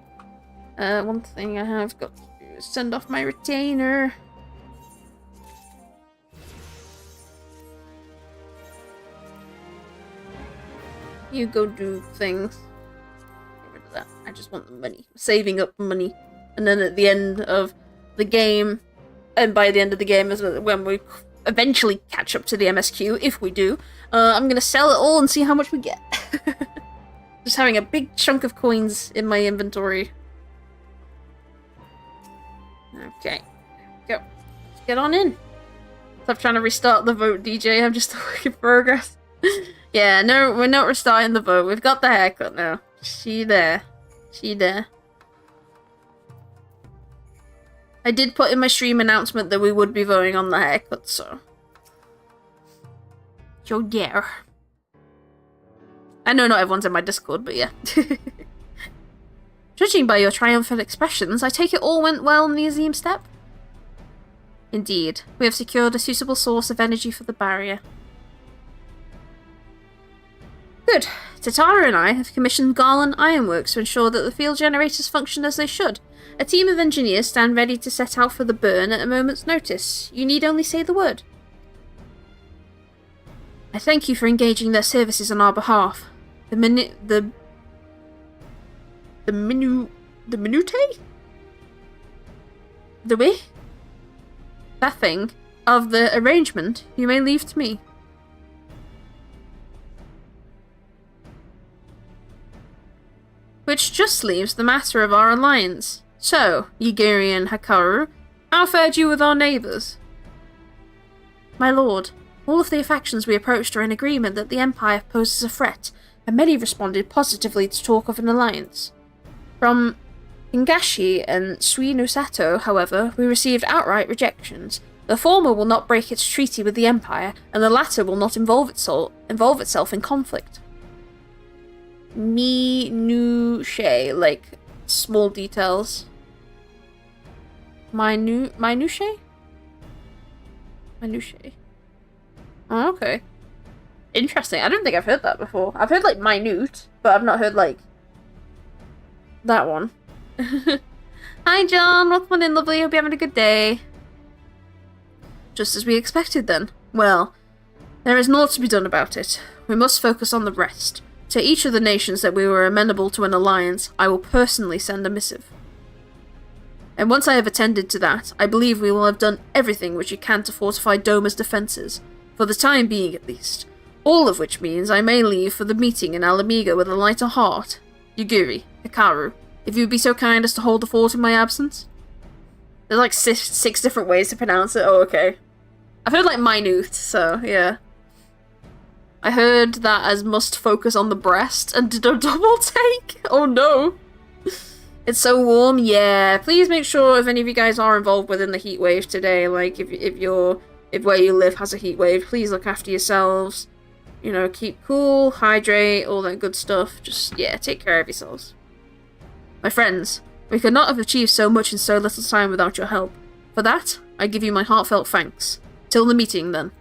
One thing I have got to do is send off my retainer. You go do things. Get rid of that. I just want the money. Saving up money. And then at the end of the game, and by the end of the game is when we eventually catch up to the MSQ, if we do, I'm going to sell it all and see how much we get. Just having a big chunk of coins in my inventory. Okay, go. Let's get on in. Stop trying to restart the vote, DJ. I'm just a work in progress. Yeah, no, we're not restarting the vote. We've got the haircut now. She there. She there. I did put in my stream announcement that we would be voting on the haircut, so. So yeah. I know not everyone's in my Discord, but yeah. Judging by your triumphant expressions, I take it all went well in the Azim step? Indeed. We have secured a suitable source of energy for the barrier. Good. Tatara and I have commissioned Garland Ironworks to ensure that the field generators function as they should. A team of engineers stand ready to set out for the burn at a moment's notice. You need only say the word. I thank you for engaging their services on our behalf. The minute? The way? That thing of the arrangement you may leave to me. Which just leaves the matter of our alliance. So, Yigiri and Hikaru, how fared you with our neighbours? My lord, all of the factions we approached are in agreement that the Empire poses a threat, and many responded positively to talk of an alliance. From Hingashi and Suinosato, however, we received outright rejections. The former will not break its treaty with the Empire, and the latter will not involve itself in conflict. Minutiae, like small details. Minutiae? Minutiae. Oh, okay. Interesting. I don't think I've heard that before. I've heard like minute, but I've not heard like that one. Hi John, welcome in lovely, hope you're having a good day. Just as we expected then. Well, There is naught to be done about it. We must focus on the rest. To each of the nations that we were amenable to an alliance, I will personally send a missive. And once I have attended to that, I believe we will have done everything which we can to fortify Doma's defences, for the time being at least. All of which means I may leave for the meeting in Alamiga with a lighter heart. Yugiri, Hikaru, if you would be so kind as to hold the fort in my absence? There's like six different ways to pronounce it. Oh, okay. I've heard like minute, so yeah. I heard that as must focus on the breast and did a double take. Oh no. It's so warm. Yeah, please make sure if any of you guys are involved within the heat wave today, like if where you live has a heat wave, please look after yourselves. You know, keep cool, hydrate, all that good stuff. Just, yeah, take care of yourselves. My friends, we could not have achieved so much in so little time without your help. For that, I give you my heartfelt thanks. Till the meeting, then.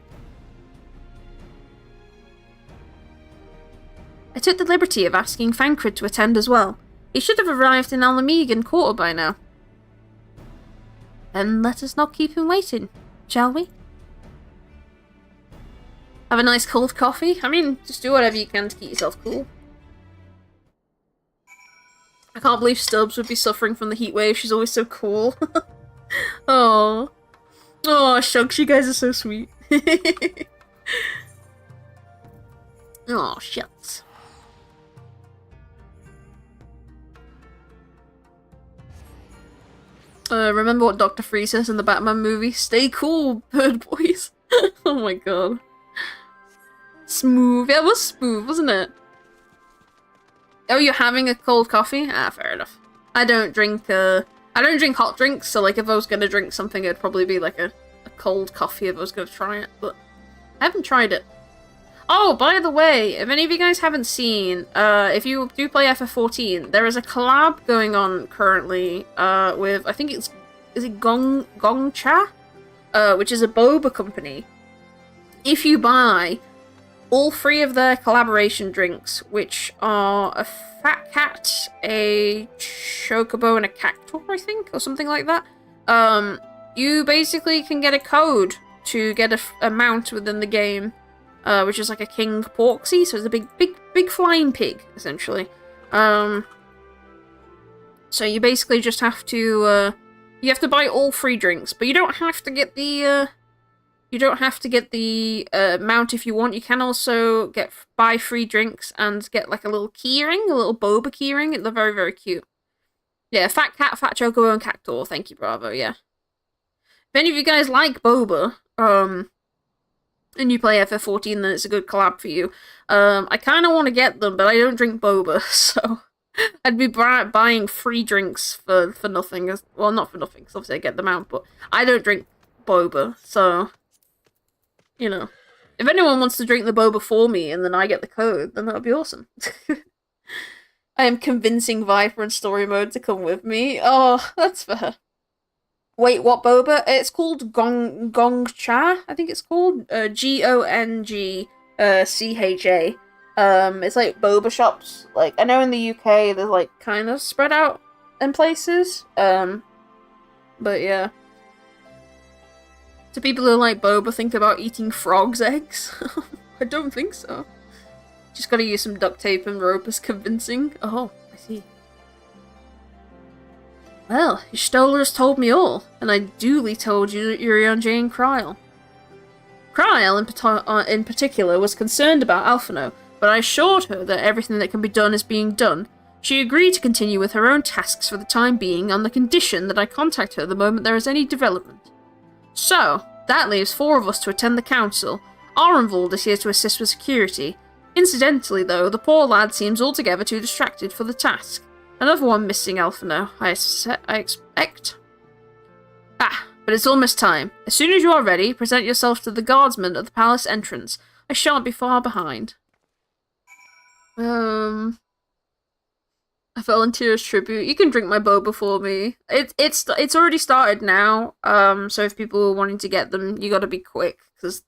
I took the liberty of asking Thancred to attend as well. He should have arrived in Alamegan Quarter by now. Then let us not keep him waiting, shall we? Have a nice cold coffee. I mean, just do whatever you can to keep yourself cool. I can't believe Stubbs would be suffering from the heat wave. She's always so cool. Oh. Oh, shucks, you guys are so sweet. Oh, shucks. Remember what Dr. Freeze says in the Batman movie? Stay cool, bird boys. Oh my god. Smooth. Yeah, it was smooth, wasn't it? Oh, you're having a cold coffee? Ah, fair enough. I don't drink hot drinks, so like if I was gonna drink something, it'd probably be like a cold coffee if I was gonna try it, but I haven't tried it. Oh, by the way, if any of you guys haven't seen, if you do play FF14, there is a collab going on currently, with, I think is it Gongcha? Which is a boba company. If you buy all three of their collaboration drinks, which are a fat cat, a chocobo, and a cactuar, I think, or something like that, you basically can get a code to get a mount within the game. Which is like a king porksy, so it's a big flying pig, essentially. So you basically just have to, you have to buy all three drinks, but you don't have to get the, mount if you want. You can also buy 3 drinks and get like a little keyring, a little boba keyring. They're very, very cute. Yeah, fat cat, fat chocobo, and cactuar. Thank you, Bravo, yeah. If any of you guys like boba, and you play FF14, then it's a good collab for you. I kind of want to get them, but I don't drink boba, so I'd be buying 3 drinks for nothing. Well, not for nothing, because obviously I get them out, but I don't drink boba, so, you know. If anyone wants to drink the boba for me, and then I get the code, then that would be awesome. I am convincing Viper in story mode to come with me. Oh, that's fair. Wait, what boba? It's called Gongcha, I think it's called. Gongcha. It's like boba shops. Like, I know in the UK they're like kind of spread out in places. But yeah. Do people who like boba think about eating frogs' eggs? I don't think so. Just gotta use some duct tape and rope as convincing. Oh, I see. Well, Stoller has told me all, and I duly told you that you're on Jane Kryl. Kryl, in particular, was concerned about Alphino, but I assured her that everything that can be done is being done. She agreed to continue with her own tasks for the time being on the condition that I contact her the moment there is any development. So, that leaves 4 of us to attend the council. Arenvold is here to assist with security. Incidentally, though, the poor lad seems altogether too distracted for the task. Another one missing, Alphino, I expect. Ah, but it's almost time. As soon as you are ready, present yourself to the guardsman at the palace entrance. I shan't be far behind. A volunteer's tribute. You can drink my boba for me. It's already started now. So if people are wanting to get them, you gotta be quick, because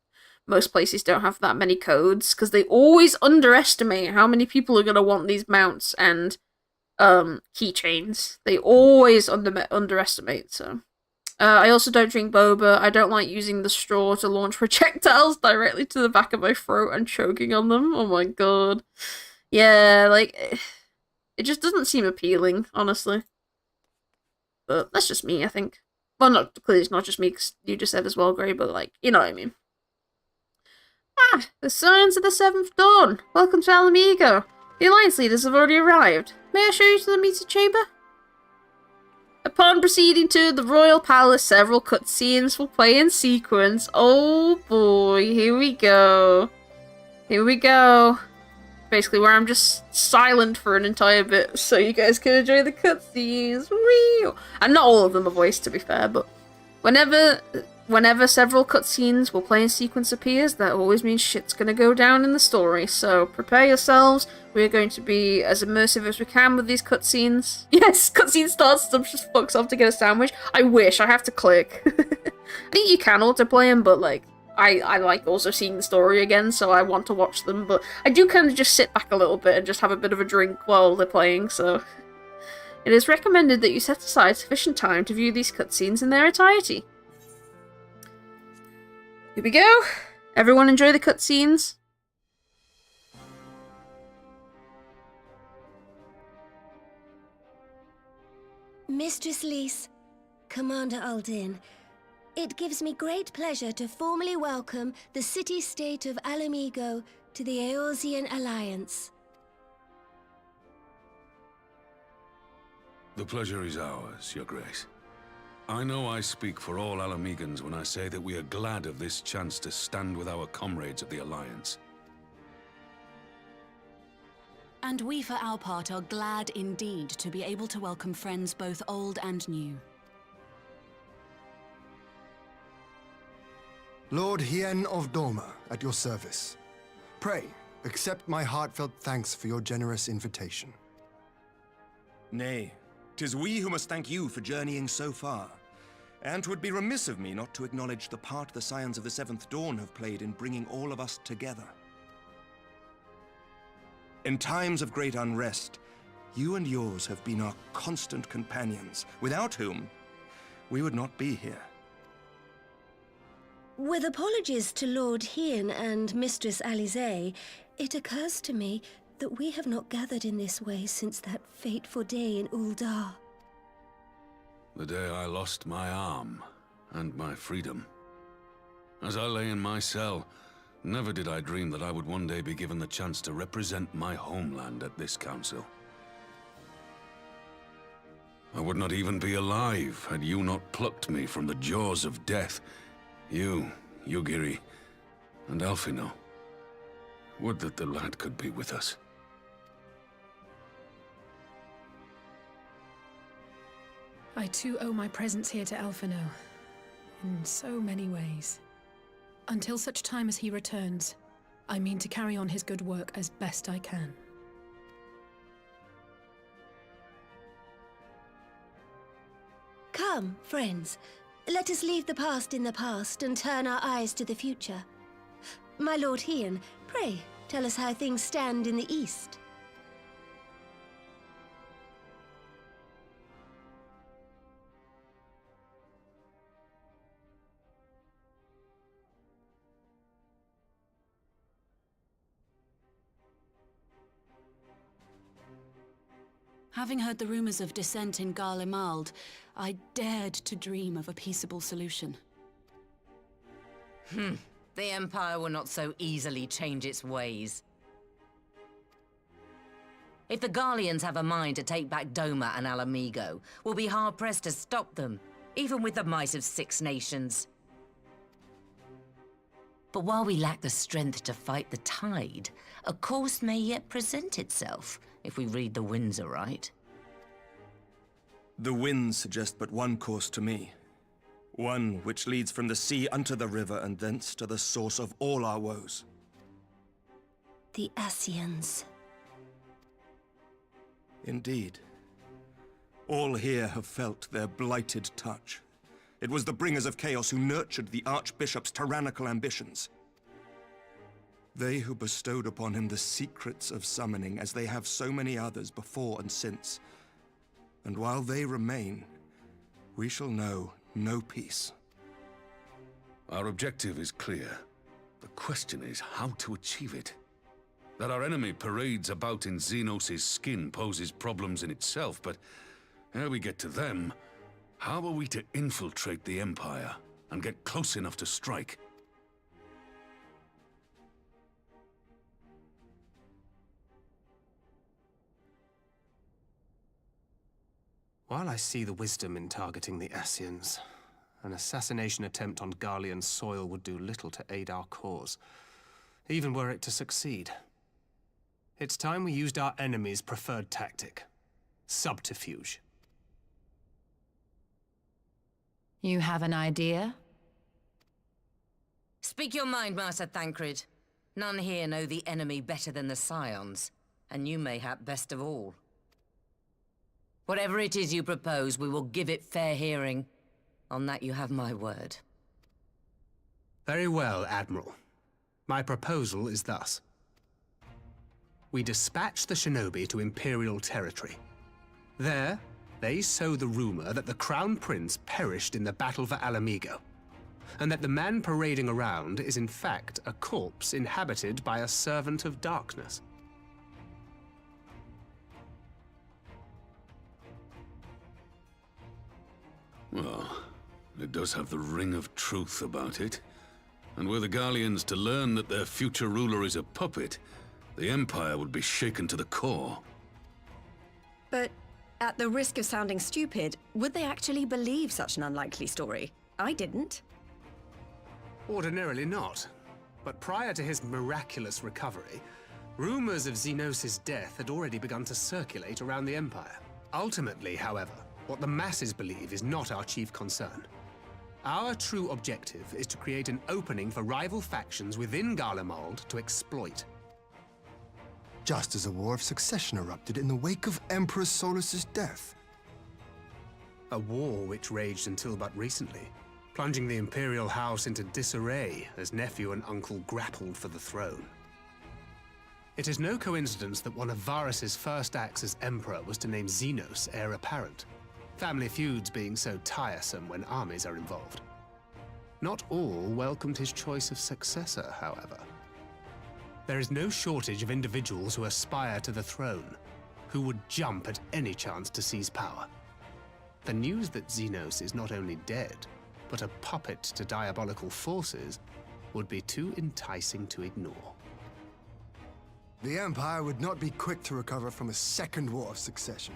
most places don't have that many codes, because they always underestimate how many people are gonna want these mounts and keychains. They always underestimate, so I also don't drink boba. I don't like using the straw to launch projectiles directly to the back of my throat and choking on them. Oh my god. Yeah, like, it just doesn't seem appealing, honestly. But that's just me, I think. Well, not clearly it's not just me, because you just said as well, Grey, but like, you know what I mean. Ah, the Scions of the Seventh Dawn. Welcome to Alamigo. The Alliance leaders have already arrived. May I show you to the meeting chamber? Upon proceeding to the royal palace, several cutscenes will play in sequence. Oh boy, here we go. Here we go. Basically, where I'm just silent for an entire bit, so you guys can enjoy the cutscenes. Whee! And not all of them are voiced, to be fair, but whenever several cutscenes will play in sequence appears, that always means shit's gonna go down in the story. So prepare yourselves. We are going to be as immersive as we can with these cutscenes. Yes, cutscene starts, Stubbs just fucks off to get a sandwich. I wish, I have to click. I think you can autoplay them, but like, I like also seeing the story again, so I want to watch them, but I do kind of just sit back a little bit and just have a bit of a drink while they're playing, so... It is recommended that you set aside sufficient time to view these cutscenes in their entirety. Here we go. Everyone enjoy the cutscenes. Mistress Lys, Commander Aldin, it gives me great pleasure to formally welcome the city-state of Alamigo to the Eorzean Alliance. The pleasure is ours, Your Grace. I know I speak for all Alamegans when I say that we are glad of this chance to stand with our comrades of the Alliance. And we, for our part, are glad indeed to be able to welcome friends both old and new. Lord Hien of Doma, at your service. Pray, accept my heartfelt thanks for your generous invitation. Nay, 'tis we who must thank you for journeying so far. And 'twould be remiss of me not to acknowledge the part the Scions of the Seventh Dawn have played in bringing all of us together. In times of great unrest, you and yours have been our constant companions, without whom we would not be here. With apologies to Lord Hien and Mistress Alize, it occurs to me that we have not gathered in this way since that fateful day in Uldar. The day I lost my arm and my freedom. As I lay in my cell, never did I dream that I would one day be given the chance to represent my homeland at this council. I would not even be alive had you not plucked me from the jaws of death. You, Yugiri, and Alphino. Would that the lad could be with us. I too owe my presence here to Alphino, in so many ways. Until such time as he returns, I mean to carry on his good work as best I can. Come, friends. Let us leave the past in the past and turn our eyes to the future. My Lord Hien, pray, tell us how things stand in the East. Having heard the rumors of dissent in Garlemald, I dared to dream of a peaceable solution. The Empire will not so easily change its ways. If the Garleans have a mind to take back Doma and Alamigo, we'll be hard-pressed to stop them, even with the might of 6 nations. But while we lack the strength to fight the tide, a course may yet present itself, if we read the winds aright. The winds suggest but one course to me. One which leads from the sea unto the river and thence to the source of all our woes. The Ascians. Indeed. All here have felt their blighted touch. It was the bringers of chaos who nurtured the Archbishop's tyrannical ambitions. They who bestowed upon him the secrets of summoning, as they have so many others before and since. And while they remain, we shall know no peace. Our objective is clear. The question is how to achieve it. That our enemy parades about in Xenos' skin poses problems in itself, but ere we get to them, how are we to infiltrate the Empire and get close enough to strike? While I see the wisdom in targeting the Ascians, an assassination attempt on Garlean soil would do little to aid our cause, even were it to succeed. It's time we used our enemy's preferred tactic: subterfuge. You have an idea? Speak your mind, Master Thancred. None here know the enemy better than the Scions, and you mayhap best of all. Whatever it is you propose, we will give it fair hearing. On that you have my word. Very well, Admiral. My proposal is thus. We dispatch the shinobi to Imperial territory. There, they sow the rumor that the Crown Prince perished in the battle for Alamigo, and that the man parading around is in fact a corpse inhabited by a servant of darkness. Well, it does have the ring of truth about it. And were the Garleans to learn that their future ruler is a puppet, the Empire would be shaken to the core. But at the risk of sounding stupid, would they actually believe such an unlikely story? I didn't. Ordinarily not. But prior to his miraculous recovery, rumors of Xenos' death had already begun to circulate around the Empire. Ultimately, however, what the masses believe is not our chief concern. Our true objective is to create an opening for rival factions within Garlemald to exploit. Just as a war of succession erupted in the wake of Emperor Solus's death. A war which raged until but recently, plunging the Imperial House into disarray as nephew and uncle grappled for the throne. It is no coincidence that one of Varus's first acts as Emperor was to name Xenos heir apparent. Family feuds being so tiresome when armies are involved. Not all welcomed his choice of successor, however. There is no shortage of individuals who aspire to the throne, who would jump at any chance to seize power. The news that Xenos is not only dead, but a puppet to diabolical forces, would be too enticing to ignore. The Empire would not be quick to recover from a second war of succession.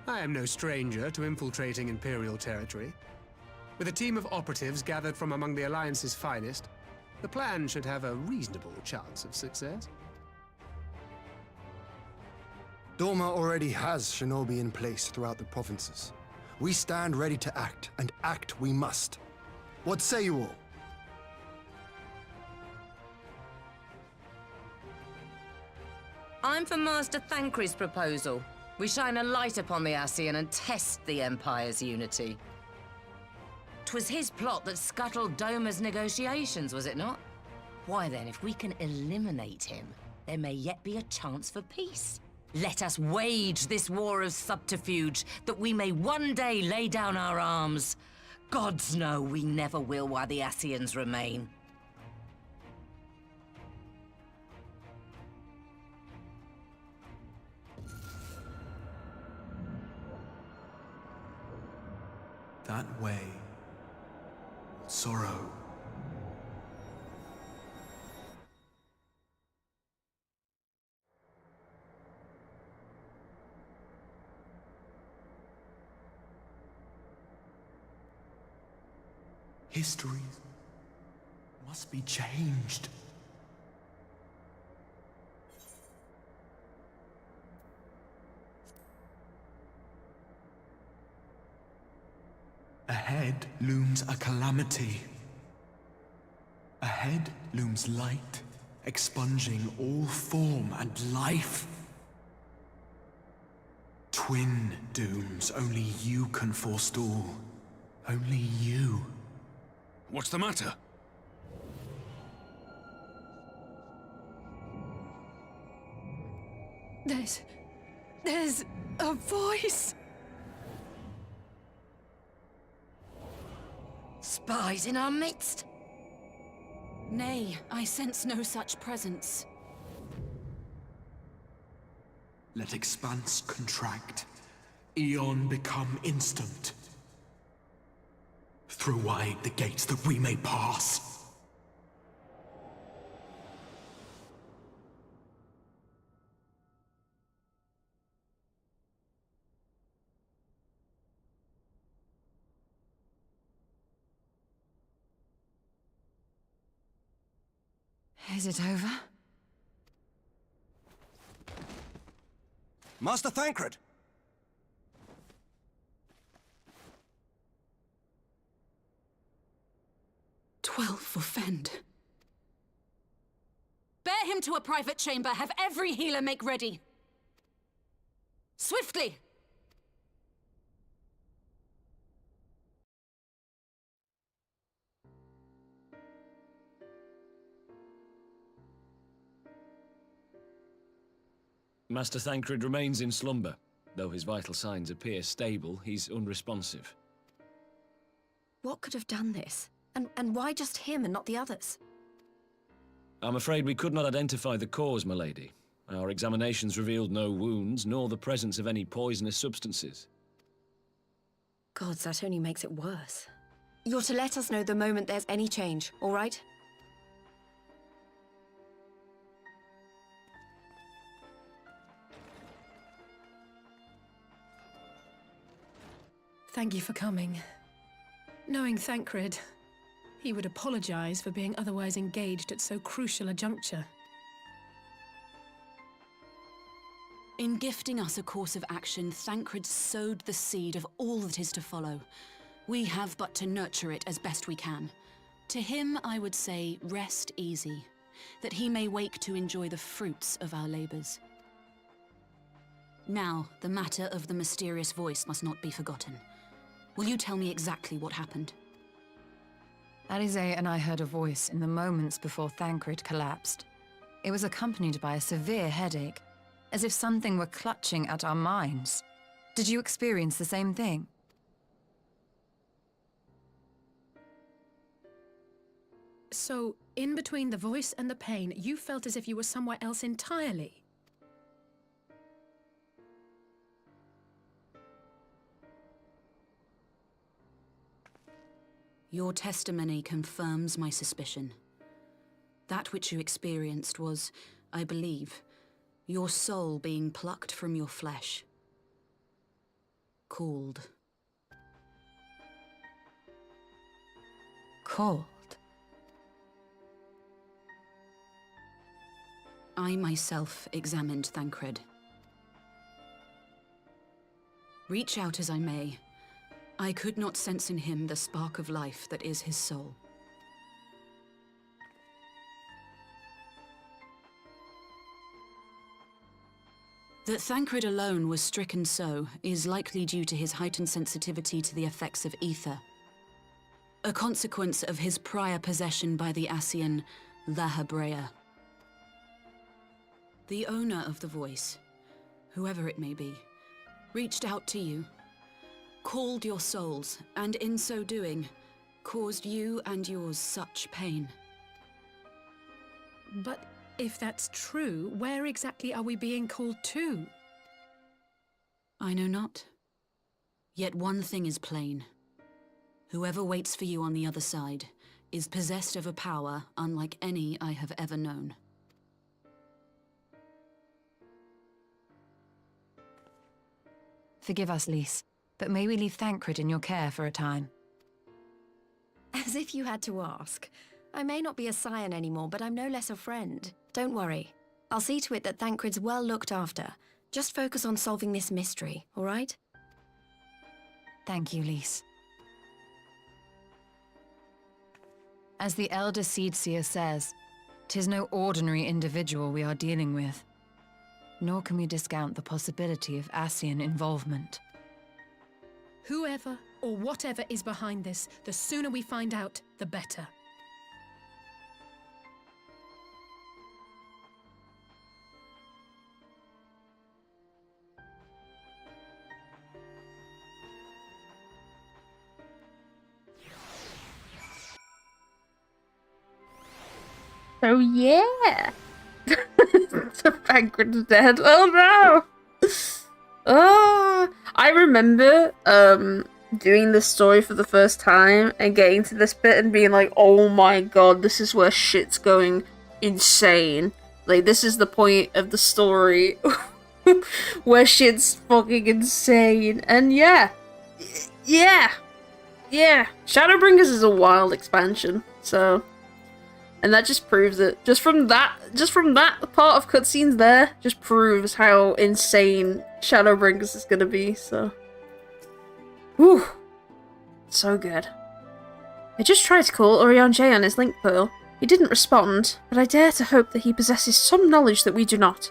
I am no stranger to infiltrating Imperial territory. With a team of operatives gathered from among the Alliance's finest, the plan should have a reasonable chance of success. Doma already has shinobi in place throughout the provinces. We stand ready to act, and act we must. What say you all? I'm for Master Thancred's proposal. We shine a light upon the Ascian and test the Empire's unity. 'Twas his plot that scuttled Doma's negotiations, was it not? Why then, if we can eliminate him, there may yet be a chance for peace. Let us wage this war of subterfuge, that we may one day lay down our arms. Gods know we never will while the Ascians remain. That way. Sorrow. History must be changed. Ahead looms a calamity. Ahead looms light, expunging all form and life. Twin dooms only you can forestall. Only you. What's the matter? There's a voice. Spies in our midst? Nay, I sense no such presence. Let expanse contract. Eon become instant. Throw wide the gates that we may pass. Is it over? Master Thancred! 12 for Fend. Bear him to a private chamber. Have every healer make ready. Swiftly! Master Thancred remains in slumber. Though his vital signs appear stable, he's unresponsive. What could have done this? And why just him and not the others? I'm afraid we could not identify the cause, my lady. Our examinations revealed no wounds, nor the presence of any poisonous substances. Gods, that only makes it worse. You're to let us know the moment there's any change, all right? Thank you for coming. Knowing Thancred, he would apologize for being otherwise engaged at so crucial a juncture. In gifting us a course of action, Thancred sowed the seed of all that is to follow. We have but to nurture it as best we can. To him, I would say, rest easy, that he may wake to enjoy the fruits of our labors. Now, the matter of the mysterious voice must not be forgotten. Will you tell me exactly what happened? Alize and I heard a voice in the moments before Thancred collapsed. It was accompanied by a severe headache, as if something were clutching at our minds. Did you experience the same thing? So, in between the voice and the pain, you felt as if you were somewhere else entirely? Your testimony confirms my suspicion. That which you experienced was, I believe, your soul being plucked from your flesh. Called. Called? I myself examined Thancred. Reach out as I may, I could not sense in him the spark of life that is his soul. That Thancred alone was stricken so is likely due to his heightened sensitivity to the effects of ether, a consequence of his prior possession by the Ascian Lala. The owner of the voice, whoever it may be, reached out to you, called your souls, and in so doing, caused you and yours such pain. But if that's true, where exactly are we being called to? I know not. Yet one thing is plain. Whoever waits for you on the other side is possessed of a power unlike any I have ever known. Forgive us, Lys, but may we leave Thancred in your care for a time? As if you had to ask. I may not be a scion anymore, but I'm no less a friend. Don't worry. I'll see to it that Thancred's well looked after. Just focus on solving this mystery, all right? Thank you, Lys. As the Elder Seedseer says, 'tis no ordinary individual we are dealing with. Nor can we discount the possibility of Ascian involvement. Whoever or whatever is behind this, the sooner we find out, the better. So yeah. So Thancred's dead. Oh no! Oh, I remember doing this story for the first time and getting to this bit and being like, oh my god, this is where shit's going insane. Like, this is the point of the story where shit's fucking insane. And yeah. Shadowbringers is a wild expansion, so... And that just proves it. Just from that part of cutscenes there, just proves how insane Shadowbringers is gonna be, so... Whew. So good. I just tried to call Orion J on his link pearl. He didn't respond, but I dare to hope that he possesses some knowledge that we do not.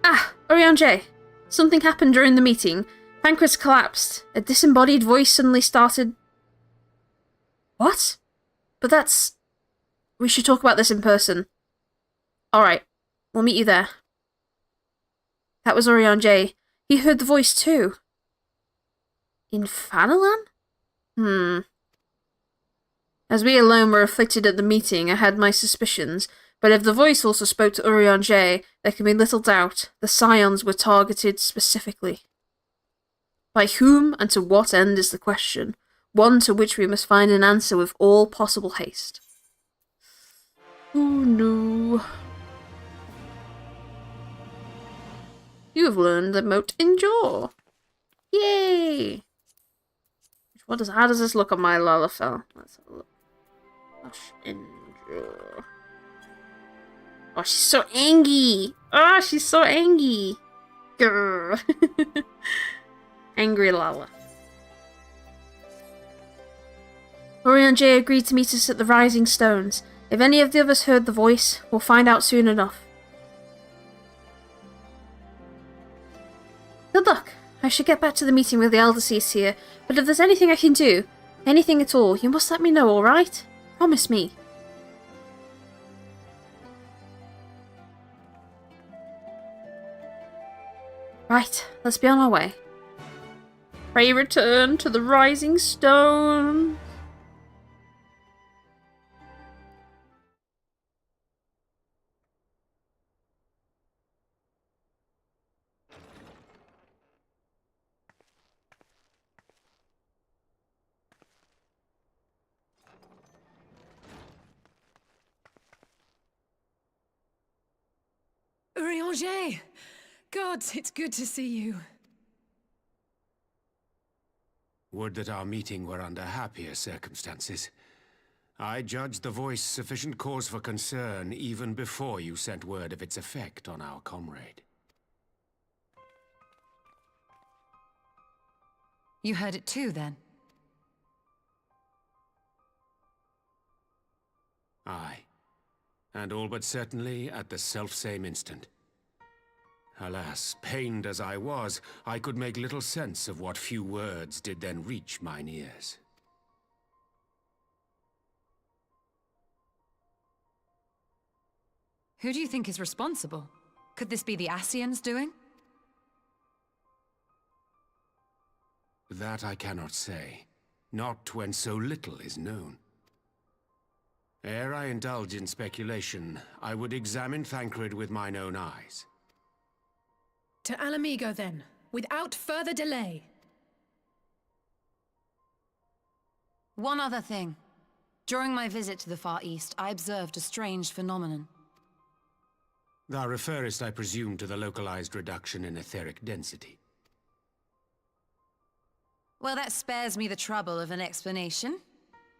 Ah, Orion J. Something happened during the meeting. Thancred's collapsed. A disembodied voice suddenly started... What? But that's... We should talk about this in person. Alright, we'll meet you there. That was Orion J. He heard the voice too. In Fanalan? As we alone were afflicted at the meeting, I had my suspicions, but if the voice also spoke to Orion J, there can be little doubt the Scions were targeted specifically. By whom and to what end is the question, one to which we must find an answer with all possible haste. Oh no. You have learned the mote Endure. Yay! How does this look on my Lala fell? Let's have a look. Endure. Oh, she's so angry! Oh, she's so angry! Grr. Angry Lala. Orion J agreed to meet us at the Rising Stones. If any of the others heard the voice, we'll find out soon enough. Good luck. I should get back to the meeting with the Elder Seers here, but if there's anything I can do, anything at all, you must let me know, alright? Promise me. Right, let's be on our way. Pray return to the Rising Stone. Urianger! Gods, it's good to see you. Would that our meeting were under happier circumstances. I judged the voice sufficient cause for concern even before you sent word of its effect on our comrade. You heard it too, then? Aye. And all but certainly at the selfsame instant. Alas, pained as I was, I could make little sense of what few words did then reach mine ears. Who do you think is responsible? Could this be the Ascians doing? That I cannot say. Not when so little is known. Ere I indulge in speculation, I would examine Thancred with mine own eyes. To Alamigo, then, without further delay. One other thing. During my visit to the Far East, I observed a strange phenomenon. Thou referrest, I presume, to the localized reduction in etheric density. Well, that spares me the trouble of an explanation.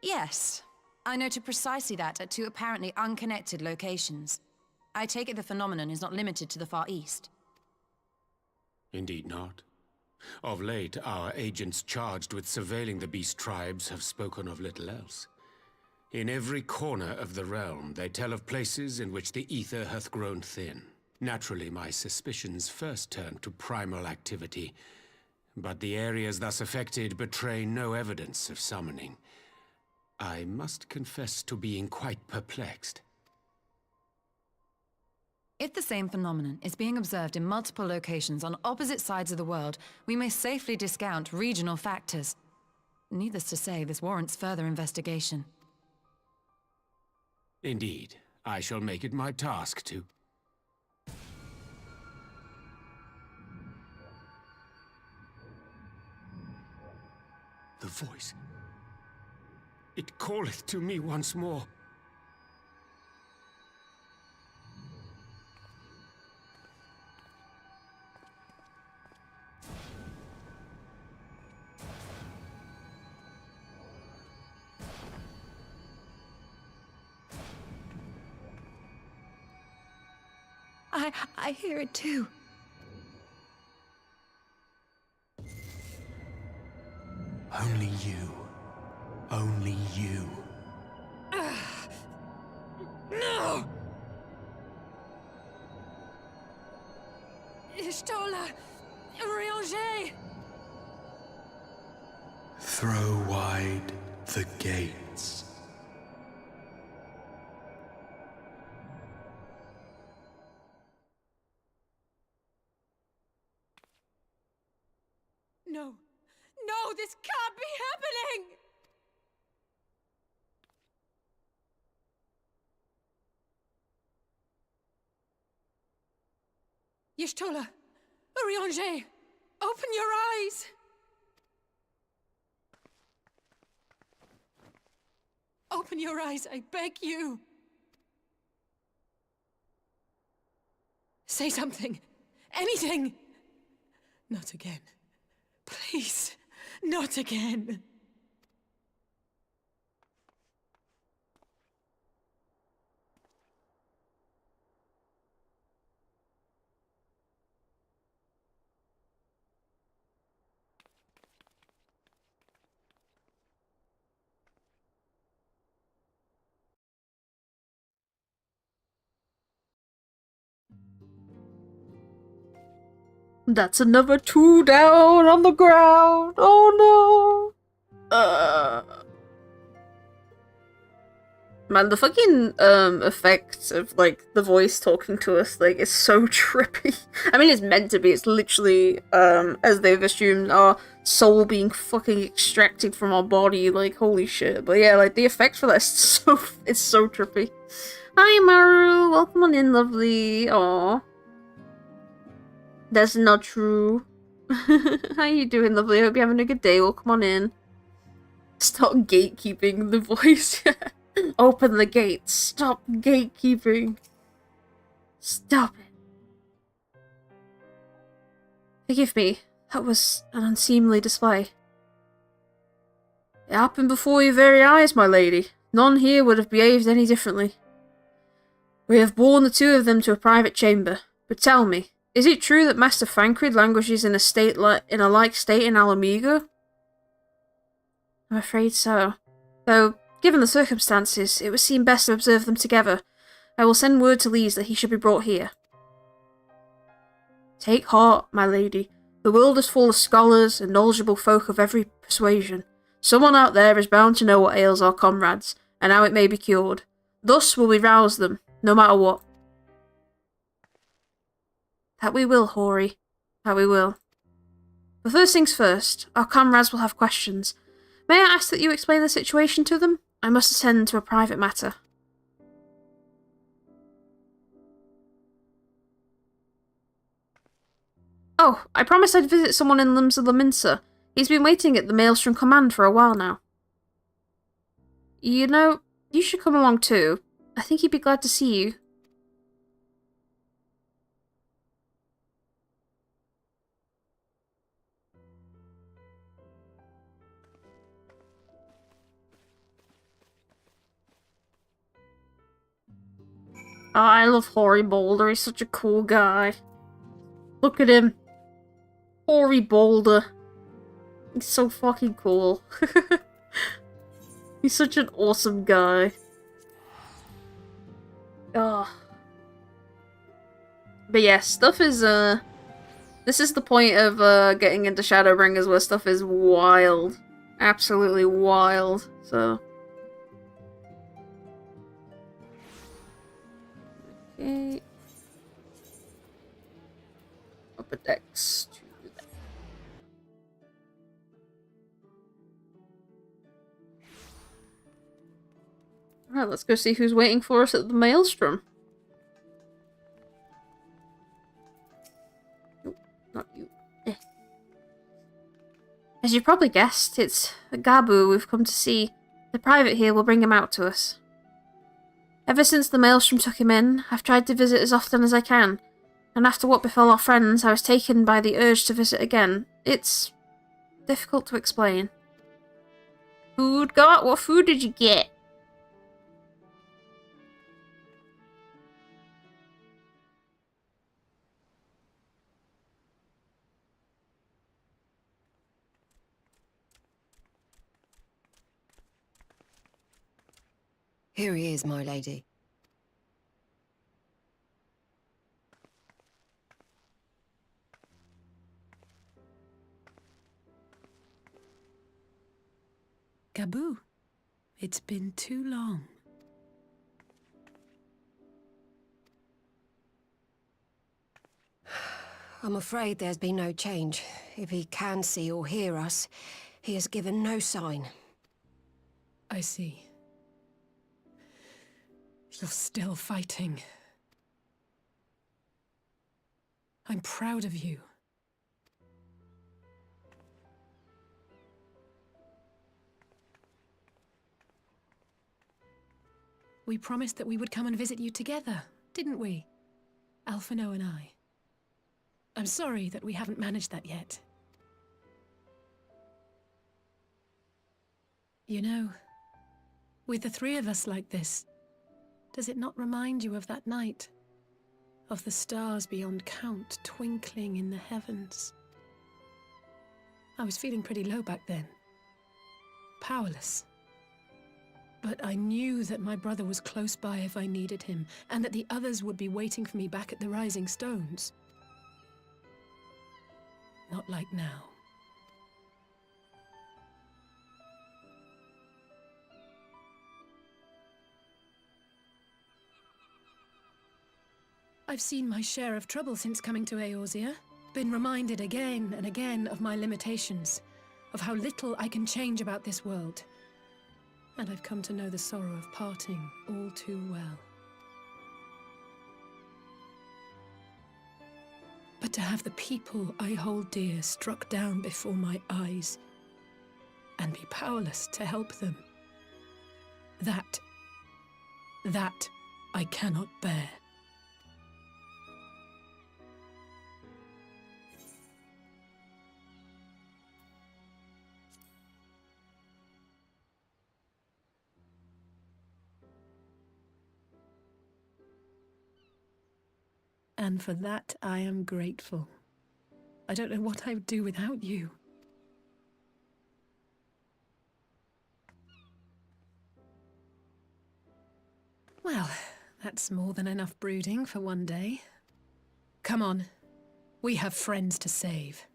Yes, I noted precisely that at two apparently unconnected locations. I take it the phenomenon is not limited to the Far East. Indeed not. Of late, our agents charged with surveilling the beast tribes have spoken of little else. In every corner of the realm, they tell of places in which the ether hath grown thin. Naturally, my suspicions first turned to primal activity, but the areas thus affected betray no evidence of summoning. I must confess to being quite perplexed. If the same phenomenon is being observed in multiple locations on opposite sides of the world, we may safely discount regional factors. Needless to say, this warrants further investigation. Indeed, I shall make it my task to... The voice. It calleth to me once more. I hear it too. Only you. Only you. No! Ishtola! Urianger! Throw wide the gates. No! No, this can't be happening! Y'shtola! Urianger! Open your eyes! Open your eyes, I beg you! Say something! Anything! Not again. Please, not again. That's another 2 down on the ground. Oh no. Man, the fucking effects of like the voice talking to us like is so trippy. I mean, it's meant to be. It's literally as they've assumed our soul being fucking extracted from our body. Like holy shit. But yeah, like the effects for that is so trippy. Hi Maru, welcome on in, lovely. Aw. That's not true. How you doing, lovely? Hope you're having a good day. Well, come on in. Stop gatekeeping the voice. Open the gates. Stop gatekeeping. Stop it. Forgive me. That was an unseemly display. It happened before your very eyes, my lady. None here would have behaved any differently. We have borne the two of them to a private chamber. But tell me, is it true that Master Thancred languishes in a like state in Alamigo? I'm afraid so. Though, given the circumstances, it would seem best to observe them together. I will send word to Lise that he should be brought here. Take heart, my lady. The world is full of scholars and knowledgeable folk of every persuasion. Someone out there is bound to know what ails our comrades, and how it may be cured. Thus will we rouse them, no matter what. That we will, Hoary. That we will. But first things first, our comrades will have questions. May I ask that you explain the situation to them? I must attend to a private matter. Oh, I promised I'd visit someone in Limsa Laminsa. He's been waiting at the Maelstrom Command for a while now. You know, you should come along too. I think he'd be glad to see you. Oh, I love Hoary Boulder. He's such a cool guy. Look at him. Hoary Boulder. He's so fucking cool. He's such an awesome guy. Oh. But yeah, stuff is, this is the point of, getting into Shadowbringers where stuff is wild. Absolutely wild, so... Okay. Upper decks to that. Right, let's go see who's waiting for us at the Maelstrom. Nope, not you. As you've probably guessed, it's Gabu we've come to see. The private here will bring him out to us. Ever since the Maelstrom took him in, I've tried to visit as often as I can, and after what befell our friends, I was taken by the urge to visit again. It's difficult to explain. Food got? What food did you get? Here he is, my lady. Gabu, it's been too long. I'm afraid there's been no change. If he can see or hear us, he has given no sign. I see. You're still fighting. I'm proud of you. We promised that we would come and visit you together, didn't we? Alphino and I. I'm sorry that we haven't managed that yet. You know, with the three of us like this, does it not remind you of that night? Of the stars beyond count twinkling in the heavens? I was feeling pretty low back then. Powerless. But I knew that my brother was close by if I needed him, and that the others would be waiting for me back at the Rising Stones. Not like now. I've seen my share of trouble since coming to Eorzea. Been reminded again and again of my limitations, of how little I can change about this world. And I've come to know the sorrow of parting all too well. But to have the people I hold dear struck down before my eyes, and be powerless to help them, that I cannot bear. And for that, I am grateful. I don't know what I would do without you. Well, that's more than enough brooding for one day. Come on, we have friends to save.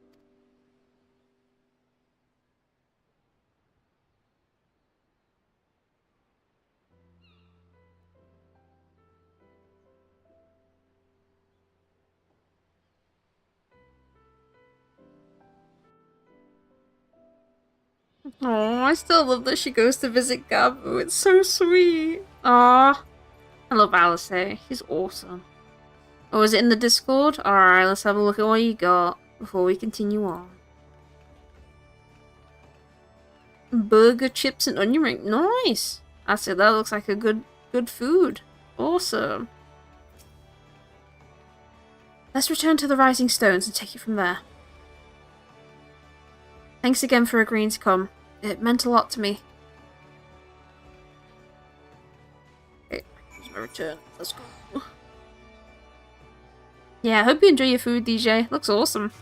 Oh, I still love that she goes to visit Gabu. It's so sweet. Ah, I love Alice. She's awesome. Oh, is it in the Discord? Alright, let's have a look at what you got before we continue on. Burger, chips, and onion ring. Nice. I said that looks like a good food. Awesome. Let's return to the Rising Stones and take it from there. Thanks again for agreeing to come. It meant a lot to me. Okay, here's my return. Let's go. Yeah, I hope you enjoy your food, DJ. Looks awesome.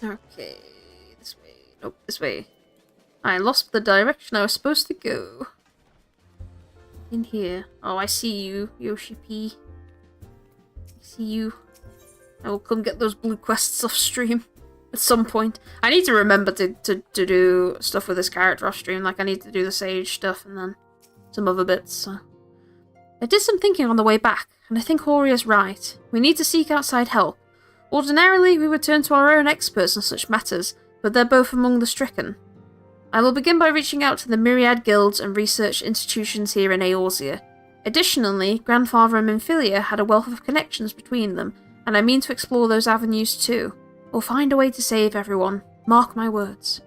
Okay, this way. Nope, this way. I lost the direction I was supposed to go. In here. Oh, I see you, Yoshi P. I see you. I will come get those blue quests off stream at some point. I need to remember to do stuff with this character off stream. Like, I need to do the Sage stuff and then some other bits. So. I did some thinking on the way back, and I think Horia's right. We need to seek outside help. Ordinarily, we would turn to our own experts on such matters, but they're both among the stricken. I will begin by reaching out to the myriad guilds and research institutions here in Eorzea. Additionally, Grandfather and Minfilia had a wealth of connections between them, and I mean to explore those avenues too. We'll find a way to save everyone, mark my words.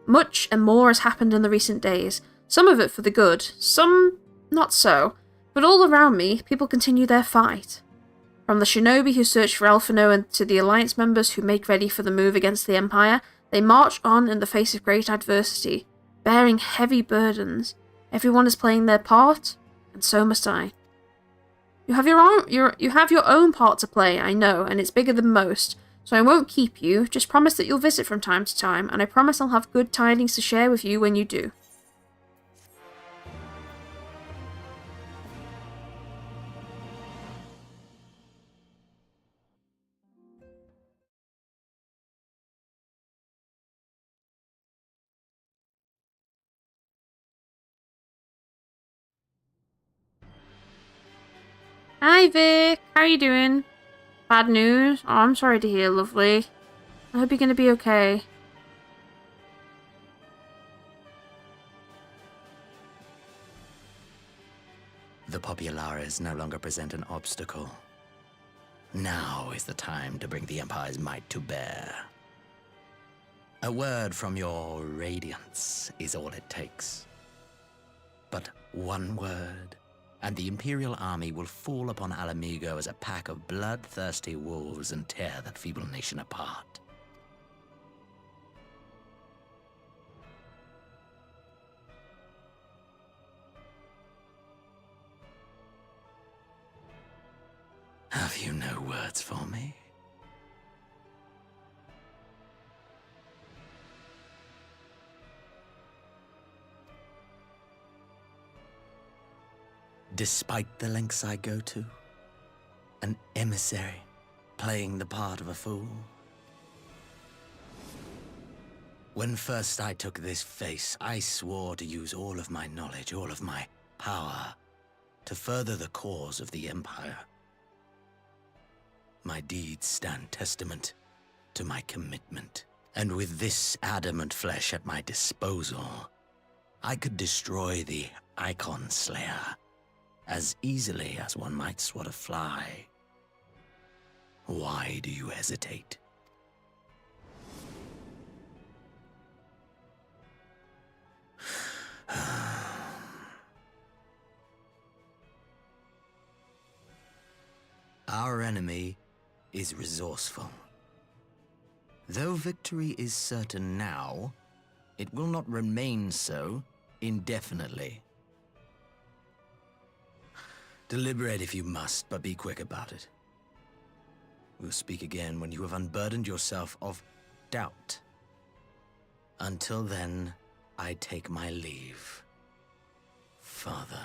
Much and more has happened in the recent days, some of it for the good, some not so, but all around me, people continue their fight. From the shinobi who search for Elfino and to the Alliance members who make ready for the move against the Empire, they march on in the face of great adversity, bearing heavy burdens. Everyone is playing their part, and so must I. You have your own part to play, I know, and it's bigger than most, so I won't keep you, just promise that you'll visit from time to time, and I promise I'll have good tidings to share with you when you do. Hi Vic, how are you doing? Bad news? Oh, I'm sorry to hear, lovely. I hope you're gonna be okay. The Populares no longer present an obstacle. Now is the time to bring the Empire's might to bear. A word from your Radiance is all it takes. But one word, and the Imperial army will fall upon Alamigo as a pack of bloodthirsty wolves and tear that feeble nation apart. Have you no words for me? Despite the lengths I go to, an emissary playing the part of a fool. When first I took this face, I swore to use all of my knowledge, all of my power, to further the cause of the Empire. My deeds stand testament to my commitment. And with this adamant flesh at my disposal, I could destroy the Icon Slayer as easily as one might swat a fly. Why do you hesitate? Our enemy is resourceful. Though victory is certain now, it will not remain so indefinitely. Deliberate if you must, but be quick about it. We'll speak again when you have unburdened yourself of doubt. Until then, I take my leave, Father.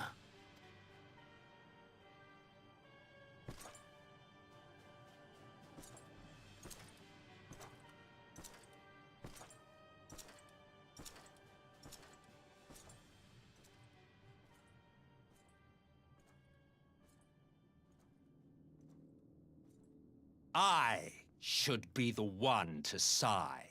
I should be the one to sigh.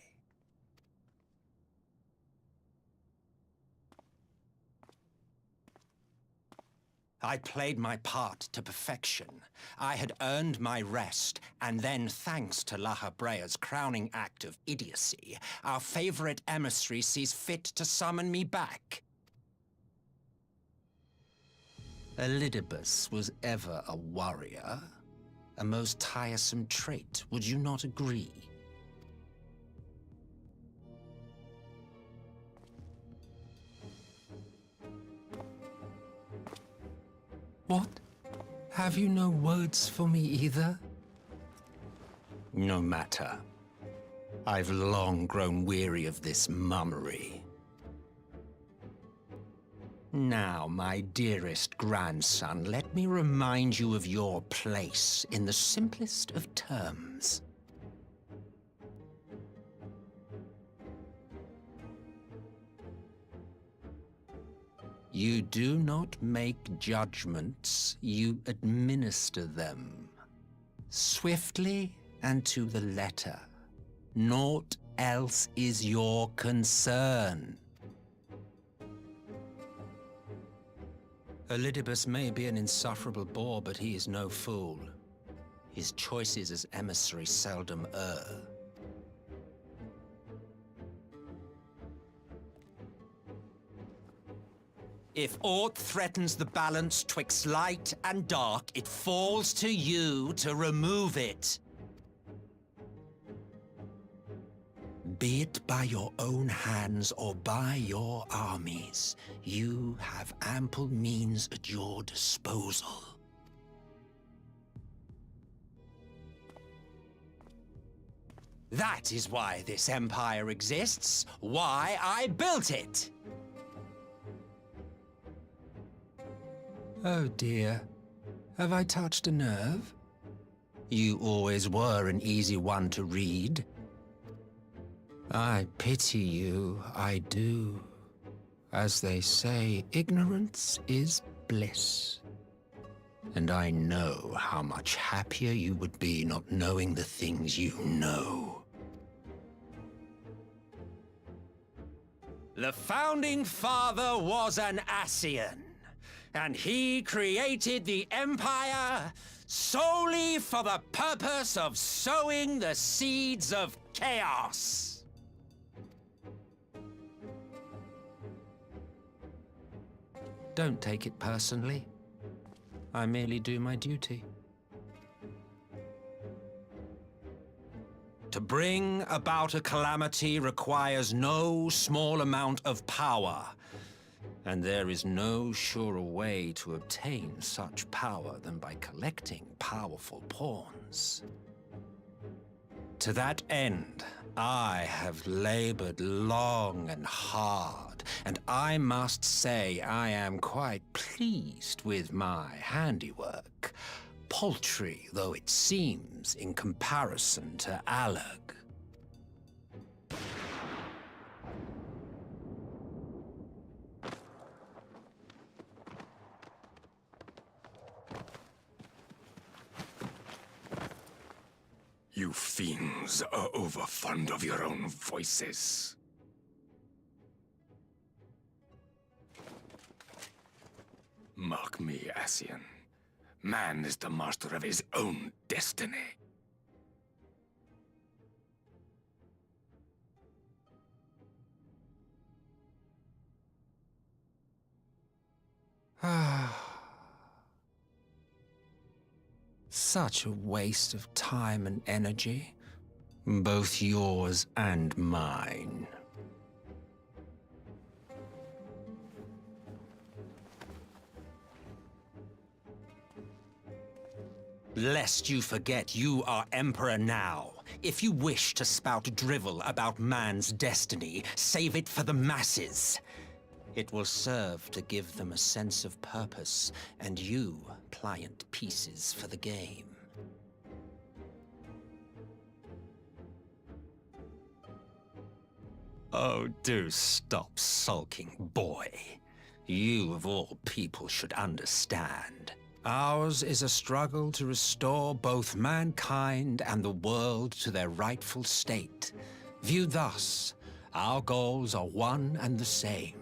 I played my part to perfection. I had earned my rest, and then, thanks to Lala Brea's crowning act of idiocy, our favorite emissary sees fit to summon me back. Elidibus was ever a warrior. A most tiresome trait, would you not agree? What? Have you no words for me either? No matter. I've long grown weary of this mummery. Now, my dearest grandson, let me remind you of your place in the simplest of terms. You do not make judgments, you administer them. Swiftly and to the letter. Naught else is your concern. Elidibus may be an insufferable bore, but he is no fool. His choices as emissary seldom err. If aught threatens the balance twixt light and dark, it falls to you to remove it. Be it by your own hands or by your armies, you have ample means at your disposal. That is why this empire exists, why I built it. Oh dear, have I touched a nerve? You always were an easy one to read. I pity you, I do. As they say, ignorance is bliss. And I know how much happier you would be not knowing the things you know. The Founding Father was an Ascian, and he created the Empire solely for the purpose of sowing the seeds of chaos. Don't take it personally. I merely do my duty. To bring about a calamity requires no small amount of power, and there is no surer way to obtain such power than by collecting powerful pawns. To that end, I have labored long and hard, and I must say I am quite pleased with my handiwork, paltry though it seems in comparison to Alag. You fiends are overfond of your own voices. Mark me, Ascian. Man is the master of his own destiny. Such a waste of time and energy, both yours and mine. Lest you forget you are Emperor now. If you wish to spout drivel about man's destiny, save it for the masses. It will serve to give them a sense of purpose, and you pliant pieces for the game. Oh, do stop sulking, boy. You, of all people, should understand. Ours is a struggle to restore both mankind and the world to their rightful state. Viewed thus, our goals are one and the same.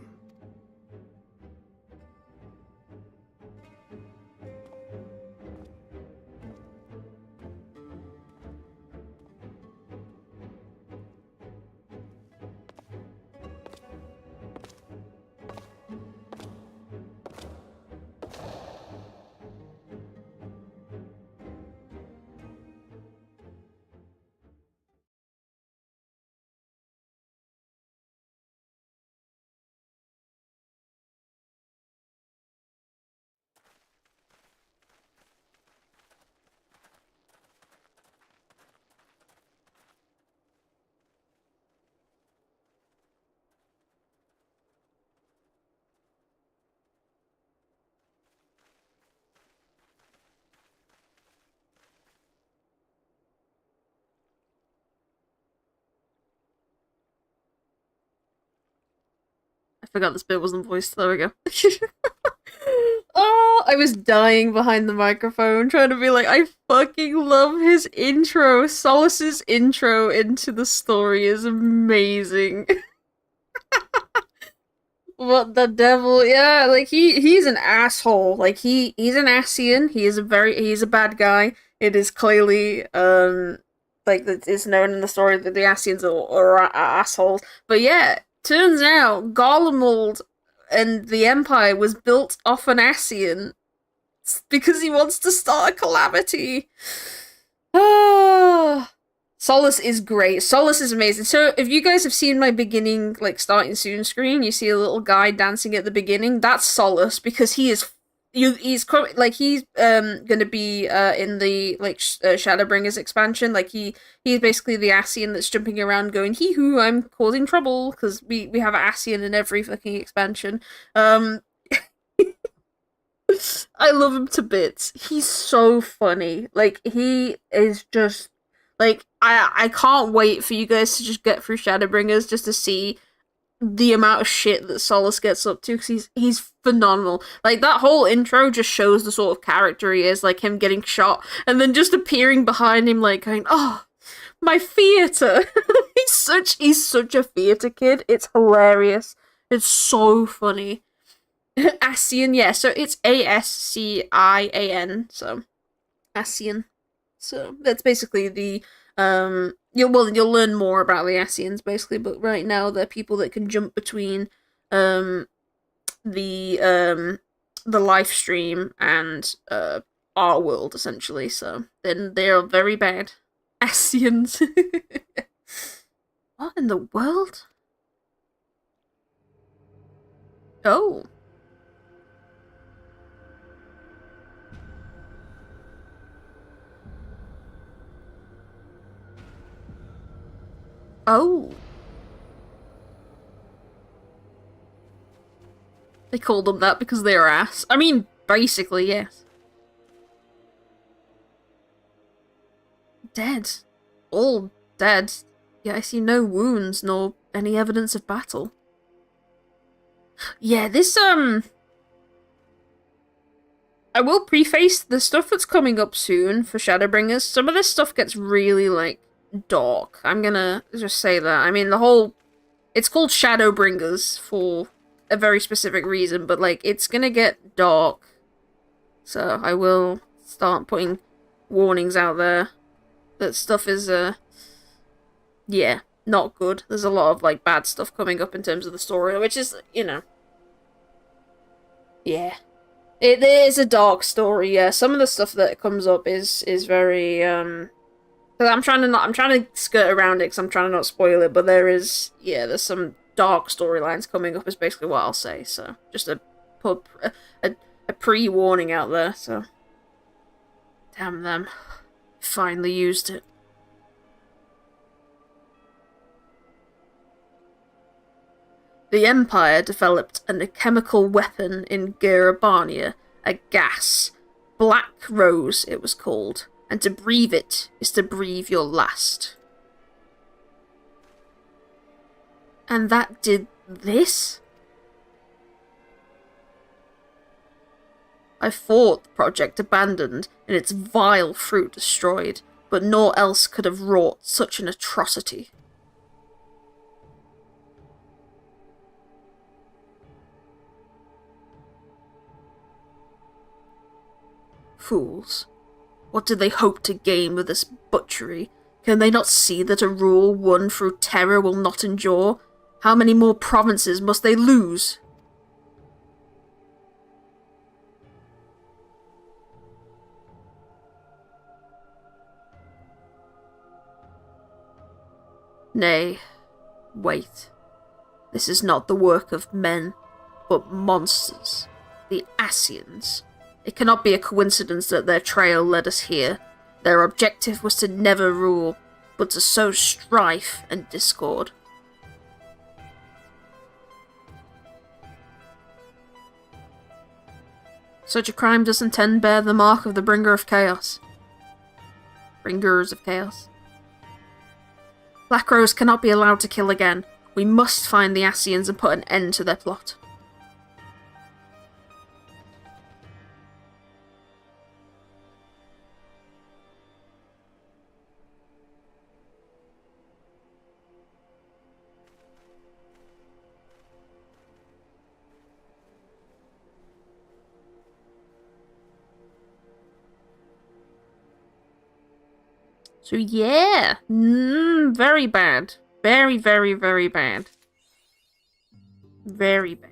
I forgot this bit wasn't voiced. There we go. Oh, I was dying behind the microphone, trying to be like, I fucking love his intro. Solace's intro into the story is amazing. What the devil? Yeah, like he's an asshole. Like he's an Asian. He's a bad guy. It is clearly like it's known in the story that the Asians are assholes. But yeah, turns out Garlemald and the Empire was built off an Asian because he wants to start a calamity. Ah. Solace is great. Solace is amazing. So if you guys have seen my beginning, like starting soon screen, you see a little guy dancing at the beginning. That's Solace because he's gonna be in the Shadowbringers expansion. Like he's basically the Ascian that's jumping around going hee hoo, I'm causing trouble because we have Ascian in every fucking expansion. I love him to bits. He's so funny. Like he is just like I can't wait for you guys to just get through Shadowbringers just to see the amount of shit that Solace gets up to because he's phenomenal. Like that whole intro just shows the sort of character he is, like him getting shot and then just appearing behind him like going, "Oh, my theater." he's such a theater kid. It's hilarious. It's so funny. Ascian, yeah, so it's Ascian, so Ascian. So that's basically the you'll learn more about the Ascians basically, but right now they're people that can jump between the life stream and our world essentially. So then they're very bad. Ascians. What in the world? Oh. Oh. They called them that because they're ass. I mean, basically, yes. Dead. All dead. Yeah, I see no wounds nor any evidence of battle. Yeah, this, I will preface the stuff that's coming up soon for Shadowbringers. Some of this stuff gets really, like, dark. I'm gonna just say that. I mean, it's called Shadowbringers for a very specific reason, but, like, it's gonna get dark. So I will start putting warnings out there that stuff is, yeah, not good. There's a lot of, like, bad stuff coming up in terms of the story, which is, you know, yeah. It is a dark story, yeah. Some of the stuff that comes up is very, I'm trying to skirt around it because I'm trying to not spoil it, but there's some dark storylines coming up is basically what I'll say, so just put a pre-warning out there, so. Damn them. Finally used it. The Empire developed a chemical weapon in Garabania, a gas. Black Rose, it was called. And to breathe it is to breathe your last. And that did this? I fought the project abandoned and its vile fruit destroyed, but naught else could have wrought such an atrocity. Fools. What do they hope to gain with this butchery? Can they not see that a rule won through terror will not endure? How many more provinces must they lose? Nay, wait. This is not the work of men, but monsters. The Ascians. It cannot be a coincidence that their trail led us here. Their objective was to never rule, but to sow strife and discord. Such a crime does intend bear the mark of the bringer of chaos. Bringers of chaos. Black Rose cannot be allowed to kill again. We must find the Ascians and put an end to their plot. So yeah, very bad. Very, very, very bad. Very bad.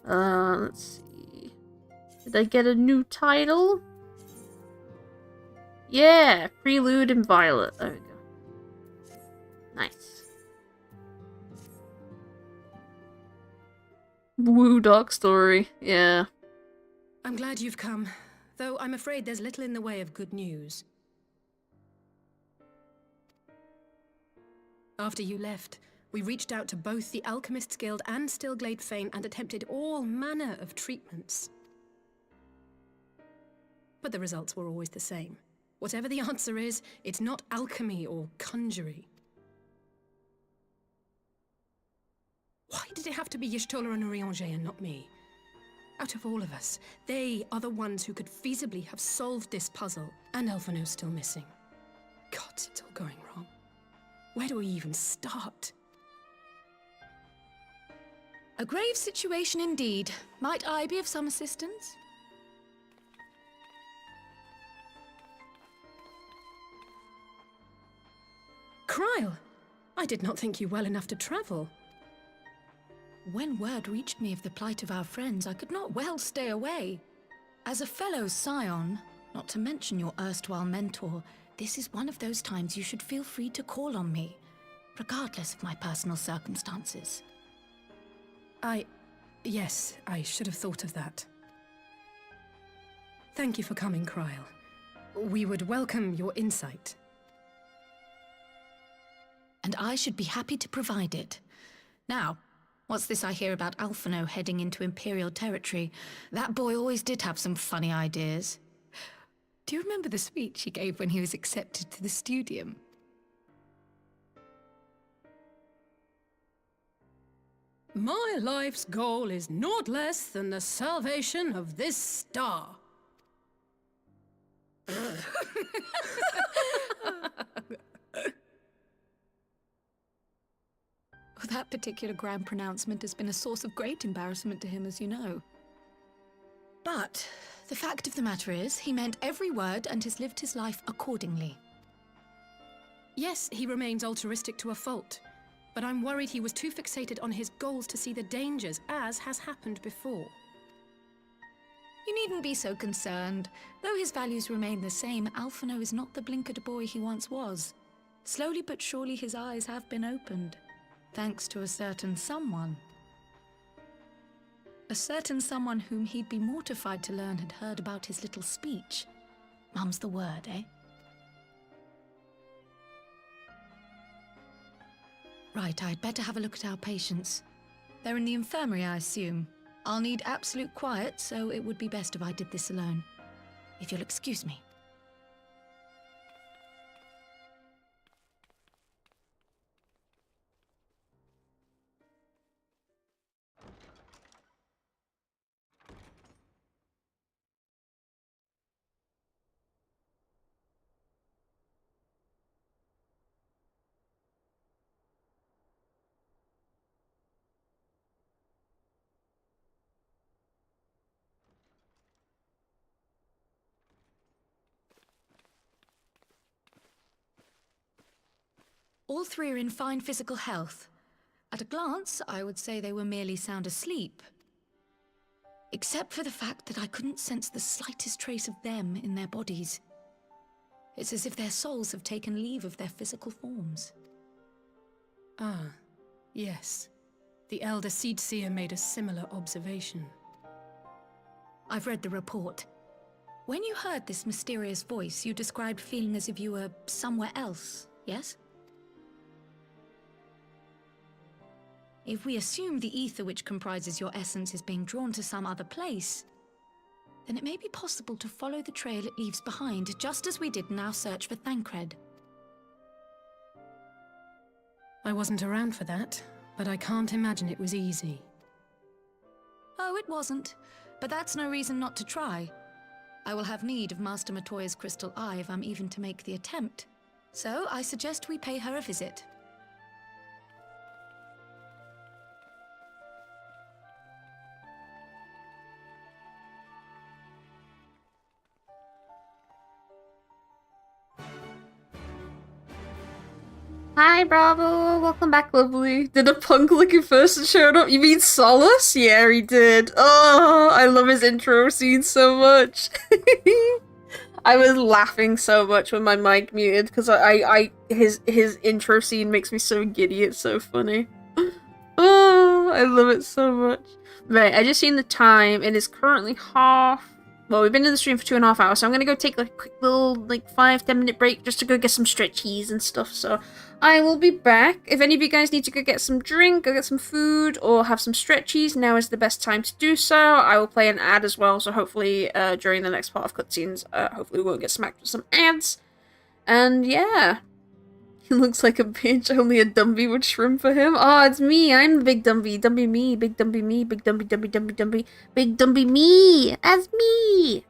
Let's see. Did I get a new title? Yeah, Prelude and Violet. There we go. Nice. Woo, dark story. Yeah. I'm glad you've come, though I'm afraid there's little in the way of good news. After you left, we reached out to both the Alchemists Guild and Stillglade Fane and attempted all manner of treatments. But the results were always the same. Whatever the answer is, it's not alchemy or conjury. Why did it have to be Y'shtola and Urianger and not me? Out of all of us, they are the ones who could feasibly have solved this puzzle, and Elfino's still missing. God, it's all going wrong. Where do we even start? A grave situation indeed. Might I be of some assistance? Kryle! I did not think you well enough to travel. When word reached me of the plight of our friends, I could not well stay away. As a fellow scion, not to mention your erstwhile mentor, this is one of those times you should feel free to call on me, regardless of my personal circumstances. Yes, I should have thought of that. Thank you for coming, Kryle. We would welcome your insight. And I should be happy to provide it. Now, what's this I hear about Alphino heading into Imperial territory? That boy always did have some funny ideas. Do you remember the speech he gave when he was accepted to the Studium? My life's goal is naught less than the salvation of this star. That particular grand pronouncement has been a source of great embarrassment to him, as you know. But the fact of the matter is, he meant every word and has lived his life accordingly. Yes, he remains altruistic to a fault, but I'm worried he was too fixated on his goals to see the dangers, as has happened before. You needn't be so concerned. Though his values remain the same, Alphino is not the blinkered boy he once was. Slowly but surely his eyes have been opened. Thanks to a certain someone. A certain someone whom he'd be mortified to learn had heard about his little speech. Mum's the word, eh? Right, I'd better have a look at our patients. They're in the infirmary, I assume. I'll need absolute quiet, so it would be best if I did this alone. If you'll excuse me. All three are in fine physical health. At a glance, I would say they were merely sound asleep. Except for the fact that I couldn't sense the slightest trace of them in their bodies. It's as if their souls have taken leave of their physical forms. Ah, yes. The Elder Seedseer made a similar observation. I've read the report. When you heard this mysterious voice, you described feeling as if you were somewhere else, yes? If we assume the ether which comprises your essence is being drawn to some other place, then it may be possible to follow the trail it leaves behind, just as we did in our search for Thancred. I wasn't around for that, but I can't imagine it was easy. Oh, it wasn't. But that's no reason not to try. I will have need of Master Matoya's crystal eye if I'm even to make the attempt. So I suggest we pay her a visit. Hi, Bravo. Welcome back, lovely. Did a punk looking person showed up? You mean Solace? Yeah, he did. Oh, I love his intro scene so much. I was laughing so much when my mic muted because his intro scene makes me so giddy. It's so funny. Oh, I love it so much. Right, I just seen the time. It is currently half. Well, we've been in the stream for 2.5 hours, so I'm gonna go take like a quick little 5-10 minute break just to go get some stretchies and stuff. So I will be back. If any of you guys need to go get some drink, go get some food, or have some stretchies, now is the best time to do so. I will play an ad as well, so hopefully during the next part of cutscenes, hopefully we won't get smacked with some ads. And yeah. He looks like a bitch, only a Dumby would shrimp for him. Oh, it's me. I'm the big Dumby. Dumby me. Big Dumby me. Big Dumby, Dumby, Dumby, Dumby. Big Dumby me. That's me.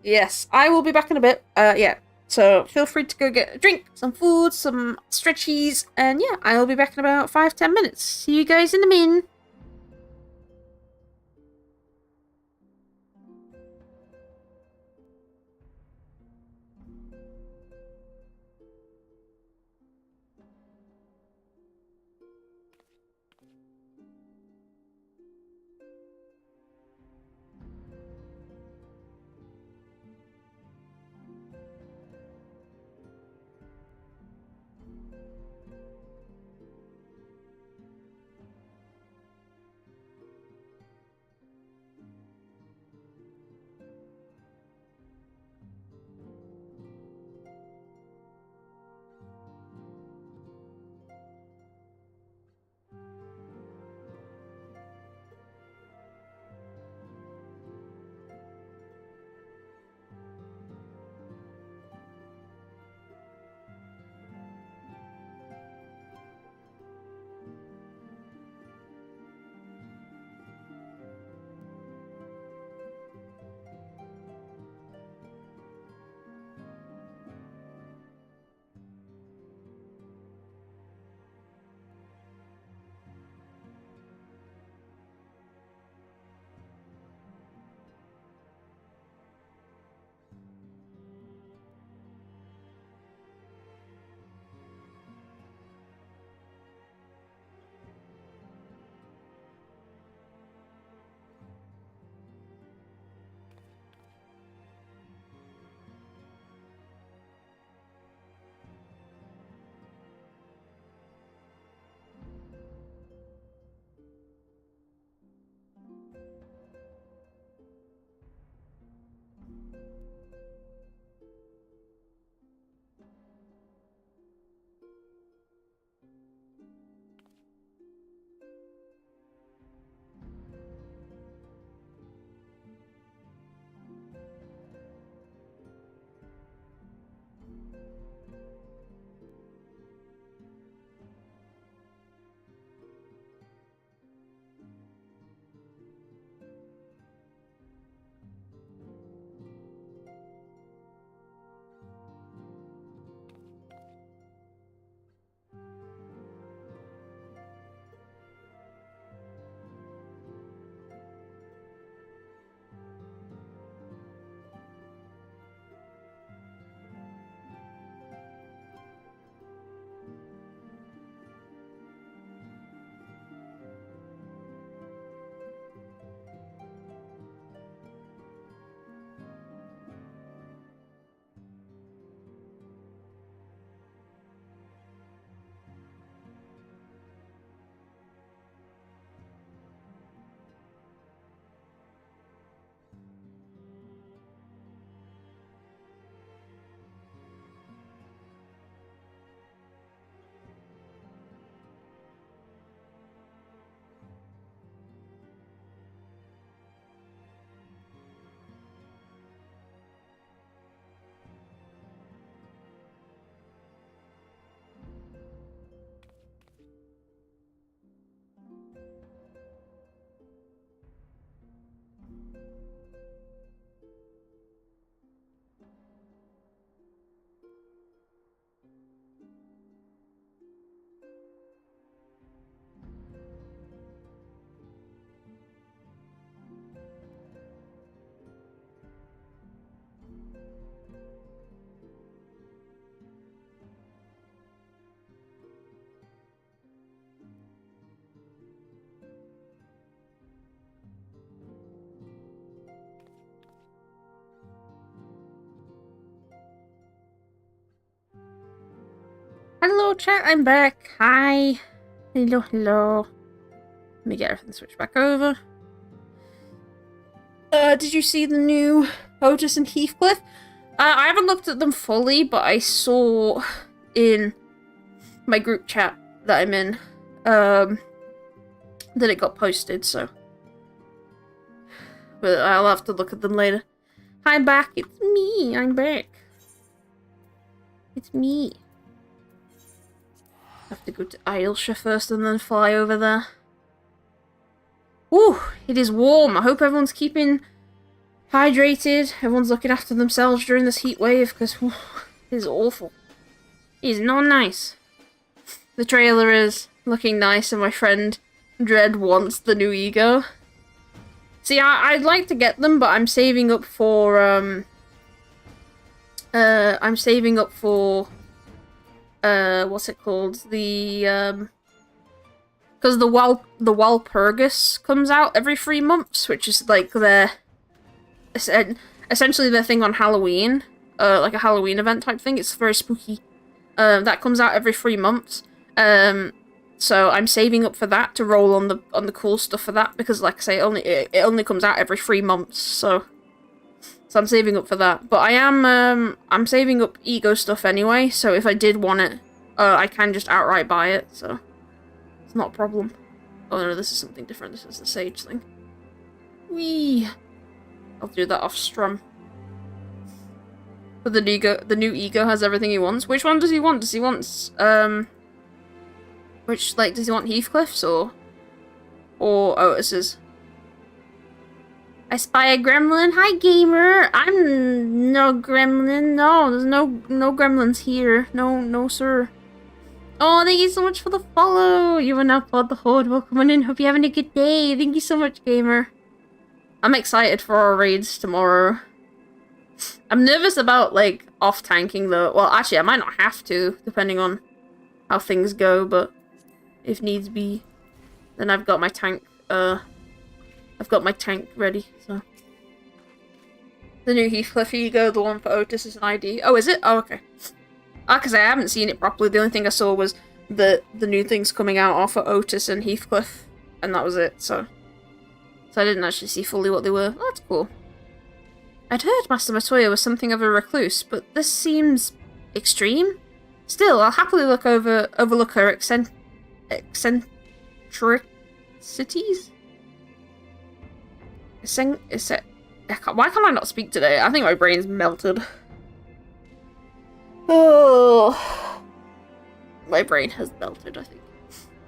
Yes, I will be back in a bit. Yeah. So feel free to go get a drink, some food, some stretchies, and yeah, I will be back in about 5-10 minutes. See you guys in a min. Hello, chat. I'm back. Hi. Hello, hello. Let me get everything switched back over. Did you see the new Otis and Heathcliff? I haven't looked at them fully, but I saw in my group chat that I'm in, that it got posted, so. But I'll have to look at them later. Hi, I'm back. It's me. I'm back. It's me. Have to go to Ailshire first and then fly over there. Woo! It is warm. I hope everyone's keeping hydrated. Everyone's looking after themselves during this heat wave, because it is awful. It is not nice. The trailer is looking nice, and my friend Dredd wants the new Ego. See, I'd like to get them, but I'm saving up for, what's it called? The, because the Walpurgis comes out every 3 months, which is like their, essentially their thing on Halloween, like a Halloween event type thing. It's very spooky. That comes out every 3 months. So I'm saving up for that to roll on the cool stuff for that, because like I say, it only comes out every 3 months. So I'm saving up for that. But I'm saving up Ego stuff anyway. So if I did want it, I can just outright buy it. So it's not a problem. Oh no, this is something different. This is the Sage thing. Whee! I'll do that off strum. But the new Ego has everything he wants. Which one does he want? Does he want does he want Heathcliff's or Otis's? I spy a gremlin. Hi, gamer. I'm no gremlin. No, there's no gremlins here. No, sir. Oh, thank you so much for the follow. You are now part of the Horde. Welcome on in. Hope you're having a good day. Thank you so much, gamer. I'm excited for our raids tomorrow. I'm nervous about, like, off-tanking, though. Well, actually, I might not have to, depending on how things go, but if needs be, then I've got my tank, ready, so. The new Heathcliff Ego, the one for Otis is an ID. Oh, is it? Oh, okay. Because I haven't seen it properly. The only thing I saw was the new things coming out are for Otis and Heathcliff, and that was it, so I didn't actually see fully what they were. Oh, that's cool. I'd heard Master Matoya was something of a recluse, but this seems extreme. Still, I'll happily overlook her eccentricities? Why can't I not speak today? I think my brain's melted. Oh, my brain has melted, I think.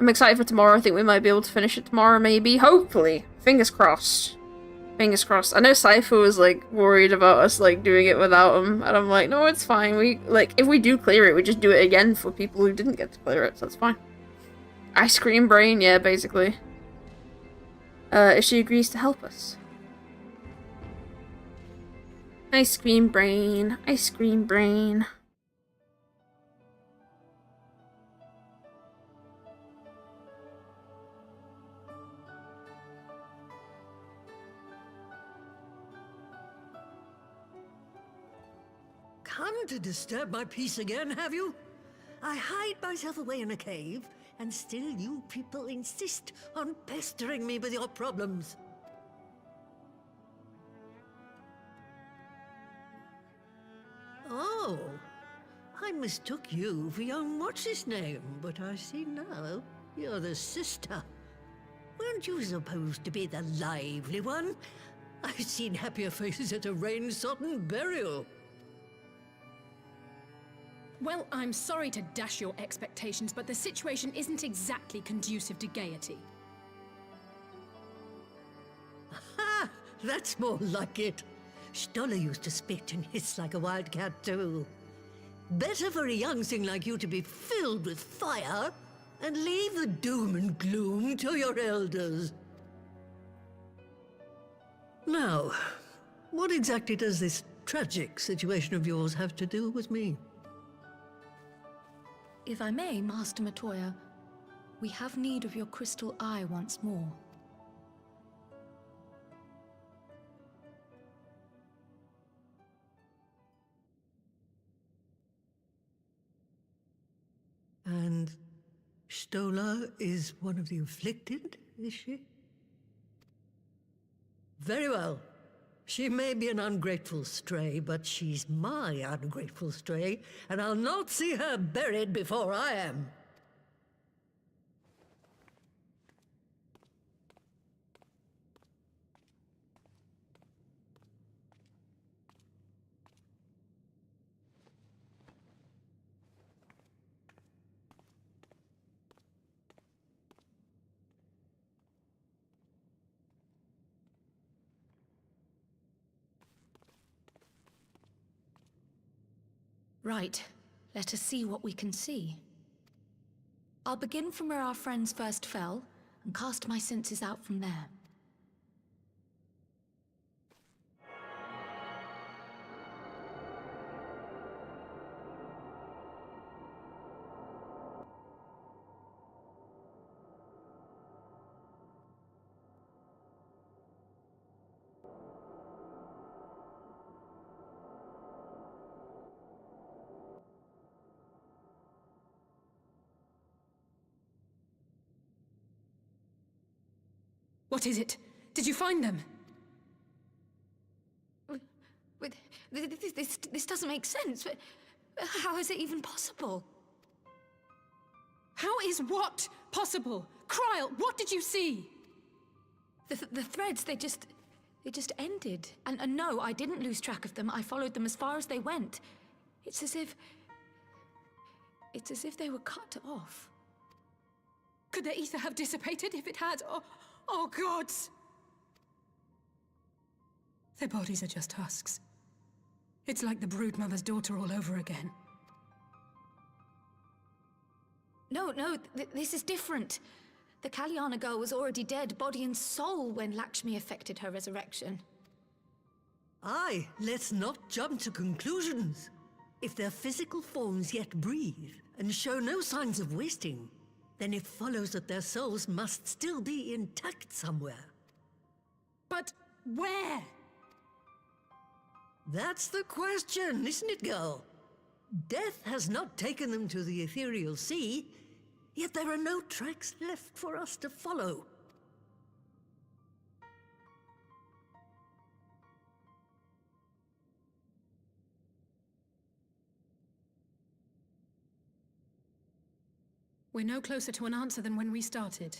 I'm excited for tomorrow. I think we might be able to finish it tomorrow, maybe. Hopefully. Fingers crossed. Fingers crossed. I know Cypher was, like, worried about us, like, doing it without him. And I'm like, no, it's fine. If we do clear it, we just do it again for people who didn't get to clear it, so that's fine. Ice cream brain? Yeah, basically. If she agrees to help us. Ice cream brain. Ice cream brain. Come to disturb my peace again, have you? I hide myself away in a cave, and still you people insist on pestering me with your problems. Oh, I mistook you for young what's-his-name, but I see now you're the sister. Weren't you supposed to be the lively one? I've seen happier faces at a rain-sodden burial. Well, I'm sorry to dash your expectations, but the situation isn't exactly conducive to gaiety. Ha! That's more like it. Stoller used to spit and hiss like a wildcat too. Better for a young thing like you to be filled with fire and leave the doom and gloom to your elders. Now, what exactly does this tragic situation of yours have to do with me? If I may, Master Matoya, we have need of your crystal eye once more. Y'shtola is one of the afflicted, is she? Very well. She may be an ungrateful stray, but she's my ungrateful stray, and I'll not see her buried before I am. Right. Let us see what we can see. I'll begin from where our friends first fell, and cast my senses out from there. What is it? Did you find them? This doesn't make sense. How is it even possible? How is what possible? Kryl, what did you see? The threads, they just ended. And no, I didn't lose track of them. I followed them as far as they went. It's as if they were cut off. Could the ether have dissipated if it had? Oh, gods! Their bodies are just husks. It's like the broodmother's daughter all over again. No, this is different. The Kalyana girl was already dead, body and soul, when Lakshmi effected her resurrection. Aye, let's not jump to conclusions. If their physical forms yet breathe and show no signs of wasting, then it follows that their souls must still be intact somewhere. But where? That's the question, isn't it, girl? Death has not taken them to the ethereal sea, yet there are no tracks left for us to follow. We're no closer to an answer than when we started.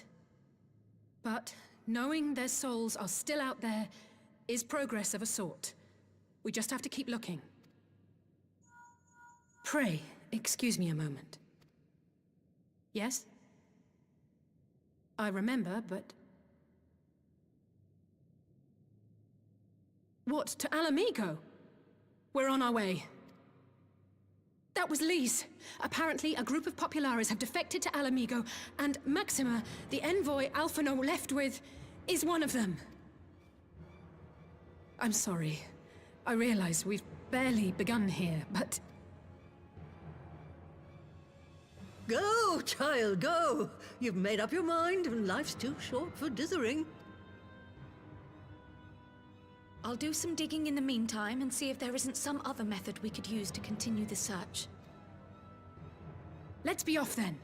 But knowing their souls are still out there is progress of a sort. We just have to keep looking. Pray, excuse me a moment. Yes? I remember, but... What, to Alamigo? We're on our way. That was Lise. Apparently, a group of Populares have defected to Alamigo, and Maxima, the envoy Alphino left with, is one of them. I'm sorry. I realize we've barely begun here, but... Go, child, go! You've made up your mind, and life's too short for dithering. I'll do some digging in the meantime and see if there isn't some other method we could use to continue the search. Let's be off then.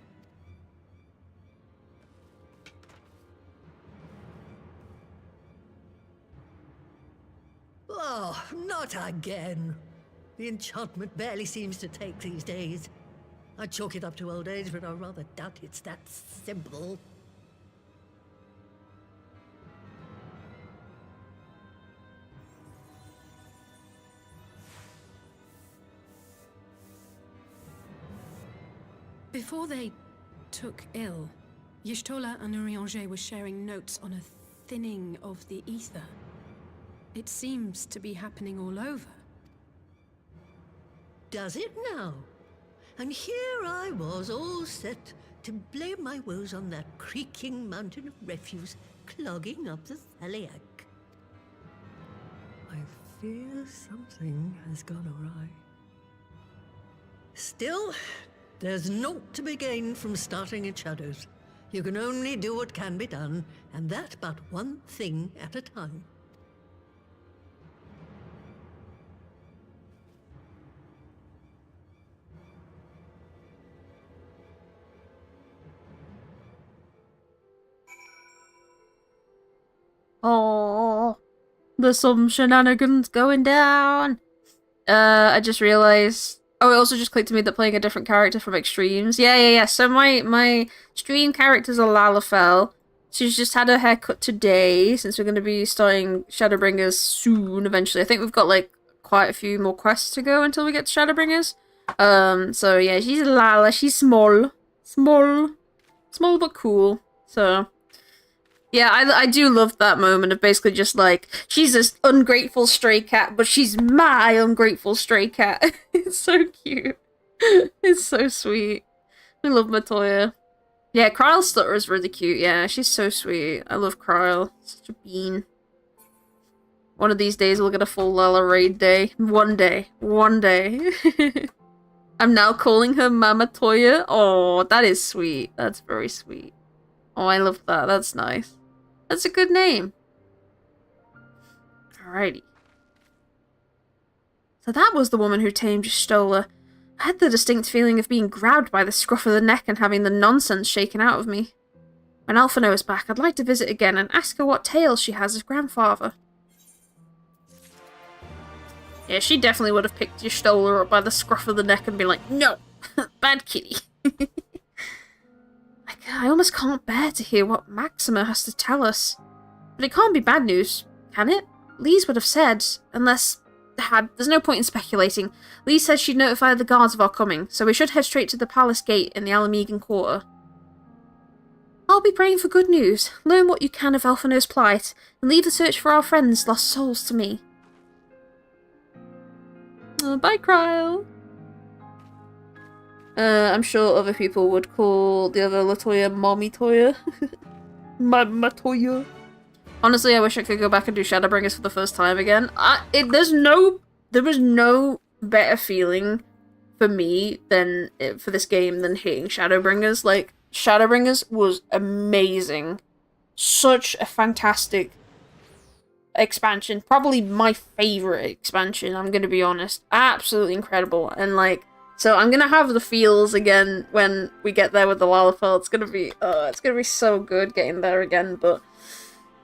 Oh, not again. The enchantment barely seems to take these days. I chalk it up to old age, but I rather doubt it's that simple. Before they took ill, Y'shtola and Urianger were sharing notes on a thinning of the ether. It seems to be happening all over. Does it now? And here I was, all set to blame my woes on that creaking mountain of refuse clogging up the Thaliac. I fear something has gone awry. Still, there's naught to be gained from starting in shadows. You can only do what can be done, and that but one thing at a time. Oh, there's some shenanigans going down. I just realized. Oh, it also just clicked to me that playing a different character from Extremes. Yeah. So my stream character's a Lalafell. She's just had her hair cut today, since we're going to be starting Shadowbringers soon, eventually. I think we've got, like, quite a few more quests to go until we get to Shadowbringers. So yeah, she's Lala. She's small. Small but cool. So, yeah, I do love that moment of basically just, like, she's this ungrateful stray cat, but she's my ungrateful stray cat. It's so cute. It's so sweet. I love Matoya. Yeah, Kryle's stutter is really cute. Yeah, she's so sweet. I love Kryle. Such a bean. One of these days we'll get a full Lala raid day. One day. I'm now calling her Mama Toya. Oh, that is sweet. That's very sweet. Oh, I love that. That's nice. That's a good name. Alrighty. So that was the woman who tamed Stola. I had the distinct feeling of being grabbed by the scruff of the neck and having the nonsense shaken out of me. When Alphino is back, I'd like to visit again and ask her what tales she has as grandfather. Yeah, she definitely would have picked your Stola up by the scruff of the neck and been like, no, bad kitty. I almost can't bear to hear what Maxima has to tell us. But it can't be bad news, can it? Lise would have said, unless... There's no point in speculating. Lise said she'd notified the guards of our coming, so we should head straight to the palace gate in the Alamegan Quarter. I'll be praying for good news. Learn what you can of Alphino's plight, and leave the search for our friends' lost souls to me. Oh, bye, Kryle. I'm sure other people would call the other Latoya Mommy Toya. Mama Toya. Honestly, I wish I could go back and do Shadowbringers for the first time again. There was no better feeling for me for this game than hitting Shadowbringers. Like, Shadowbringers was amazing. Such a fantastic expansion. Probably my favorite expansion, I'm gonna be honest. Absolutely incredible. And, like, so I'm gonna have the feels again when we get there with the Lalafell. It's gonna be so good getting there again, but...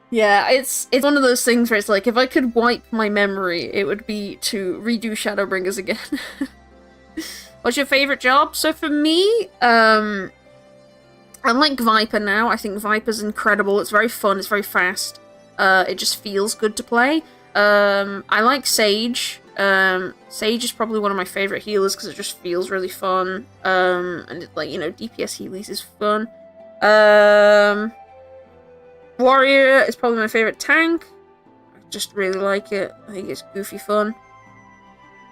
Yeah, it's one of those things where it's like, if I could wipe my memory, it would be to redo Shadowbringers again. What's your favourite job? So for me, I like Viper now. I think Viper's incredible. It's very fun, it's very fast. It just feels good to play. I like Sage. Sage is probably one of my favourite healers because it just feels really fun. And it, like, you know, DPS healies is fun. Warrior is probably my favourite tank. I just really like it. I think it's goofy fun.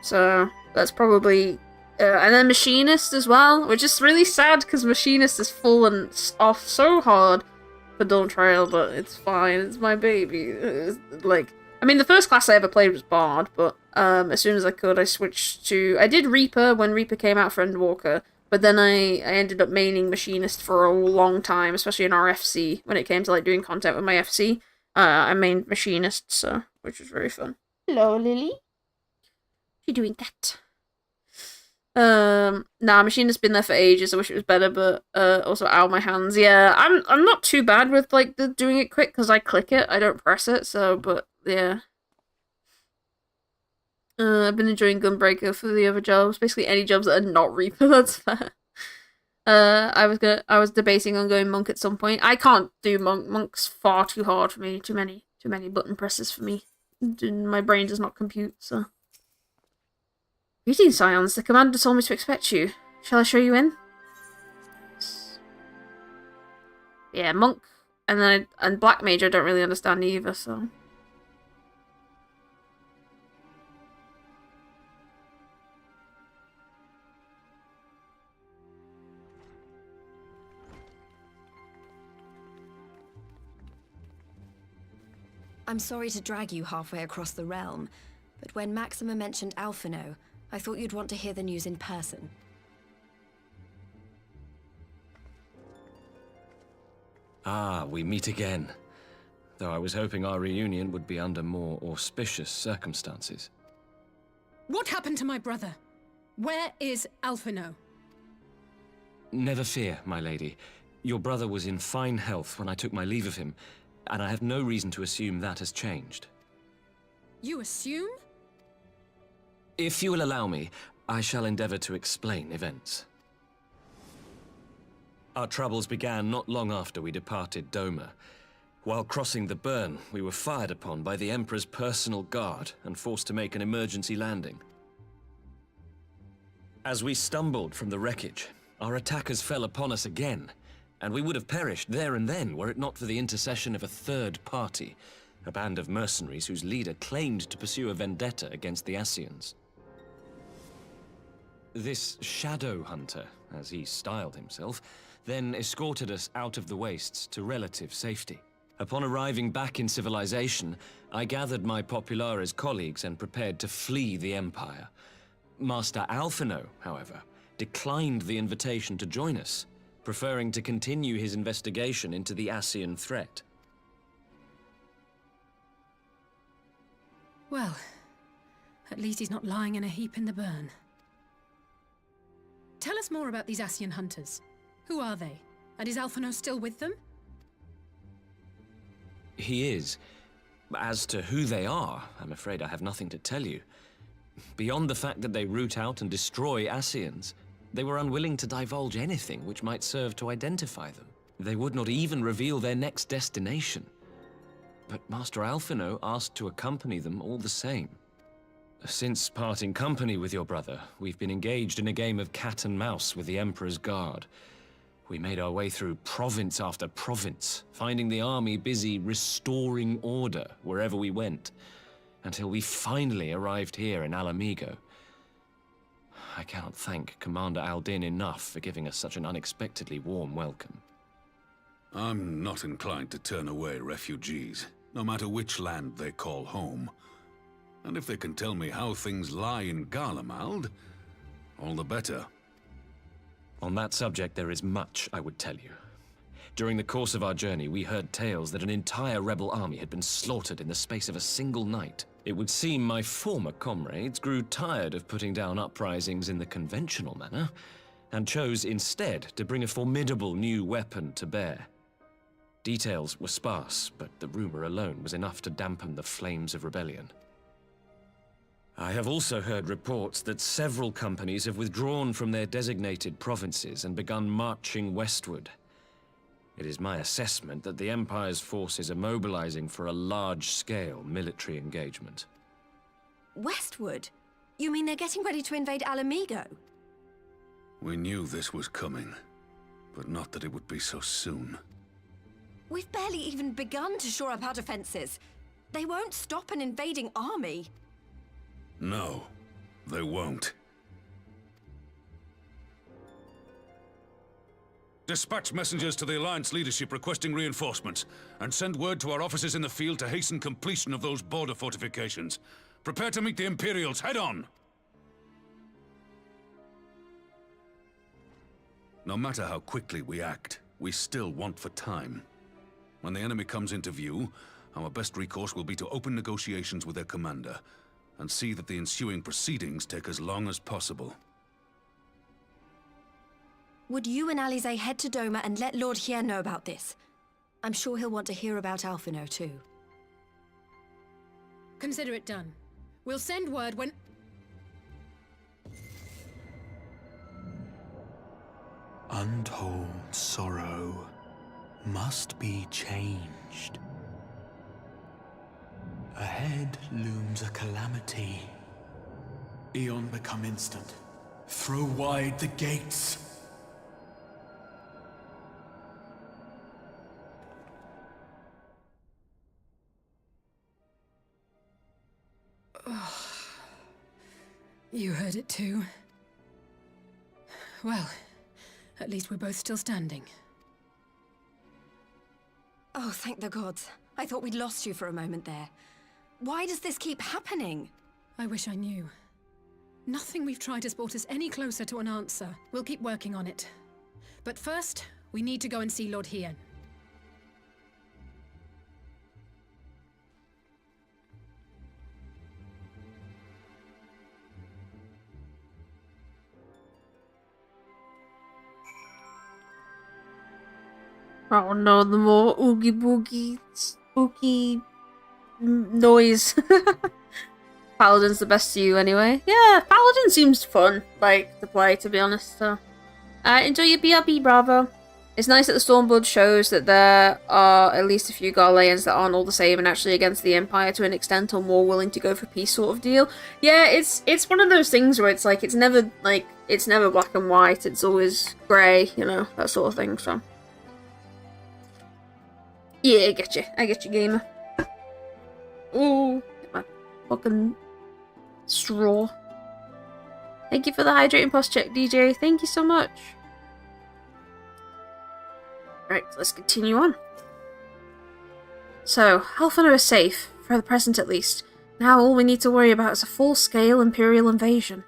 So, that's probably... and then Machinist as well, which is really sad because Machinist is fallen off so hard for Dawn Trail, but it's fine. It's my baby. Like, I mean, the first class I ever played was Bard, but as soon as I could, I switched to... I did Reaper when Reaper came out for Endwalker, but then I ended up maining Machinist for a long time, especially in our FC. When it came to, like, doing content with my FC, I mained Machinist, so, which was very fun. Hello, Lily. What are you doing that? Nah, Machinist's been there for ages. I wish it was better, but also ow, my hands. Yeah, I'm not too bad with, like, doing it quick because I click it, I don't press it. So, but yeah. I've been enjoying Gunbreaker for the other jobs. Basically, any jobs that are not Reaper. That's fair. I was debating on going Monk at some point. I can't do Monk. Monk's far too hard for me. Too many button presses for me. My brain does not compute. So. Greetings, Scions. The commander told me to expect you. Shall I show you in? Yeah, Monk and Black Mage I don't really understand either, so... I'm sorry to drag you halfway across the realm, but when Maxima mentioned Alphino, I thought you'd want to hear the news in person. Ah, we meet again. Though I was hoping our reunion would be under more auspicious circumstances. What happened to my brother? Where is Alphino? Never fear, my lady. Your brother was in fine health when I took my leave of him, and I have no reason to assume that has changed. You assume? If you will allow me, I shall endeavor to explain events. Our troubles began not long after we departed Doma. While crossing the burn, we were fired upon by the Emperor's personal guard and forced to make an emergency landing. As we stumbled from the wreckage, our attackers fell upon us again, and we would have perished there and then were it not for the intercession of a third party, a band of mercenaries whose leader claimed to pursue a vendetta against the Ascians. This shadow hunter, as he styled himself, then escorted us out of the wastes to relative safety. Upon arriving back in civilization, I gathered my Populares colleagues and prepared to flee the Empire. Master Alphino, however, declined the invitation to join us, preferring to continue his investigation into the Ascian threat. Well, at least he's not lying in a heap in the burn. Tell us more about these Ascian hunters. Who are they? And is Alphino still with them? He is. As to who they are, I'm afraid I have nothing to tell you. Beyond the fact that they root out and destroy Ascians, they were unwilling to divulge anything which might serve to identify them. They would not even reveal their next destination. But Master Alphino asked to accompany them all the same. Since parting company with your brother, we've been engaged in a game of cat and mouse with the Emperor's guard. We made our way through province after province, finding the army busy restoring order wherever we went, until we finally arrived here in Alamigo. I cannot thank Commander Aldin enough for giving us such an unexpectedly warm welcome. I'm not inclined to turn away refugees, no matter which land they call home. And if they can tell me how things lie in Garlemald, all the better. On that subject, there is much I would tell you. During the course of our journey, we heard tales that an entire rebel army had been slaughtered in the space of a single night. It would seem my former comrades grew tired of putting down uprisings in the conventional manner, and chose instead to bring a formidable new weapon to bear. Details were sparse, but the rumor alone was enough to dampen the flames of rebellion. I have also heard reports that several companies have withdrawn from their designated provinces and begun marching westward. It is my assessment that the Empire's forces are mobilizing for a large-scale military engagement. Westward? You mean they're getting ready to invade Alamigo? We knew this was coming, but not that it would be so soon. We've barely even begun to shore up our defenses. They won't stop an invading army. No, they won't. Dispatch messengers to the Alliance leadership requesting reinforcements, and send word to our officers in the field to hasten completion of those border fortifications. Prepare to meet the Imperials head-on! No matter how quickly we act, we still want for time. When the enemy comes into view, our best recourse will be to open negotiations with their commander, and see that the ensuing proceedings take as long as possible. Would you and Alize head to Doma and let Lord Hien know about this? I'm sure he'll want to hear about Alphino too. Consider it done. We'll send word when... Untold sorrow must be changed. Ahead looms a calamity. Eon become instant. Throw wide the gates. You heard it too. Well, at least we're both still standing. Oh, thank the gods. I thought we'd lost you for a moment there. Why does this keep happening? I wish I knew. Nothing we've tried has brought us any closer to an answer. We'll keep working on it. But first, we need to go and see Lord Hien. Oh no, the more oogie boogie, spooky noise. Paladin's the best to you anyway. Yeah, Paladin seems fun, like, to play, to be honest, so. Enjoy your BRB, Bravo. It's nice that the Stormblood shows that there are at least a few Garleans that aren't all the same and actually against the Empire to an extent or more willing to go for peace sort of deal. Yeah, it's one of those things where it's like, it's never black and white, it's always grey, you know, that sort of thing, so. Yeah, I get you, gamer. Ooh, get my fucking straw. Thank you for the hydrating post check, DJ. Thank you so much. Right, let's continue on. So, Alphinaud is safe, for the present at least. Now all we need to worry about is a full-scale Imperial invasion.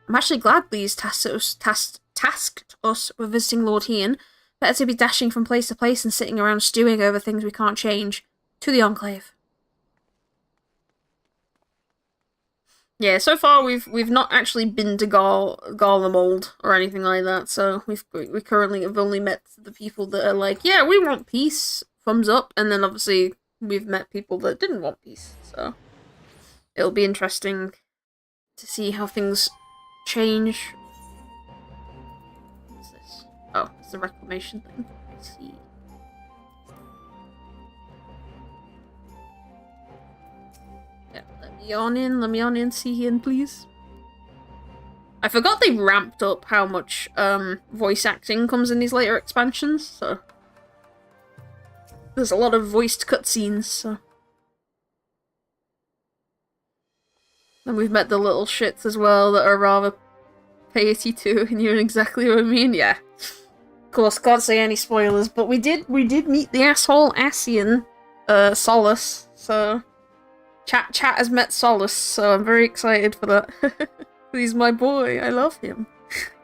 I'm actually glad Lee's tasked us with visiting Lord Hien. Better to be dashing from place to place and sitting around stewing over things we can't change. To the Enclave. Yeah, so far we've not actually been to Garlemald or anything like that, so we currently have only met the people that are like, yeah, we want peace, thumbs up, and then obviously we've met people that didn't want peace, so it'll be interesting to see how things change. What's this? Oh, it's the reclamation thing. Let's see. Yeah, let me on in, see Hien, please. I forgot they ramped up how much voice acting comes in these later expansions, so there's a lot of voiced cutscenes, so. And we've met the little shits as well that are rather piety too, and you know exactly what I mean, yeah. Of course, can't say any spoilers, but we did meet the asshole Ascian, Solace, so Chat has met Solace, so I'm very excited for that. He's my boy, I love him.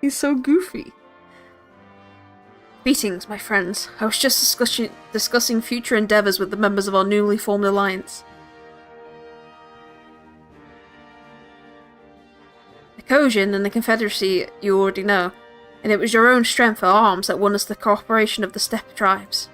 He's so goofy. Greetings, my friends. I was just discussing future endeavours with the members of our newly formed alliance. The Kojin and the Confederacy you already know, and it was your own strength of arms that won us the cooperation of the steppe tribes.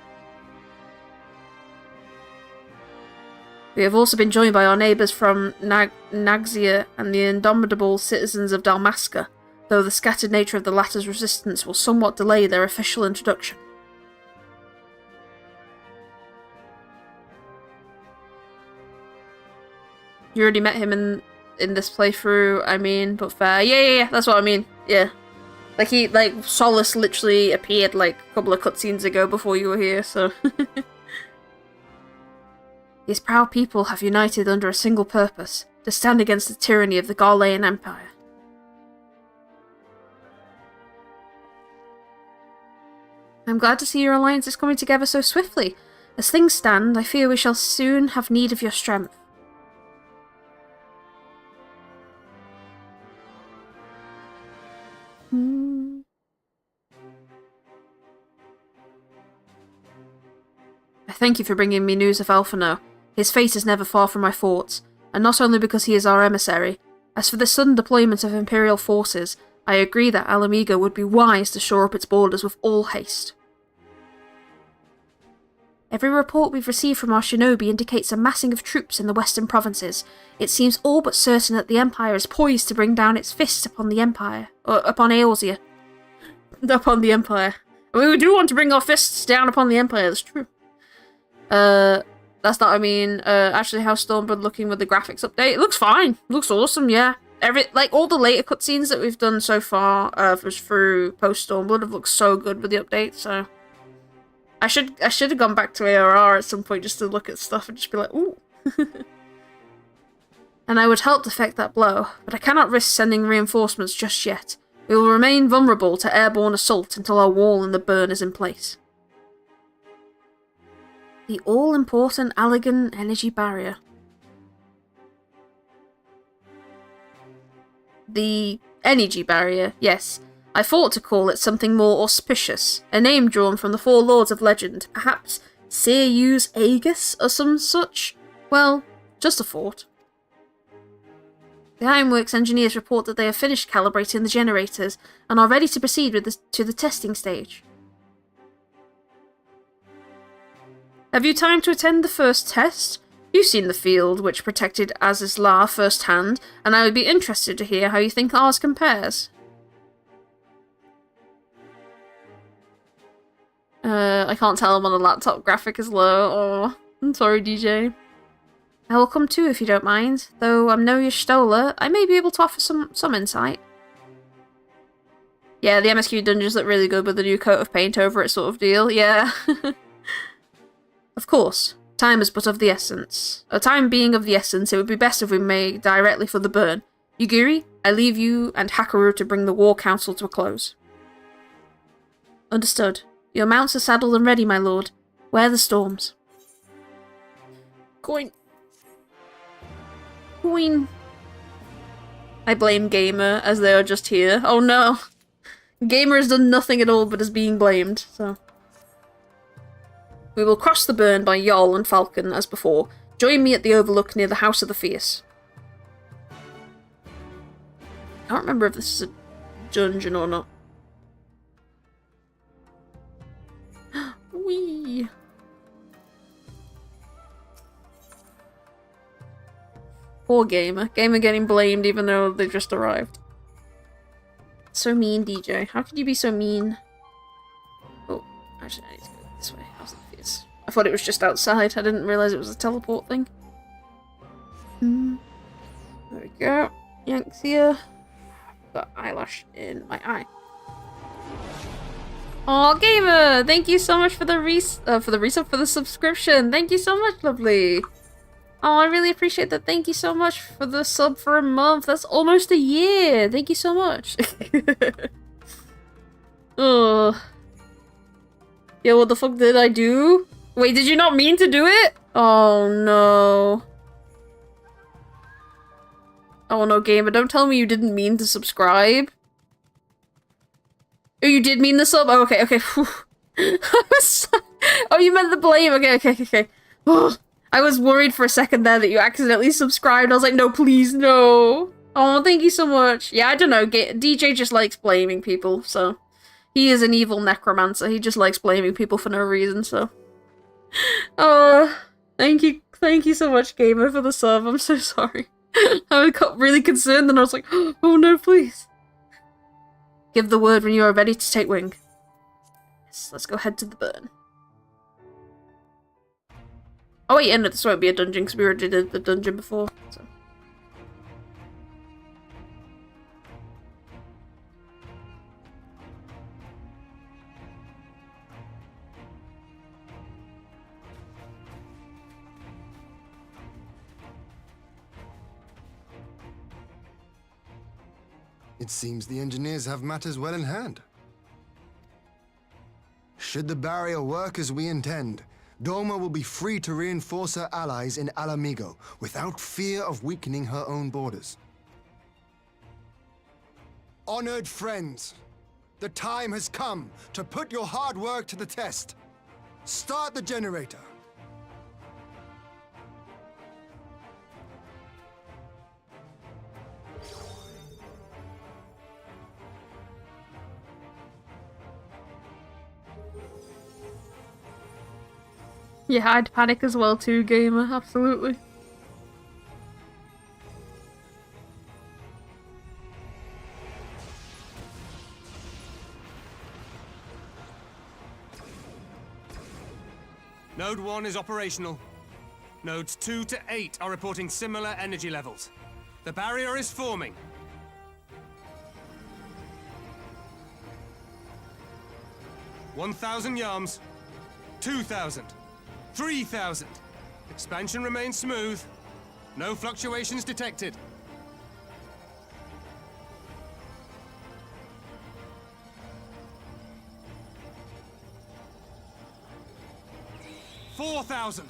We have also been joined by our neighbours from Nagzia and the indomitable citizens of Dalmasca, though the scattered nature of the latter's resistance will somewhat delay their official introduction. You already met him in this playthrough, I mean, but fair. Yeah, that's what I mean, yeah. Like, Solace literally appeared, like, a couple of cutscenes ago before you were here, so... These proud people have united under a single purpose, to stand against the tyranny of the Garlean Empire. I'm glad to see your alliance is coming together so swiftly. As things stand, I fear we shall soon have need of your strength. I thank you for bringing me news of Alphinaud. His fate is never far from my thoughts, and not only because he is our emissary. As for the sudden deployment of Imperial forces, I agree that Alamigo would be wise to shore up its borders with all haste. Every report we've received from our shinobi indicates a massing of troops in the western provinces. It seems all but certain that the Empire is poised to bring down its fists upon the Empire, or upon Eorzea. Upon the Empire. I mean, we do want to bring our fists down upon the Empire, that's true. That's not, I mean, actually how's Stormblood looking with the graphics update? It looks fine. It looks awesome, yeah. All the later cutscenes that we've done so far, through post-Stormblood have looked so good with the update, so... I should have gone back to ARR at some point just to look at stuff and just be like, ooh. And I would help defect that blow, but I cannot risk sending reinforcements just yet. We will remain vulnerable to airborne assault until our wall in the burn is in place. The all-important Allagan energy barrier. The energy barrier, yes. I thought to call it something more auspicious, a name drawn from the four lords of legend, perhaps Seirus Aegis or some such? Well, just a thought. The Ironworks engineers report that they have finished calibrating the generators and are ready to proceed with to the testing stage. Have you time to attend the first test? You've seen the field, which protected Az's La firsthand, and I would be interested to hear how you think ours compares. I can't tell him on the laptop. Graphic is low. Oh, I'm sorry, DJ. I will come too if you don't mind. Though I'm no Y'shtola, I may be able to offer some insight. Yeah, the MSQ dungeons look really good with the new coat of paint over it sort of deal. Yeah. Of course. Time is but of the essence. Time being of the essence, it would be best if we made directly for the burn. Yugiri, I leave you and Hakaru to bring the War Council to a close. Understood. Your mounts are saddled and ready, my lord. Wear the storms. Coin. I blame Gamer, as they are just here. Oh no! Gamer has done nothing at all but is being blamed, so... We will cross the burn by Jarl and Falcon, as before. Join me at the overlook near the House of the Fierce. I can't remember if this is a dungeon or not. Whee! Poor Gamer. Gamer getting blamed even though they just arrived. So mean, DJ. How could you be so mean? Oh, actually I need to go this way. How's the Fierce? I thought it was just outside. I didn't realise it was a teleport thing. There we go. Yank's here. Got eyelash in my eye. Aw, Gamer! Thank you so much for the subscription. Thank you so much, lovely. Oh, I really appreciate that. Thank you so much for the sub for a month. That's almost a year. Thank you so much. Oh. Yeah, what the fuck did I do? Wait, did you not mean to do it? Oh, no. Oh, no, Gamer. Don't tell me you didn't mean to subscribe. Oh, you did mean the sub? Oh, okay, okay. Oh, you meant the blame. Okay. Oh. I was worried for a second there that you accidentally subscribed. I was like, no, please, no. Oh, thank you so much. Yeah, I don't know. DJ just likes blaming people, so... He is an evil necromancer. He just likes blaming people for no reason, so... Oh, thank you so much, Gamer, for the sub. I'm so sorry. I got really concerned and I was like, oh no, please. Give the word when you are ready to take wing. Yes, let's go head to the burn. Oh wait, no, this won't be a dungeon because we already did the dungeon before, so. It seems the engineers have matters well in hand. Should the barrier work as we intend, Doma will be free to reinforce her allies in Alamigo without fear of weakening her own borders. Honored friends, the time has come to put your hard work to the test. Start the generator. Yeah, I'd panic as well too, Gamer, absolutely. Node 1 is operational. Nodes 2 to 8 are reporting similar energy levels. The barrier is forming. $1,000 yards. 2,000. 3,000. Expansion remains smooth. No fluctuations detected. $4,000.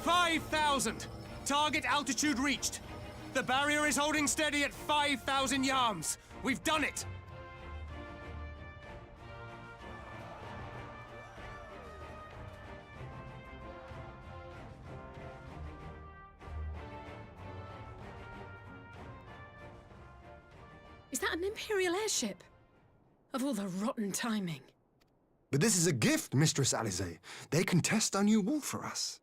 5,000. Target altitude reached. The barrier is holding steady at 5,000 yards. We've done it. Is that an Imperial airship? Of all the rotten timing. But this is a gift, Mistress Alize. They can test our new wool for us.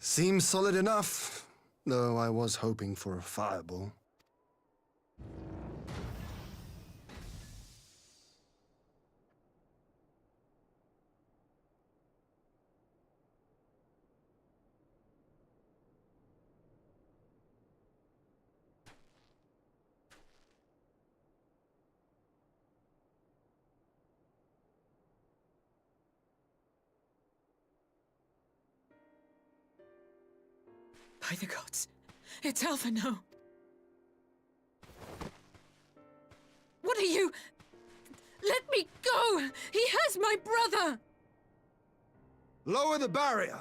Seems solid enough, though I was hoping for a fireball. By the gods, it's Alphino. What are you? Let me go! He has my brother! Lower the barrier!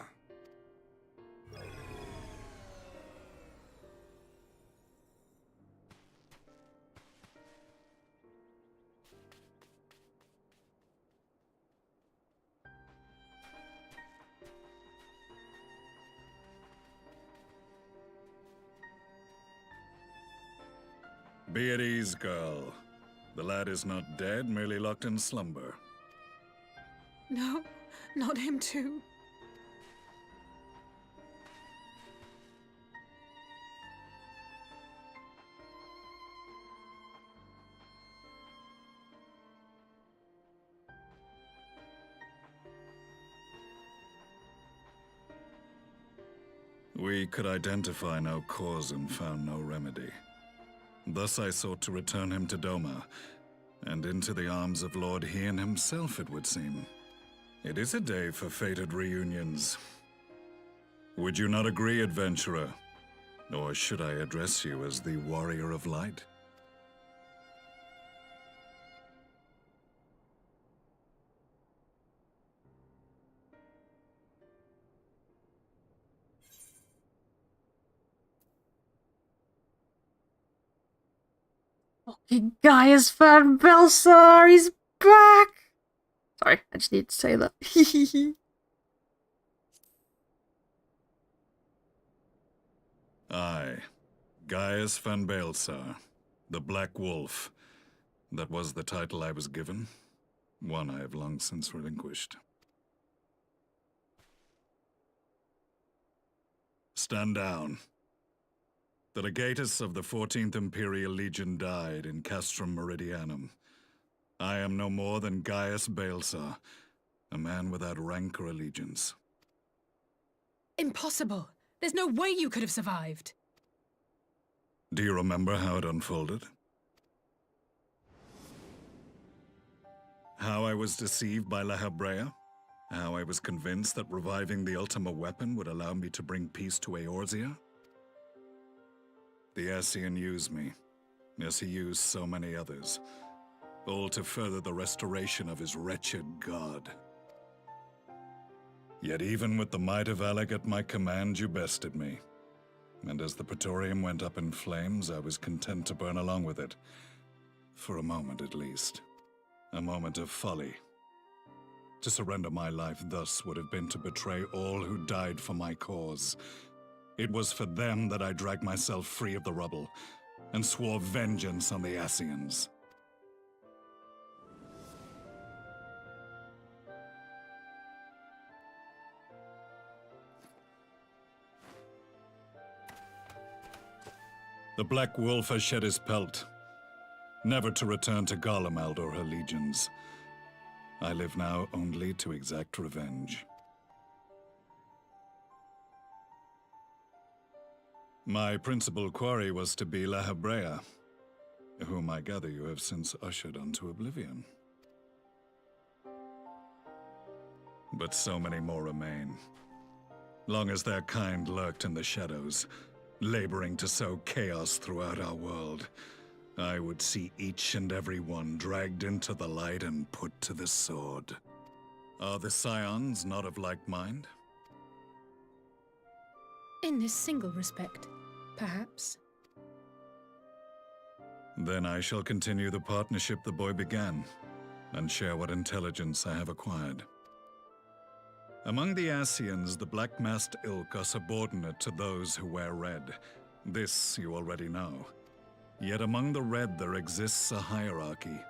Be at ease, girl. The lad is not dead, merely locked in slumber. No, not him too. We could identify no cause and found no remedy. Thus I sought to return him to Doma, and into the arms of Lord Hien himself, it would seem. It is a day for fated reunions. Would you not agree, adventurer? Or should I address you as the Warrior of Light? Fucking Gaius Van Belsar, he's back! Sorry, I just need to say that. Aye, Gaius Van Belsar, the Black Wolf. That was the title I was given, one I have long since relinquished. Stand down. The legatus of the 14th Imperial Legion died in Castrum Meridianum. I am no more than Gaius Belsar, a man without rank or allegiance. Impossible! There's no way you could have survived! Do you remember how it unfolded? How I was deceived by La Habrea? How I was convinced that reviving the Ultima weapon would allow me to bring peace to Eorzea? The Ascian used me, as he used so many others, all to further the restoration of his wretched god. Yet even with the might of Alec at my command, you bested me. And as the Praetorium went up in flames, I was content to burn along with it. For a moment at least. A moment of folly. To surrender my life thus would have been to betray all who died for my cause. It was for them that I dragged myself free of the rubble, and swore vengeance on the Ascians. The Black Wolf has shed his pelt, never to return to Garlemald or her legions. I live now only to exact revenge. My principal quarry was to be La Habrea, whom I gather you have since ushered onto oblivion. But so many more remain. Long as their kind lurked in the shadows, laboring to sow chaos throughout our world, I would see each and every one dragged into the light and put to the sword. Are the Scions not of like mind? In this single respect, perhaps. Then I shall continue the partnership the boy began. and share what intelligence I have acquired. Among the Ascians, the black-masked ilk are subordinate to those who wear red. This you already know. Yet among the red there exists a hierarchy.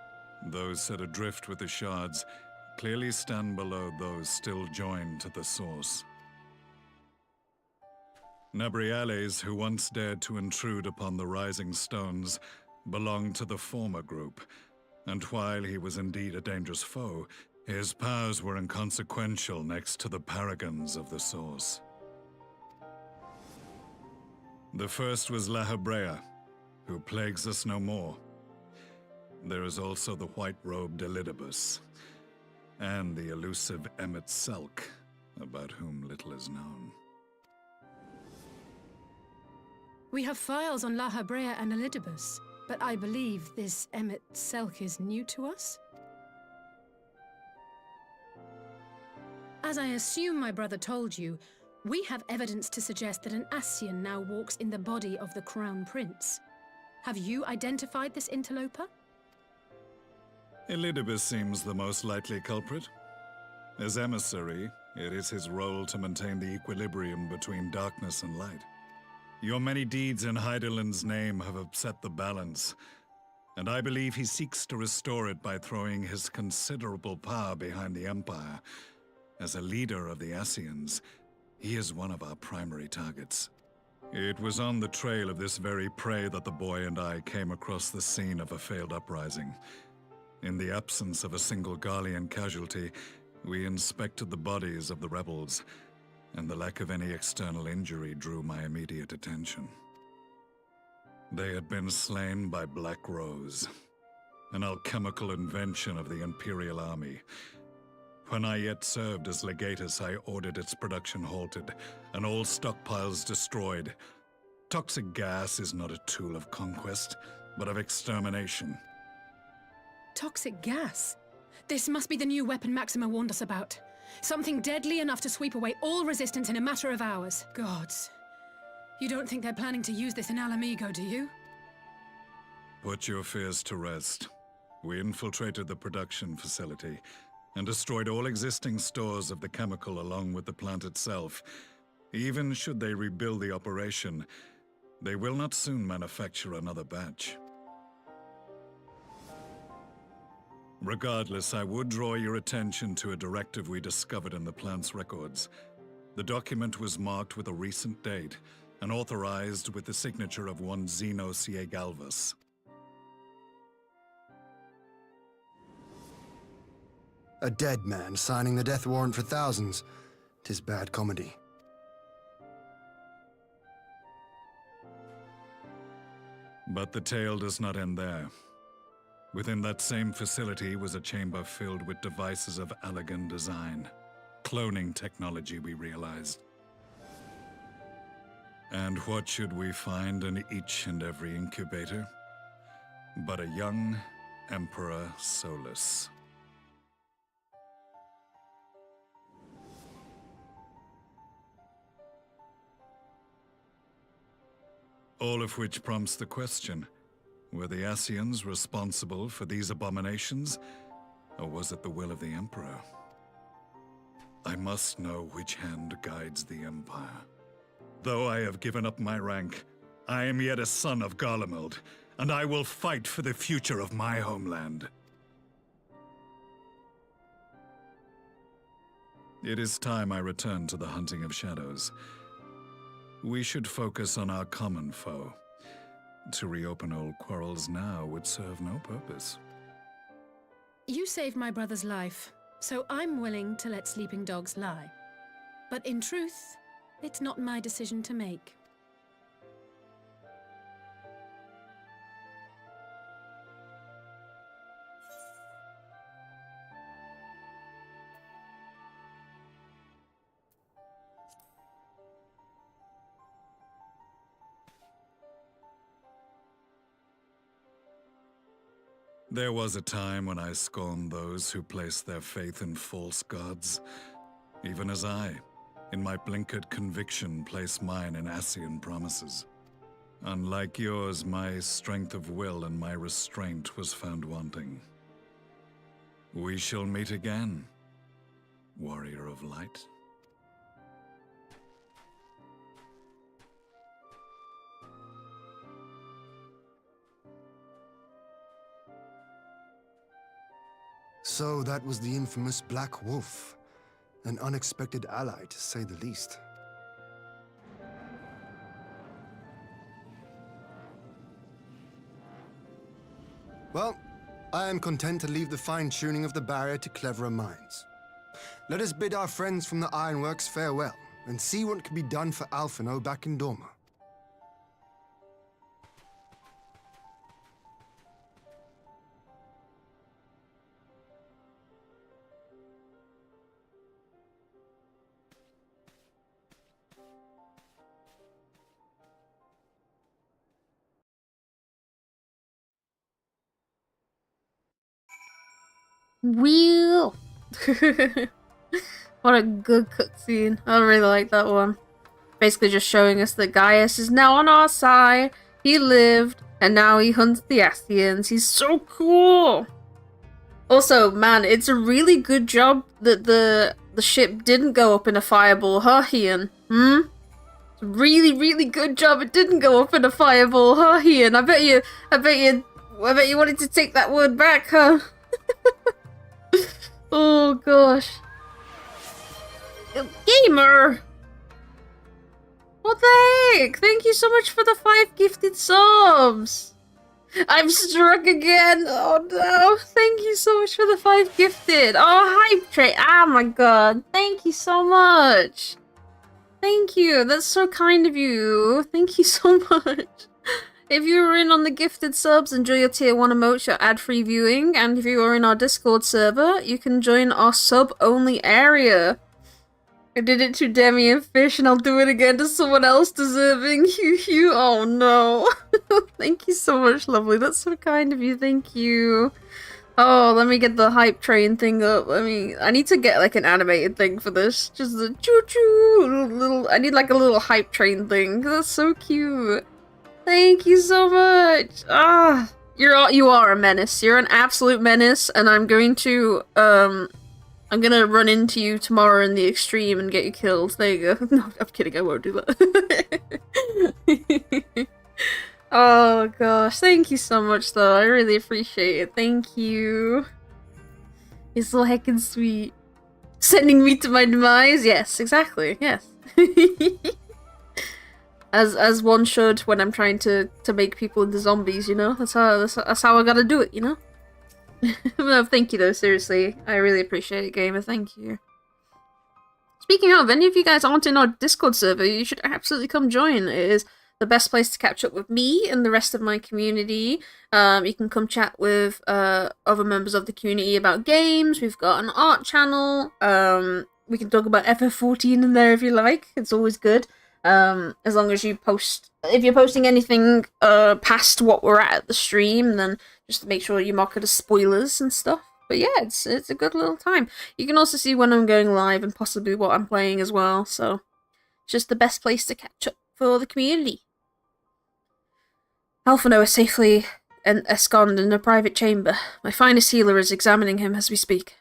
Those set adrift with the shards clearly stand below those still joined to the source. Nabriales, who once dared to intrude upon the Rising Stones, belonged to the former group, and while he was indeed a dangerous foe, his powers were inconsequential next to the paragons of the Source. The first was Lala, who plagues us no more. There is also the white-robed Elidibus, and the elusive Emmet Selk, about whom little is known. We have files on La Habrea and Elidibus, but I believe this Emmet Selk is new to us? As I assume my brother told you, we have evidence to suggest that an Ascian now walks in the body of the Crown Prince. Have you identified this interloper? Elidibus seems the most likely culprit. As emissary, it is his role to maintain the equilibrium between darkness and light. Your many deeds in Hydaelyn's name have upset the balance, and I believe he seeks to restore it by throwing his considerable power behind the Empire. As a leader of the Ascians, he is one of our primary targets. It was on the trail of this very prey that the boy and I came across the scene of a failed uprising. In the absence of a single Garlean casualty, we inspected the bodies of the rebels, and the lack of any external injury drew my immediate attention. They had been slain by Black Rose, an alchemical invention of the Imperial Army. When I yet served as legatus, I ordered its production halted, and all stockpiles destroyed. Toxic gas is not a tool of conquest, but of extermination. Toxic gas? This must be the new weapon Maxima warned us about. Something deadly enough to sweep away all resistance in a matter of hours. Gods. You don't think they're planning to use this in Alamigo, do you? Put your fears to rest. We infiltrated the production facility and destroyed all existing stores of the chemical along with the plant itself. Even should they rebuild the operation, they will not soon manufacture another batch. Regardless, I would draw your attention to a directive we discovered in the plant's records. The document was marked with a recent date and authorized with the signature of one Zeno Galvas. A dead man signing the death warrant for thousands. 'Tis bad comedy. But the tale does not end there. Within that same facility was a chamber filled with devices of elegant design. Cloning technology, we realized. And what should we find in each and every incubator? But a young Emperor Solus. All of which prompts the question, were the Ascians responsible for these abominations, or was it the will of the Emperor? I must know which hand guides the Empire. Though I have given up my rank, I am yet a son of Garlemald, and I will fight for the future of my homeland. It is time I return to the hunting of shadows. We should focus on our common foe. To reopen old quarrels now would serve no purpose. You saved my brother's life, so I'm willing to let sleeping dogs lie. But in truth, it's not my decision to make. There was a time when I scorned those who placed their faith in false gods, even as I, in my blinkered conviction, place mine in Ascian promises. Unlike yours, my strength of will and my restraint was found wanting. We shall meet again, warrior of light. So that was the infamous Black Wolf. An unexpected ally, to say the least. Well, I am content to leave the fine-tuning of the barrier to cleverer minds. Let us bid our friends from the Ironworks farewell, and see what can be done for Alphino back in Dorma. Wheel. What a good cutscene. I really like that one. Basically just showing us that Gaius is now on our side. He lived, and now he hunts the Ascians. He's so cool. Also, man, it's a really good job that the ship didn't go up in a fireball, huh, Ian? It's a really, really good job it didn't go up in a fireball, huh, Ian? I bet you wanted to take that word back, huh? Oh gosh. Gamer! What the heck? Thank you so much for the 5 gifted subs! I'm struck again! Oh no! Thank you so much for the 5 gifted! Oh, hype train! Oh my god! Thank you so much! Thank you! That's so kind of you! Thank you so much! If you were in on the gifted subs, enjoy your tier 1 emotes, your ad-free viewing, and if you are in our Discord server, you can join our sub-only area. I did it to Demi and Fish, and I'll do it again to someone else deserving. You. Oh no. Thank you so much, lovely. That's so kind of you. Thank you. Oh, let me get the hype train thing up. I need to get like an animated thing for this. Just the choo-choo little. I need like a little hype train thing. That's so cute. Thank you so much. Ah, you are a menace. You're an absolute menace, and I'm gonna run into you tomorrow in the extreme and get you killed. There you go. No, I'm kidding. I won't do that. Oh gosh, thank you so much, though. I really appreciate it. Thank you. You're so heckin' sweet. Sending me to my demise? Yes, exactly. Yes. As one should when I'm trying to make people into zombies, you know? That's how I gotta do it, you know? No, thank you though, seriously. I really appreciate it, gamer, thank you. Speaking of, any of you guys aren't in our Discord server, you should absolutely come join. It is the best place to catch up with me and the rest of my community. You can come chat with other members of the community about games. We've got an art channel. We can talk about FF14 in there if you like. It's always good. As long as you post, if you're posting anything past what we're at the stream, then just make sure you mark it as spoilers and stuff. But yeah, it's a good little time. You can also see when I'm going live and possibly what I'm playing as well, so it's just the best place to catch up for the community. Alphino is safely ensconced in a private chamber. My finest healer is examining him as we speak.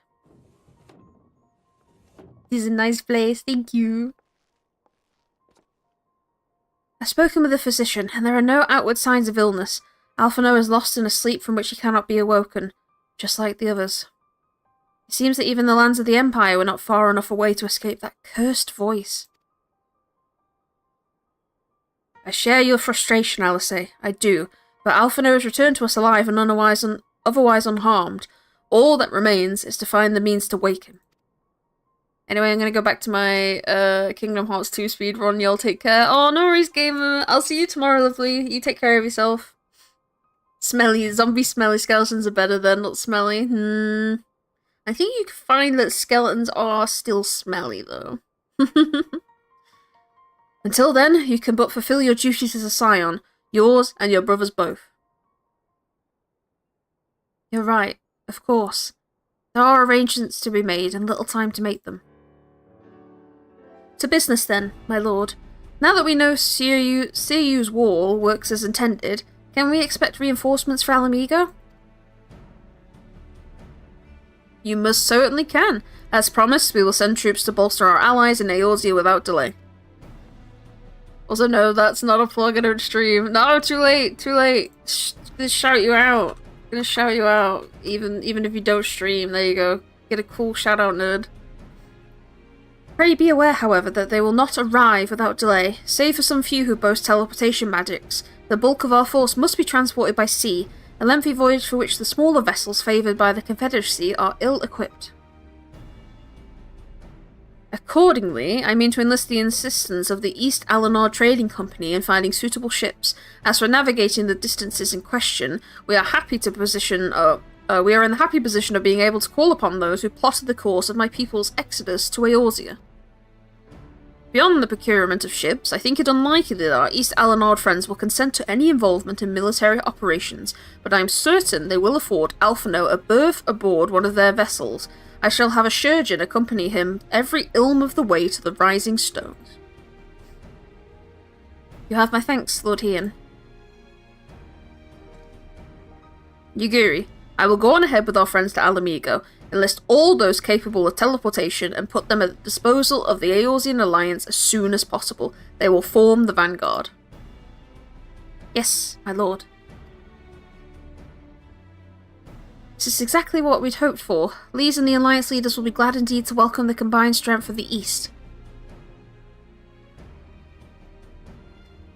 This is a nice place, thank you. I've spoken with a physician, and there are no outward signs of illness. Alphino is lost in a sleep from which he cannot be awoken, just like the others. It seems that even the lands of the Empire were not far enough away to escape that cursed voice. I share your frustration, Alice. I do, but Alphino has returned to us alive and otherwise unharmed. All that remains is to find the means to wake him. Anyway, I'm gonna go back to my Kingdom Hearts 2 speedrun. Y'all take care. Oh, no worries, gamer. I'll see you tomorrow, lovely. You take care of yourself. Smelly, zombie smelly skeletons are better than not smelly. I think you can find that skeletons are still smelly, though. Until then, you can but fulfill your duties as a scion. Yours and your brother's both. You're right, of course. There are arrangements to be made and little time to make them. To business then, my lord. Now that we know Siryu's wall works as intended, can we expect reinforcements for Alamigo? You most certainly can. As promised, we will send troops to bolster our allies in Eorzea without delay. Also, no, that's not a plug in our stream. No, too late, too late. Gonna shout you out. Gonna shout you out. Even if you don't stream, there you go. Get a cool shout out, nerd. Pray be aware, however, that they will not arrive without delay, save for some few who boast teleportation magics. The bulk of our force must be transported by sea, a lengthy voyage for which the smaller vessels favoured by the Confederacy are ill-equipped. Accordingly, I mean to enlist the assistance of the East Alanor Trading Company in finding suitable ships. As for navigating the distances in question, we are in the happy position of being able to call upon those who plotted the course of my people's exodus to Eorzea. Beyond the procurement of ships, I think it unlikely that our East Alanor friends will consent to any involvement in military operations, but I am certain they will afford Alphino a berth aboard one of their vessels. I shall have a surgeon accompany him every ilm of the way to the Rising Stones. You have my thanks, Lord Hian. Yugiri, I will go on ahead with our friends to Alamigo, enlist all those capable of teleportation, and put them at the disposal of the Eorzean Alliance as soon as possible. They will form the vanguard. Yes, my lord. This is exactly what we'd hoped for. Lise and the Alliance leaders will be glad indeed to welcome the combined strength of the East.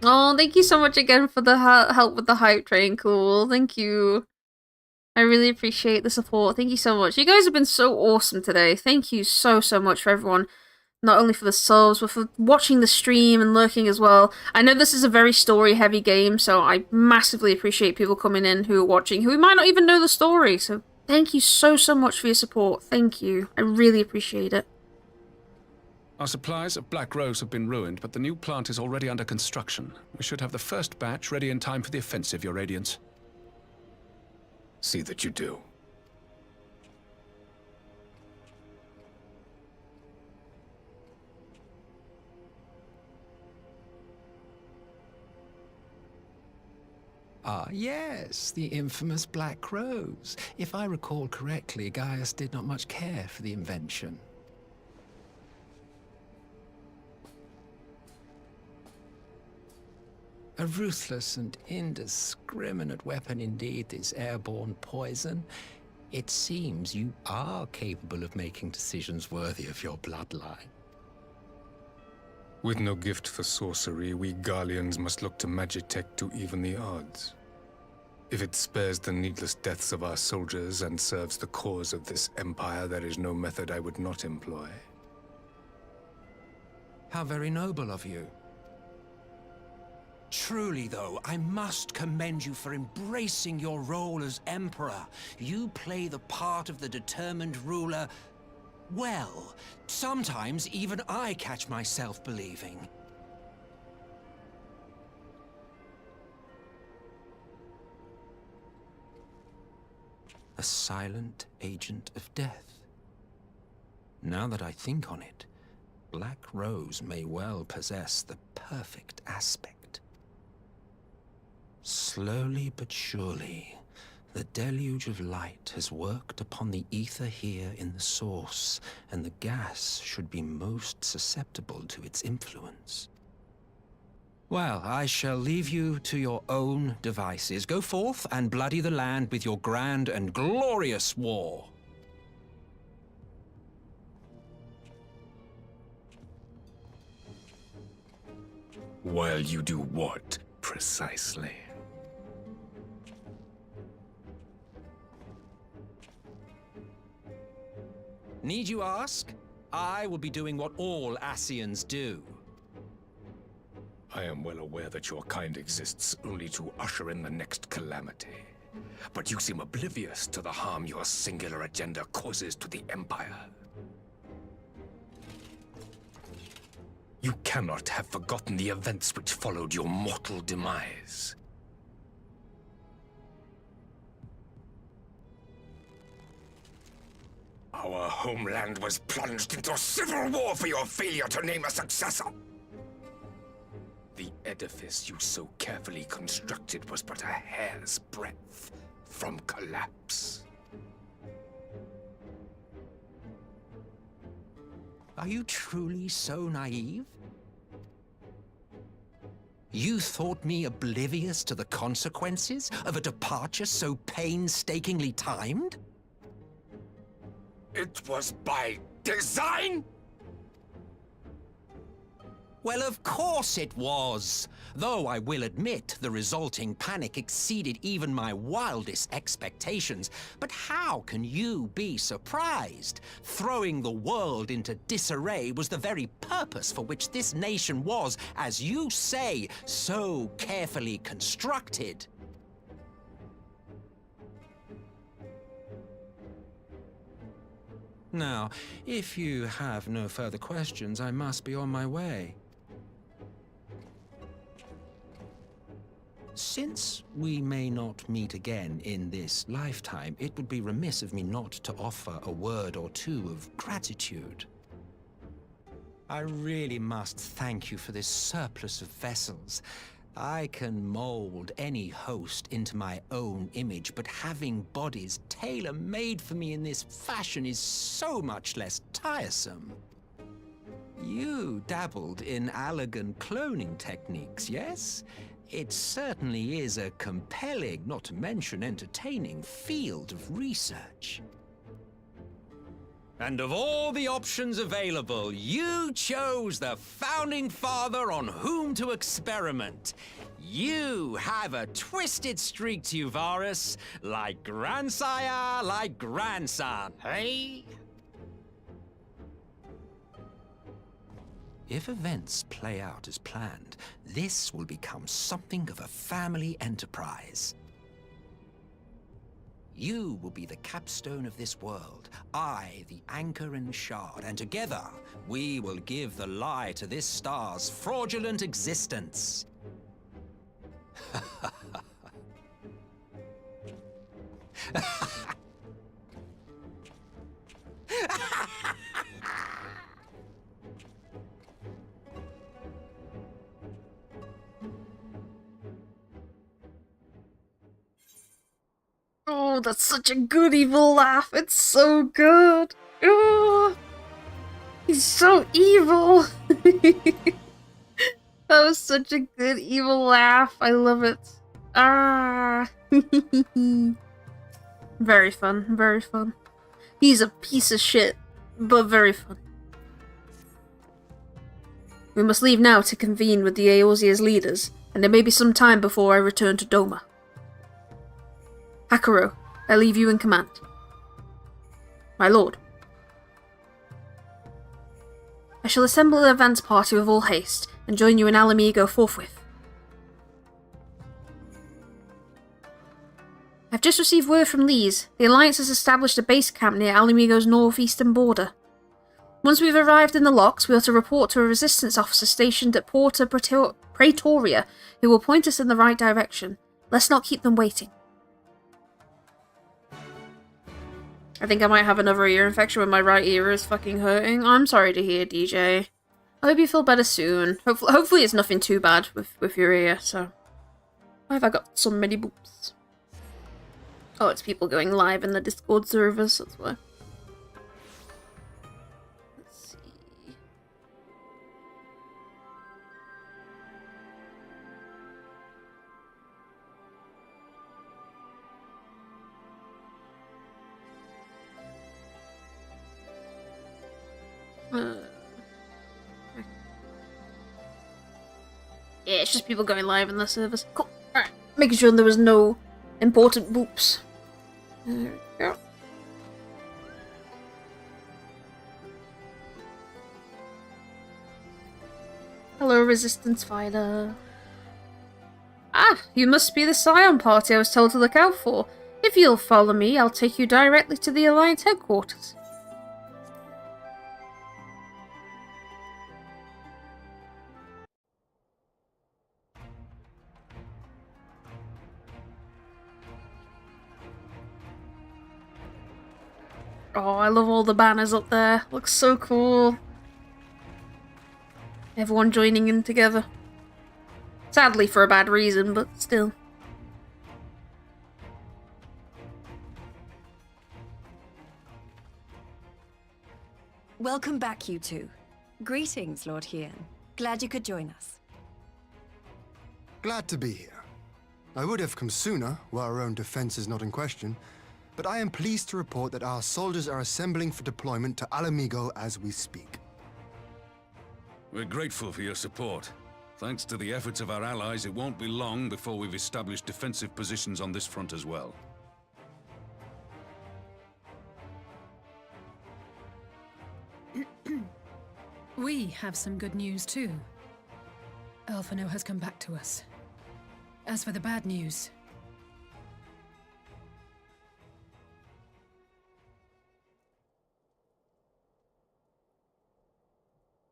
Oh, thank you so much again for the help with the hype train, cool. Thank you. I really appreciate the support. Thank you so much. You guys have been so awesome today. Thank you so much for everyone. Not only for the subs, but for watching the stream and lurking as well. I know this is a very story-heavy game, so I massively appreciate people coming in who are watching, who might not even know the story. So thank you so much for your support. Thank you. I really appreciate it. Our supplies of Black Rose have been ruined, but the new plant is already under construction. We should have the first batch ready in time for the offensive, Your Radiance. See that you do. Ah, yes, the infamous Black Rose. If I recall correctly, Gaius did not much care for the invention. A ruthless and indiscriminate weapon indeed, this airborne poison. It seems you are capable of making decisions worthy of your bloodline. With no gift for sorcery, we Garleans must look to Magitech to even the odds. If it spares the needless deaths of our soldiers and serves the cause of this empire, there is no method I would not employ. How very noble of you. Truly, though, I must commend you for embracing your role as Emperor. You play the part of the determined ruler well. Sometimes even I catch myself believing. A silent agent of death. Now that I think on it, Black Rose may well possess the perfect aspect. Slowly but surely, the deluge of light has worked upon the ether here in the source, and the gas should be most susceptible to its influence. Well, I shall leave you to your own devices. Go forth and bloody the land with your grand and glorious war. While you do what, precisely? Need you ask? I will be doing what all Ascians do. I am well aware that your kind exists only to usher in the next calamity. But you seem oblivious to the harm your singular agenda causes to the Empire. You cannot have forgotten the events which followed your mortal demise. Our homeland was plunged into civil war for your failure to name a successor. The edifice you so carefully constructed was but a hair's breadth from collapse. Are you truly so naive? You thought me oblivious to the consequences of a departure so painstakingly timed? It was by design? Well, of course it was. Though I will admit the resulting panic exceeded even my wildest expectations. But how can you be surprised? Throwing the world into disarray was the very purpose for which this nation was, as you say, so carefully constructed. Now, if you have no further questions, I must be on my way. Since we may not meet again in this lifetime, it would be remiss of me not to offer a word or two of gratitude. I really must thank you for this surplus of vessels. I can mold any host into my own image, but having bodies tailor-made for me in this fashion is so much less tiresome. You dabbled in Allagan cloning techniques, yes? It certainly is a compelling, not to mention entertaining, field of research. And of all the options available, you chose the Founding Father on whom to experiment. You have a twisted streak to you, Varus, like grandsire, like grandson, hey? If events play out as planned, this will become something of a family enterprise. You will be the capstone of this world, I the anchor and shard, and together we will give the lie to this star's fraudulent existence. Oh, that's such a good evil laugh. It's so good. Oh, he's so evil. That was such a good evil laugh. I love it. Ah. Very fun. Very fun. He's a piece of shit, but very fun. We must leave now to convene with the Eorzea's leaders, and there may be some time before I return to Doma. Hakuro, I leave you in command. My lord. I shall assemble an advance party with all haste, and join you in Alamigo forthwith. I've just received word from Lees. The Alliance has established a base camp near Alamigo's northeastern border. Once we've arrived in the locks, we are to report to a resistance officer stationed at Porta Praetoria, who will point us in the right direction. Let's not keep them waiting. I think I might have another ear infection when my right ear is fucking hurting. I'm sorry to hear, DJ. I hope you feel better soon. Hopefully it's nothing too bad with your ear, so... Why have I got so many boops? Oh, it's people going live in the Discord servers, that's why. Let's see... Yeah, it's just people going live in the servers. Cool. Alright. Making sure there was no important boops. There we go. Hello, Resistance Fighter. Ah, you must be the Scion party I was told to look out for. If you'll follow me, I'll take you directly to the Alliance headquarters. Oh, I love all the banners up there. Looks so cool. Everyone joining in together. Sadly for a bad reason, but still. Welcome back, you two. Greetings, Lord Hien. Glad you could join us. Glad to be here. I would have come sooner, while our own defense is not in question, but I am pleased to report that our soldiers are assembling for deployment to Alamigo as we speak. We're grateful for your support. Thanks to the efforts of our allies, it won't be long before we've established defensive positions on this front as well. We have some good news too. Alphino has come back to us. As for the bad news...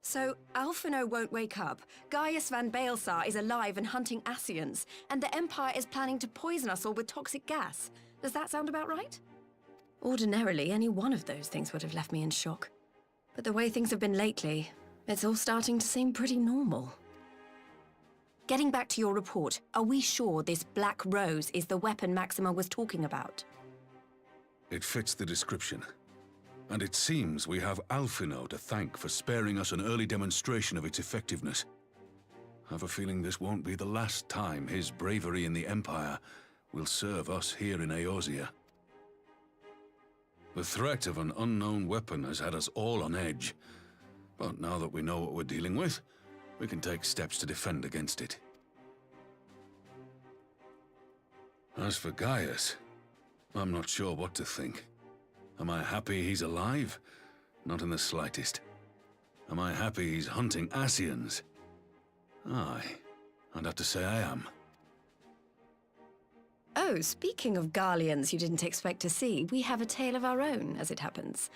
So, Alphino won't wake up, Gaius van Baelsar is alive and hunting Ascians, and the Empire is planning to poison us all with toxic gas. Does that sound about right? Ordinarily, any one of those things would have left me in shock. But the way things have been lately, it's all starting to seem pretty normal. Getting back to your report, are we sure this Black Rose is the weapon Maxima was talking about? It fits the description. And it seems we have Alphino to thank for sparing us an early demonstration of its effectiveness. I have a feeling this won't be the last time his bravery in the Empire will serve us here in Eorzea. The threat of an unknown weapon has had us all on edge. But now that we know what we're dealing with, we can take steps to defend against it. As for Gaius, I'm not sure what to think. Am I happy he's alive? Not in the slightest. Am I happy he's hunting Ascians? Aye, I'd have to say I am. Oh, speaking of Garleans you didn't expect to see, we have a tale of our own, as it happens.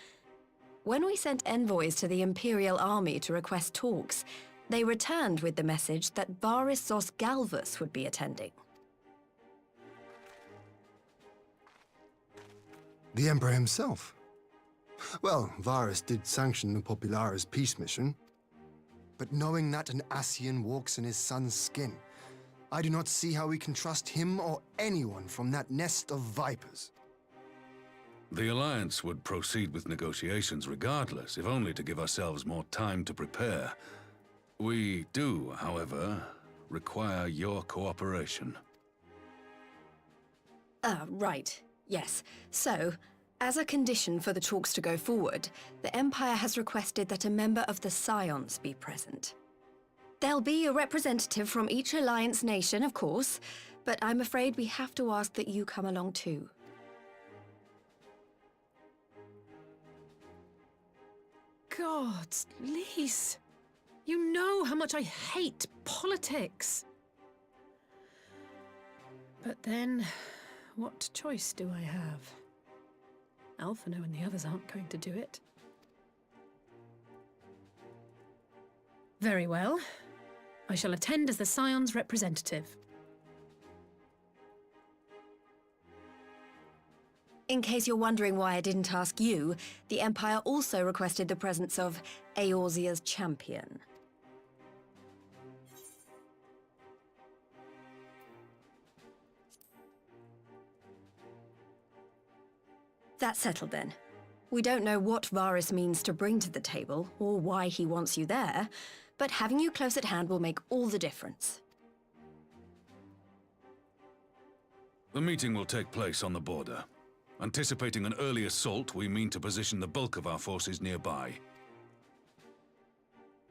When we sent envoys to the Imperial Army to request talks, they returned with the message that Varissos Galvus would be attending. The Emperor himself. Well, Varus did sanction the Popularis peace mission. But knowing that an Ascian walks in his son's skin, I do not see how we can trust him or anyone from that nest of vipers. The Alliance would proceed with negotiations regardless, if only to give ourselves more time to prepare. We do, however, require your cooperation. Right. Yes. So, as a condition for the talks to go forward, the Empire has requested that a member of the Scions be present. There'll be a representative from each Alliance nation, of course, but I'm afraid we have to ask that you come along too. Gods, Lise! You know how much I hate politics! But then, what choice do I have? Alphino and the others aren't going to do it. Very well. I shall attend as the Scion's representative. In case you're wondering why I didn't ask you, the Empire also requested the presence of Eorzea's champion. That's settled then. We don't know what Varus means to bring to the table, or why he wants you there, but having you close at hand will make all the difference. The meeting will take place on the border. Anticipating an early assault, we mean to position the bulk of our forces nearby.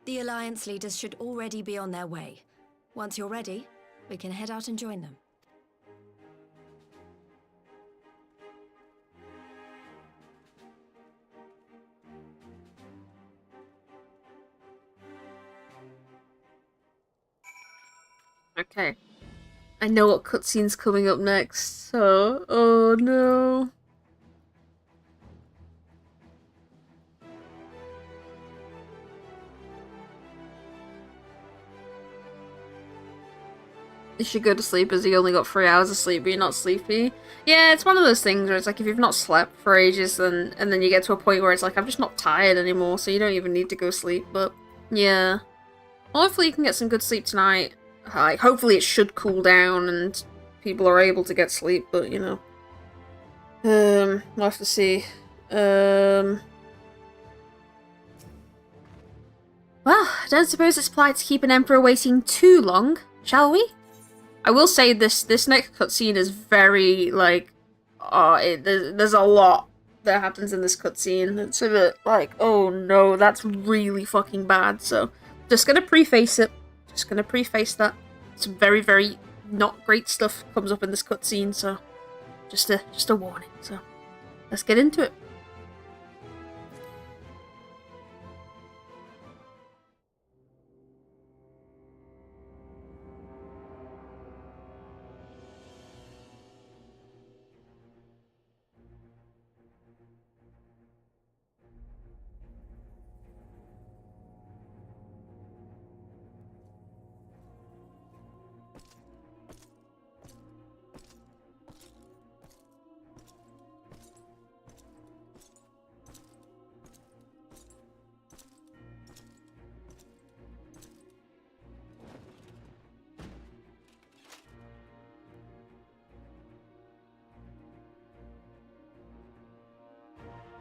The Alliance leaders should already be on their way. Once you're ready, we can head out and join them. Okay. I know what cutscene's coming up next, so... Oh no. You should go to sleep as you only got 3 hours of sleep but you're not sleepy. Yeah, it's one of those things where it's like if you've not slept for ages and then you get to a point where it's like I'm just not tired anymore, so you don't even need to go sleep, but yeah. Well, hopefully you can get some good sleep tonight. Like, hopefully it should cool down and people are able to get sleep, but you know. We'll have to see. don't suppose it's polite to keep an emperor waiting too long, shall we? I will say this next cutscene is very, like, there's a lot that happens in this cutscene. It's a bit like, oh no, that's really fucking bad, so just gonna preface it. Just gonna preface that. Some very, very not great stuff comes up in this cutscene, so just a warning, so let's get into it.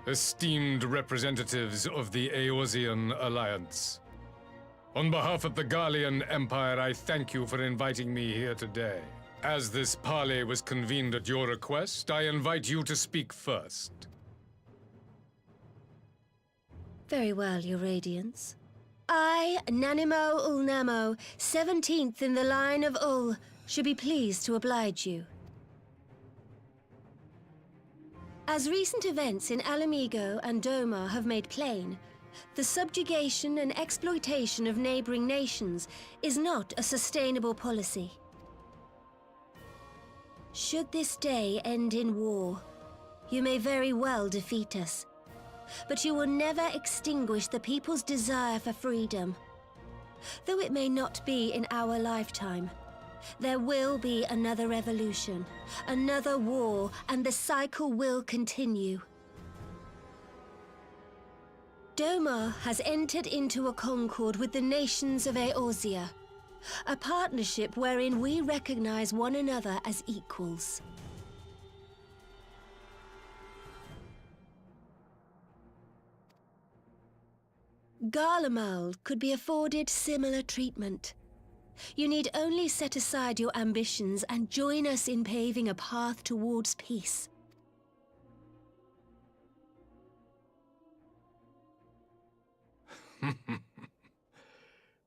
Esteemed representatives of the Eorzean Alliance, on behalf of the Gallian Empire, I thank you for inviting me here today. As this parley was convened at your request, I invite you to speak first. Very well, Your Radiance. I, Nanimo Ulnamo, 17th in the line of Ul, should be pleased to oblige you. As recent events in Alamigo and Doma have made plain, the subjugation and exploitation of neighboring nations is not a sustainable policy. Should this day end in war, you may very well defeat us, but you will never extinguish the people's desire for freedom. Though it may not be in our lifetime, there will be another revolution, another war, and the cycle will continue. Doma has entered into a concord with the nations of Eorzea, a partnership wherein we recognize one another as equals. Garlemald could be afforded similar treatment. You need only set aside your ambitions and join us in paving a path towards peace.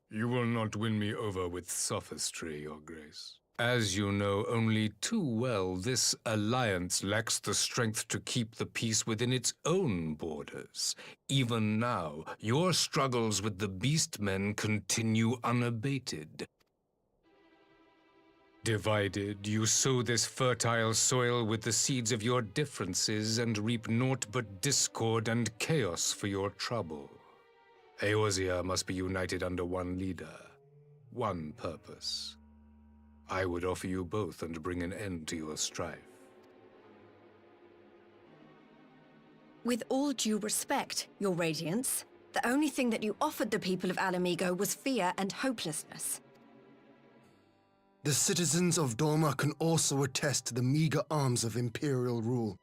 You will not win me over with sophistry, Your Grace. As you know only too well, this alliance lacks the strength to keep the peace within its own borders. Even now, your struggles with the Beastmen continue unabated. Divided, you sow this fertile soil with the seeds of your differences and reap naught but discord and chaos for your trouble. Eorzea must be united under one leader, one purpose. I would offer you both and bring an end to your strife. With all due respect, Your Radiance, the only thing that you offered the people of Alamigo was fear and hopelessness. The citizens of Doma can also attest to the meager arms of imperial rule.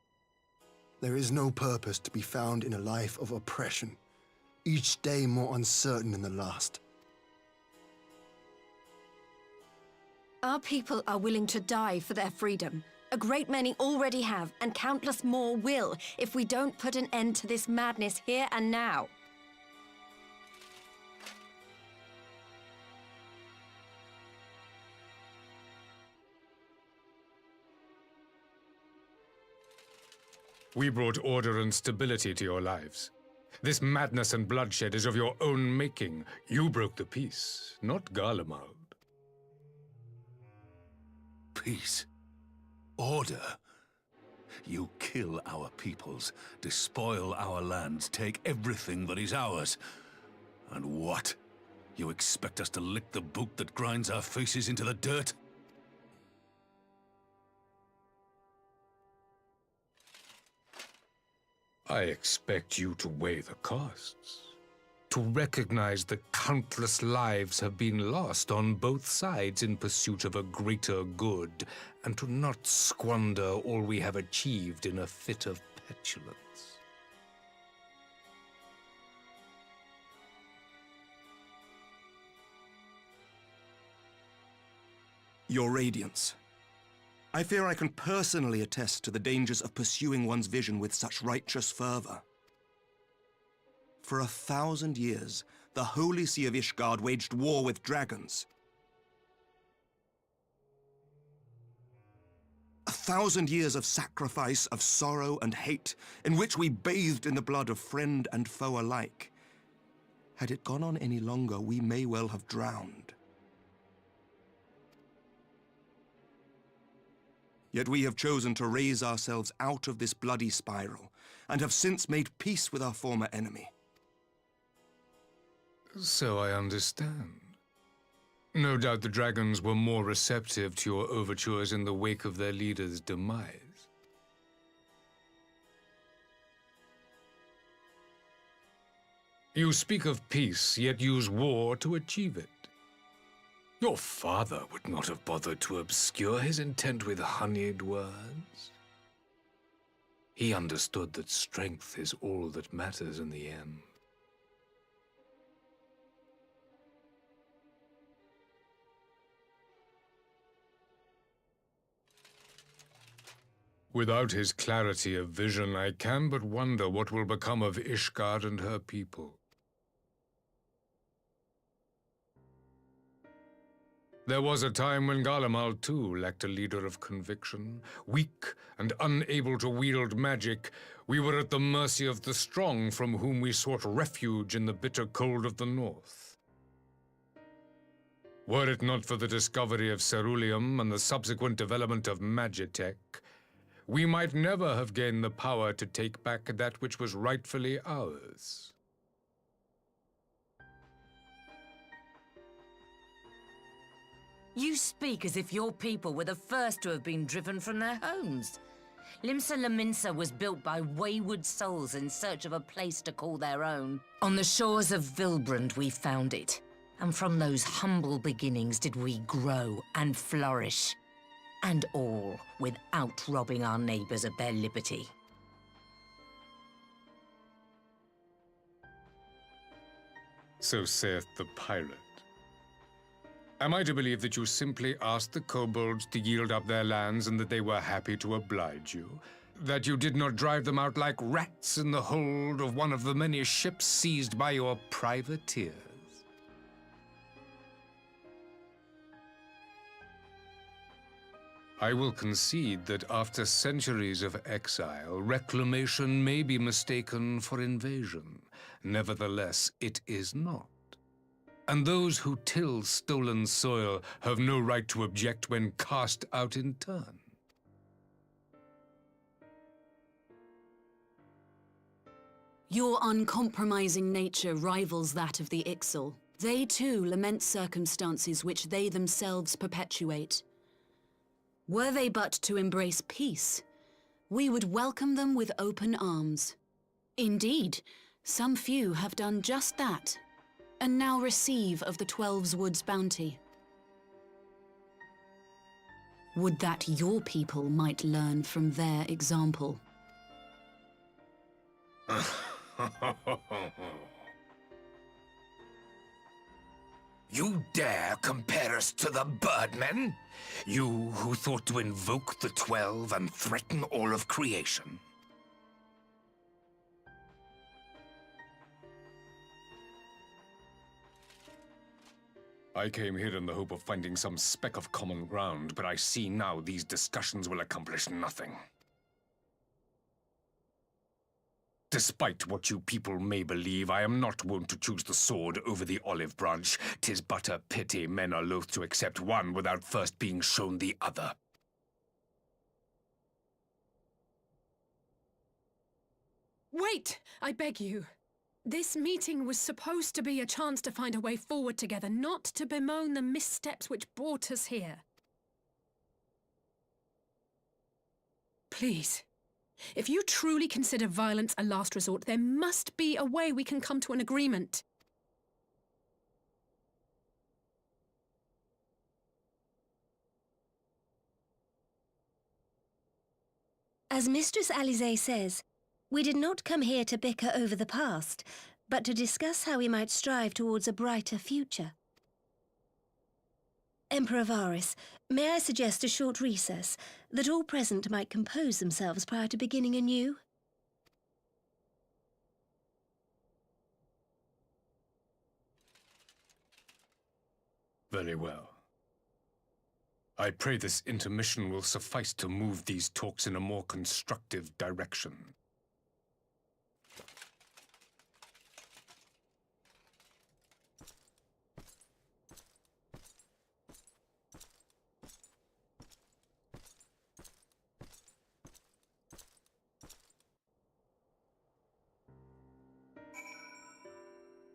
There is no purpose to be found in a life of oppression, each day more uncertain than the last. Our people are willing to die for their freedom. A great many already have, and countless more will, if we don't put an end to this madness here and now. We brought order and stability to your lives. This madness and bloodshed is of your own making. You broke the peace, not Garlemald. Peace. Order. You kill our peoples, despoil our lands, take everything that is ours. And what? You expect us to lick the boot that grinds our faces into the dirt? I expect you to weigh the costs. To recognize that countless lives have been lost on both sides in pursuit of a greater good, and to not squander all we have achieved in a fit of petulance. Your Radiance. I fear I can personally attest to the dangers of pursuing one's vision with such righteous fervor. For 1,000 years, the Holy See of Ishgard waged war with dragons. 1,000 years of sacrifice, of sorrow and hate, in which we bathed in the blood of friend and foe alike. Had it gone on any longer, we may well have drowned. Yet we have chosen to raise ourselves out of this bloody spiral, and have since made peace with our former enemy. So I understand. No doubt the dragons were more receptive to your overtures in the wake of their leader's demise. You speak of peace, yet use war to achieve it. Your father would not have bothered to obscure his intent with honeyed words. He understood that strength is all that matters in the end. Without his clarity of vision, I can but wonder what will become of Ishgard and her people. There was a time when Garlemald too lacked a leader of conviction. Weak and unable to wield magic, we were at the mercy of the strong from whom we sought refuge in the bitter cold of the north. Were it not for the discovery of ceruleum and the subsequent development of Magitech, we might never have gained the power to take back that which was rightfully ours. You speak as if your people were the first to have been driven from their homes. Limsa Lominsa was built by wayward souls in search of a place to call their own. On the shores of Vilbrand we found it, and from those humble beginnings did we grow and flourish. And all without robbing our neighbors of their liberty. So saith the pirate. Am I to believe that you simply asked the kobolds to yield up their lands and that they were happy to oblige you? That you did not drive them out like rats in the hold of one of the many ships seized by your privateers? I will concede that after centuries of exile, reclamation may be mistaken for invasion. Nevertheless, it is not. And those who till stolen soil have no right to object when cast out in turn. Your uncompromising nature rivals that of the Ixal. They too lament circumstances which they themselves perpetuate. Were they but to embrace peace, we would welcome them with open arms. Indeed, some few have done just that, and now receive of the Twelve's Wood's bounty. Would that your people might learn from their example. You dare compare us to the Birdmen? You who thought to invoke the 12 and threaten all of creation? I came here in the hope of finding some speck of common ground, but I see now these discussions will accomplish nothing. Despite what you people may believe, I am not wont to choose the sword over the olive branch. 'Tis but a pity men are loath to accept one without first being shown the other. Wait! I beg you. This meeting was supposed to be a chance to find a way forward together, not to bemoan the missteps which brought us here. Please. If you truly consider violence a last resort, there must be a way we can come to an agreement. As Mistress Alisaie says, we did not come here to bicker over the past, but to discuss how we might strive towards a brighter future. Emperor Varus, may I suggest a short recess, that all present might compose themselves prior to beginning anew? Very well. I pray this intermission will suffice to move these talks in a more constructive direction.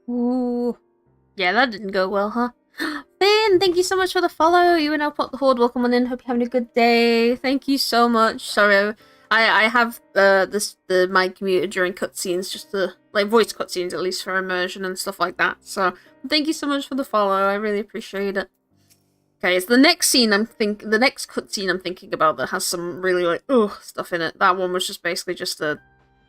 Ooh. Yeah, that didn't go well, huh? Finn, thank you so much for the follow. You and Output the Horde, welcome on in. Hope you're having a good day. Thank you so much. Sorry, I have the mic muted during cutscenes, just to like voice cutscenes at least for immersion and stuff like that. So thank you so much for the follow. I really appreciate it. Okay, it's the next scene the next cutscene I'm thinking about that has some really like stuff in it. That one was just basically just a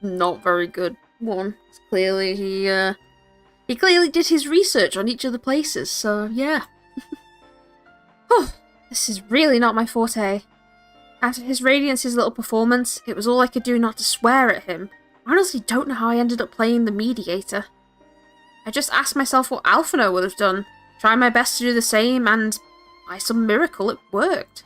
not very good one. Clearly he clearly did his research on each of the places, so yeah. This is really not my forte. After his Radiance's little performance, it was all I could do not to swear at him. I honestly don't know how I ended up playing the mediator. I just asked myself what Alphino would have done, tried my best to do the same, and by some miracle it worked.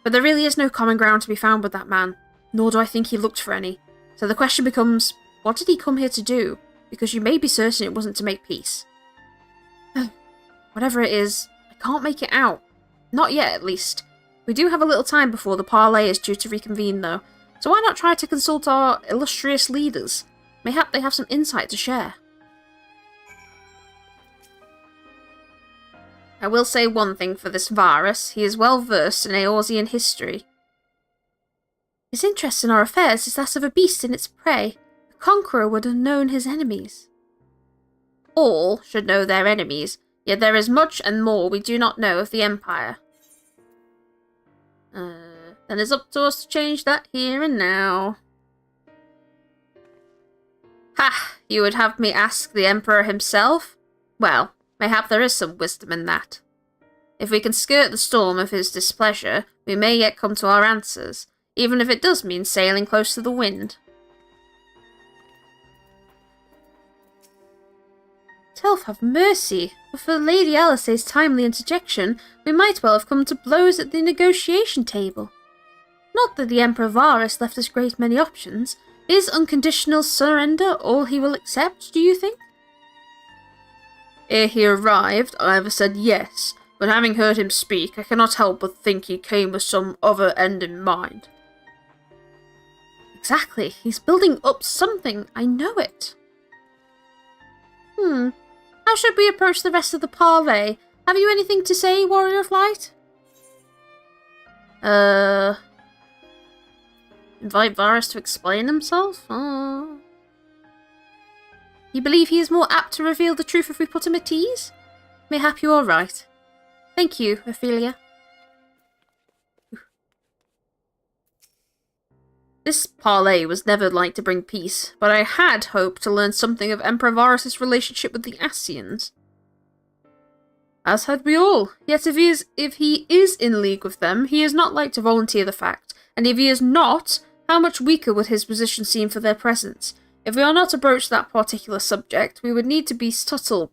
But there really is no common ground to be found with that man, nor do I think he looked for any. So the question becomes, what did he come here to do? Because you may be certain it wasn't to make peace. Whatever it is, I can't make it out. Not yet, at least. We do have a little time before the parley is due to reconvene, though, so why not try to consult our illustrious leaders? Mayhap they have some insight to share. I will say one thing for this Varus. He is well versed in Eorzean history. His interest in our affairs is that of a beast in its prey. The Conqueror would have known his enemies. All should know their enemies, yet there is much and more we do not know of the Empire. Then it's up to us to change that here and now. Ha! You would have me ask the Emperor himself? Well, mayhap there is some wisdom in that. If we can skirt the storm of his displeasure, we may yet come to our answers, even if it does mean sailing close to the wind. Telf have mercy, but for Lady Alice's timely interjection, we might well have come to blows at the negotiation table. Not that the Emperor Varus left us great many options. Is unconditional surrender all he will accept, do you think? Ere he arrived, I ever said yes, but having heard him speak, I cannot help but think he came with some other end in mind. Exactly, he's building up something, I know it. How should we approach the rest of the parley? Have you anything to say, Warrior of Light? Invite Varus to explain himself? You believe he is more apt to reveal the truth if we put him at ease? Mayhap you are right. Thank you, Ophelia. This parley was never like to bring peace, but I had hoped to learn something of Emperor Varus' relationship with the Ascians. As had we all, yet if he is in league with them, he is not like to volunteer the fact, and if he is not, how much weaker would his position seem for their presence? If we are not to broach that particular subject, we would need to be subtle.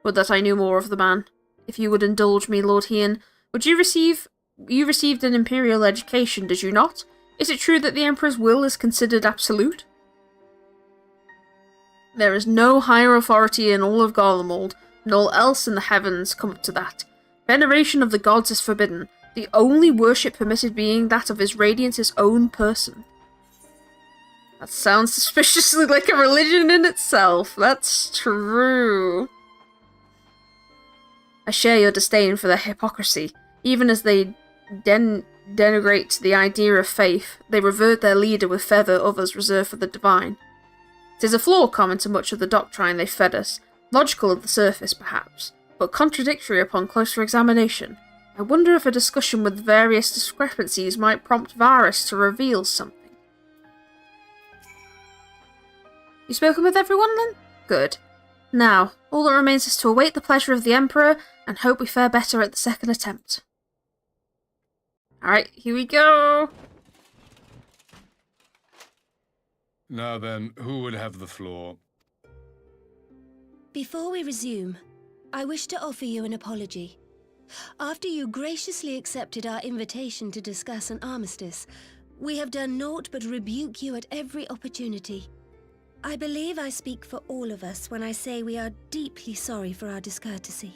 Would that I knew more of the man. If you would indulge me, Lord Hien, you received an imperial education, did you not? Is it true that the Emperor's will is considered absolute? There is no higher authority in all of Garlemald, nor else in the heavens come up to that. Veneration of the gods is forbidden, the only worship permitted being that of His Radiance's own person. That sounds suspiciously like a religion in itself. That's true. I share your disdain for their hypocrisy. Even as they denigrate the idea of faith, they revert their leader with feather others reserved for the divine. 'Tis a flaw common to much of the doctrine they fed us, logical at the surface perhaps, but contradictory upon closer examination. I wonder if a discussion with various discrepancies might prompt Varus to reveal something. You spoken with everyone then? Good. Now, all that remains is to await the pleasure of the Emperor and hope we fare better at the second attempt. Alright, here we go! Now then, who would have the floor? Before we resume, I wish to offer you an apology. After you graciously accepted our invitation to discuss an armistice, we have done naught but rebuke you at every opportunity. I believe I speak for all of us when I say we are deeply sorry for our discourtesy.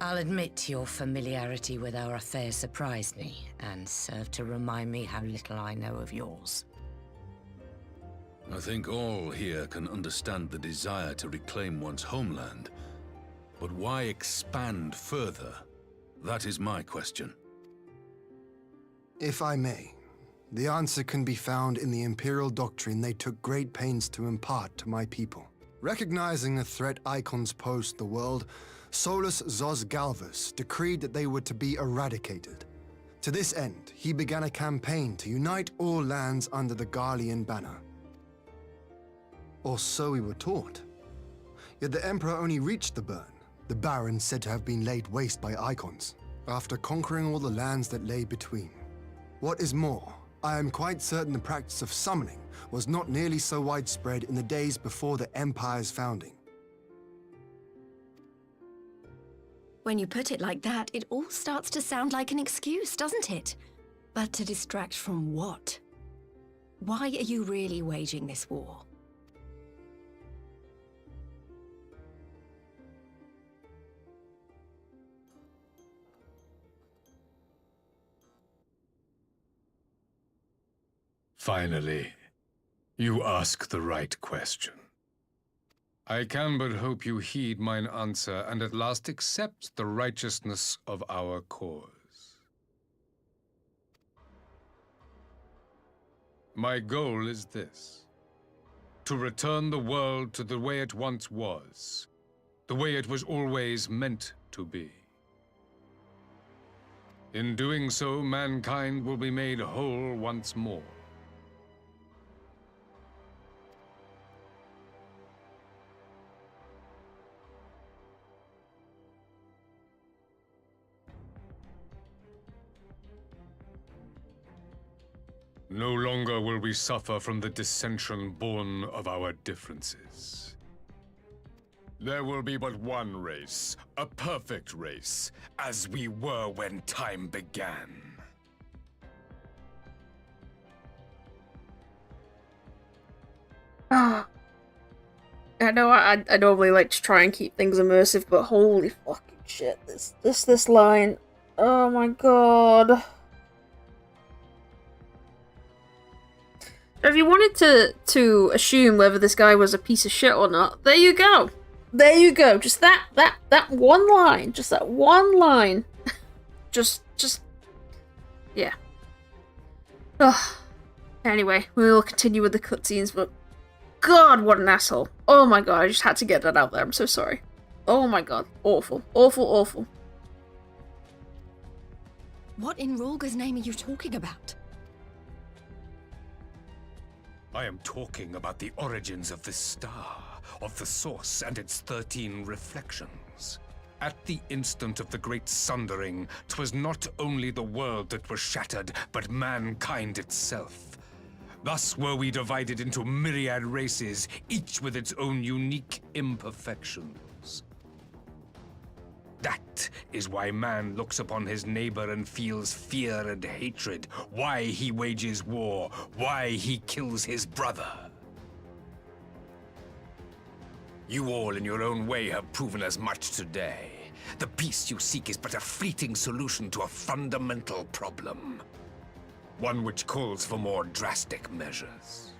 I'll admit your familiarity with our affair surprised me, and served to remind me how little I know of yours. I think all here can understand the desire to reclaim one's homeland. But why expand further? That is my question. If I may, the answer can be found in the Imperial doctrine they took great pains to impart to my people. Recognizing the threat icons pose to the world, Solus Zos Galvus decreed that they were to be eradicated. To this end, he began a campaign to unite all lands under the Garlean banner. Or so we were taught. Yet the Emperor only reached the burn, the Baron said to have been laid waste by icons, after conquering all the lands that lay between. What is more, I am quite certain the practice of summoning was not nearly so widespread in the days before the Empire's founding. When you put it like that, it all starts to sound like an excuse, doesn't it? But to distract from what? Why are you really waging this war? Finally, you ask the right question. I can but hope you heed mine answer and at last accept the righteousness of our cause. My goal is this: to return the world to the way it once was, the way it was always meant to be. In doing so, mankind will be made whole once more. No longer will we suffer from the dissension born of our differences. There will be but one race, a perfect race, as we were when time began. Ah. I know I normally like to try and keep things immersive, but holy fucking shit, this line. Oh my god. If you wanted to assume whether this guy was a piece of shit or not, there you go. There you go. Just that one line. Just that one line. just yeah. Ugh. Anyway, we will continue with the cutscenes, but god, what an asshole. Oh my god, I just had to get that out there. I'm so sorry. Oh my god. Awful. Awful, awful. What in Rulga's name are you talking about? I am talking about the origins of this star, of the source and its 13 reflections. At the instant of the great sundering, 'twas not only the world that was shattered, but mankind itself. Thus were we divided into myriad races, each with its own unique imperfections. That is why man looks upon his neighbor and feels fear and hatred, why he wages war, why he kills his brother. You all in your own way have proven as much today. The peace you seek is but a fleeting solution to a fundamental problem. One which calls for more drastic measures.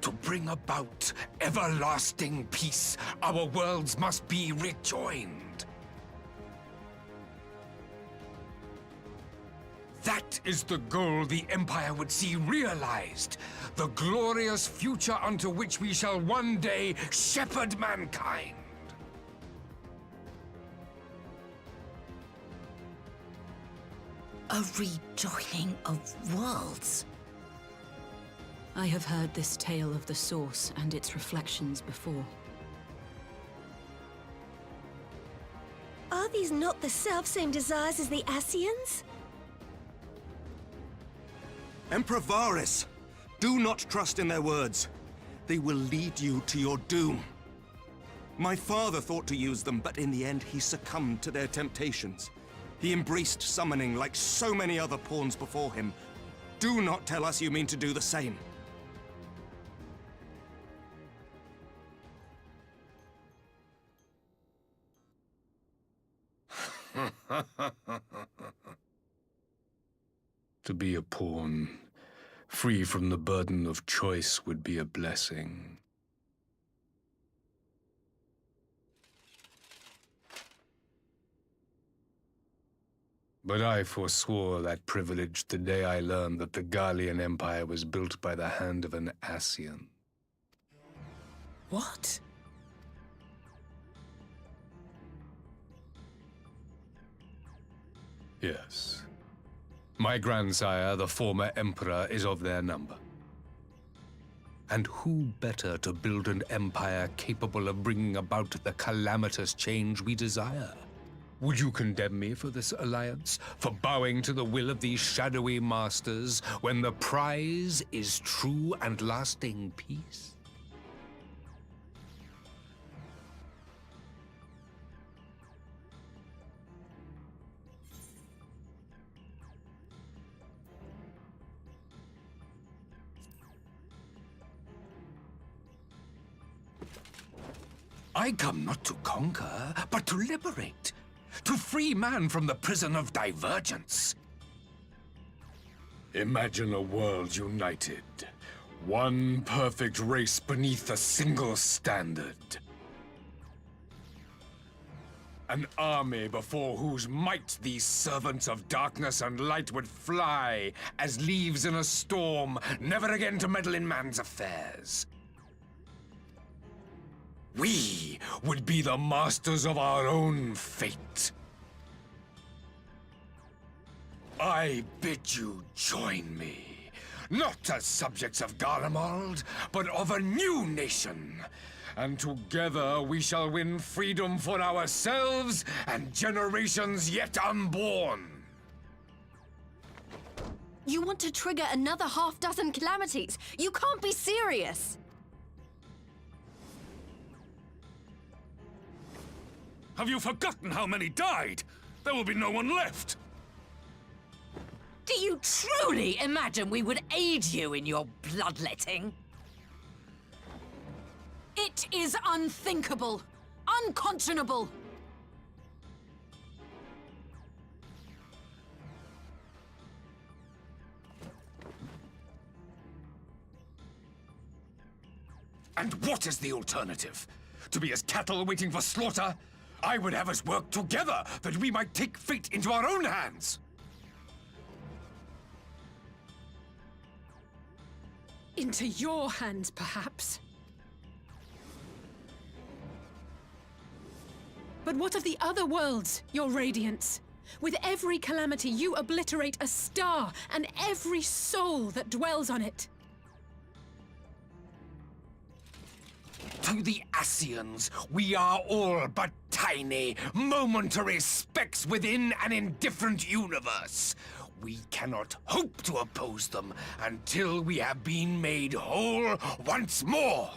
To bring about everlasting peace, our worlds must be rejoined. That is the goal the Empire would see realized. The glorious future unto which we shall one day shepherd mankind. A rejoining of worlds. I have heard this tale of the Source and its reflections before. Are these not the self-same desires as the Ascians? Emperor Varys! Do not trust in their words. They will lead you to your doom. My father thought to use them, but in the end he succumbed to their temptations. He embraced summoning like so many other pawns before him. Do not tell us you mean to do the same. To be a pawn, free from the burden of choice, would be a blessing. But I forswore that privilege the day I learned that the Gallian Empire was built by the hand of an Ascian. What? Yes. My grandsire, the former emperor, is of their number. And who better to build an empire capable of bringing about the calamitous change we desire? Would you condemn me for this alliance? For bowing to the will of these shadowy masters, when the prize is true and lasting peace? I come not to conquer, but to liberate. To free man from the prison of divergence. Imagine a world united. One perfect race beneath a single standard. An army before whose might these servants of darkness and light would fly as leaves in a storm, never again to meddle in man's affairs. We would be the masters of our own fate. I bid you join me, not as subjects of Garlemald, but of a new nation. And together we shall win freedom for ourselves and generations yet unborn. You want to trigger another half-dozen calamities? You can't be serious! Have you forgotten how many died? There will be no one left. Do you truly imagine we would aid you in your bloodletting? It is unthinkable, unconscionable. And what is the alternative? To be as cattle waiting for slaughter? I would have us work together, that we might take fate into our own hands! Into your hands, perhaps. But what of the other worlds, your radiance? With every calamity, you obliterate a star and every soul that dwells on it. To the Ascians, we are all but tiny, momentary specks within an indifferent universe. We cannot hope to oppose them until we have been made whole once more.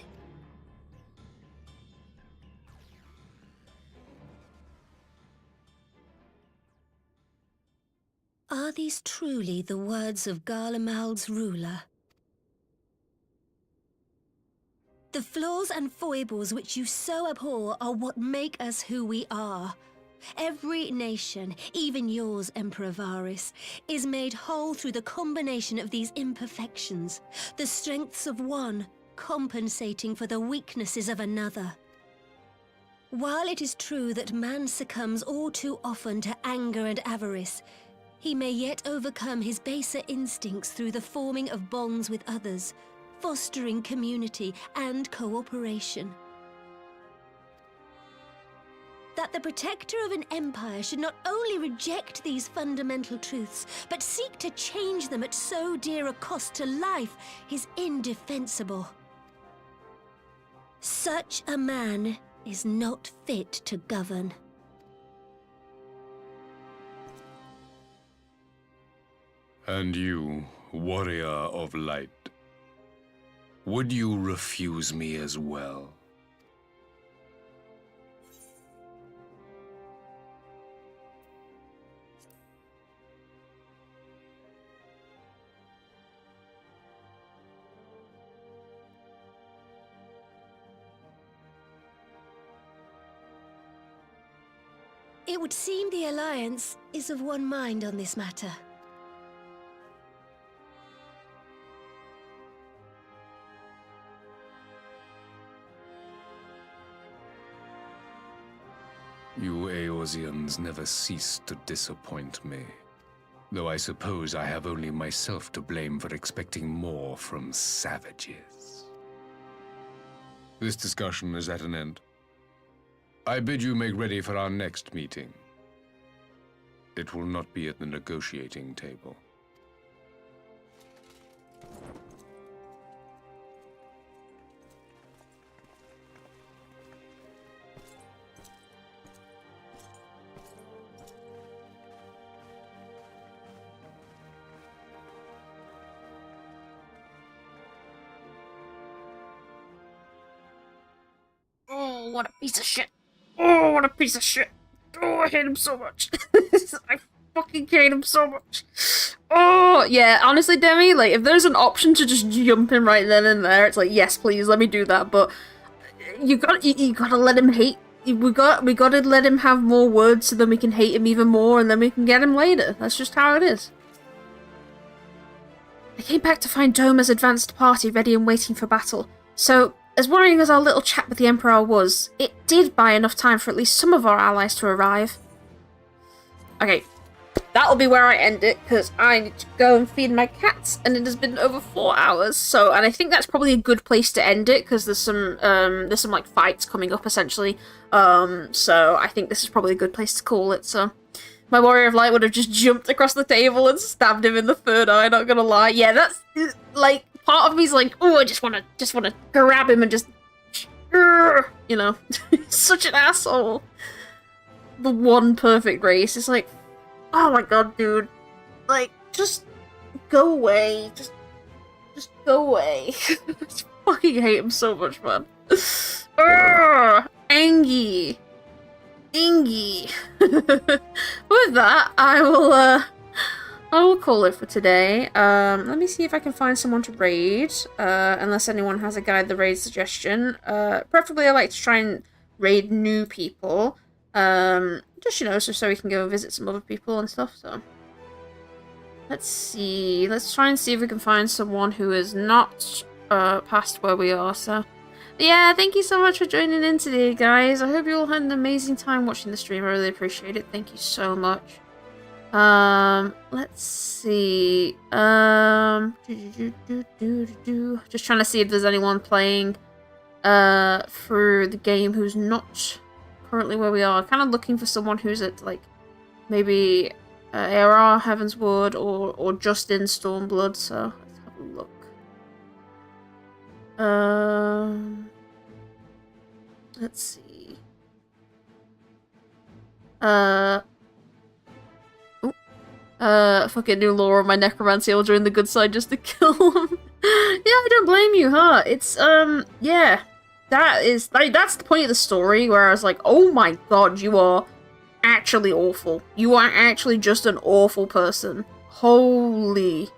Are these truly the words of Garlemald's ruler? The flaws and foibles which you so abhor are what make us who we are. Every nation, even yours, Emperor Varys, is made whole through the combination of these imperfections, the strengths of one compensating for the weaknesses of another. While it is true that man succumbs all too often to anger and avarice, he may yet overcome his baser instincts through the forming of bonds with others, fostering community and cooperation. that the protector of an empire should not only reject these fundamental truths, but seek to change them at so dear a cost to life is indefensible. Such a man is not fit to govern. And you, warrior of light, would you refuse me as well? It would seem the Alliance is of one mind on this matter. You Eorzeans never cease to disappoint me. Though I suppose I have only myself to blame for expecting more from savages. This discussion is at an end. I bid you make ready for our next meeting. It will not be at the negotiating table. Oh, what a piece of shit. Oh, what a piece of shit. Oh, I hate him so much. I fucking hate him so much. Oh, yeah, honestly, Demi, like, if there's an option to just jump in right then and there, it's like, yes, please, let me do that, but you gotta let him hate. We gotta let him have more words so then we can hate him even more and then we can get him later. That's just how it is. I came back to find Doma's advanced party ready and waiting for battle. So, as worrying as our little chat with the Emperor was, it did buy enough time for at least some of our allies to arrive. Okay, that'll be where I end it, because I need to go and feed my cats, and it has been over 4 hours, so, and I think that's probably a good place to end it, because there's some like, fights coming up, essentially, so I think this is probably a good place to call it, so. My Warrior of Light would have just jumped across the table and stabbed him in the third eye, not gonna lie. Yeah, that's, like, part of me's like, oh, I just wanna grab him and just, you know, such an asshole. The one perfect race. It's like, oh my god, dude, like, just go away, just go away. I just fucking hate him so much, man. Angie. Ingy. With that, I will call it for today. Let me see if I can find someone to raid, unless anyone has a guide the raid suggestion. Preferably I like to try and raid new people, just, you know, so we can go and visit some other people and stuff, so. Let's see, let's try and see if we can find someone who is not, past where we are, so. Yeah, thank you so much for joining in today, guys. I hope you all had an amazing time watching the stream. I really appreciate it. Thank you so much. Let's see. Just trying to see if there's anyone playing through the game who's not currently where we are. Kind of looking for someone who's at, like, maybe ARR, Heavenswood, or just in Stormblood, so let's have a look. Let's see. Fucking new lore on my necromancy, I'll join the good side just to kill him. Yeah, I don't blame you, huh? It's, yeah. That's the point of the story, where I was like, oh my god, you are actually awful. You are actually just an awful person. Holy.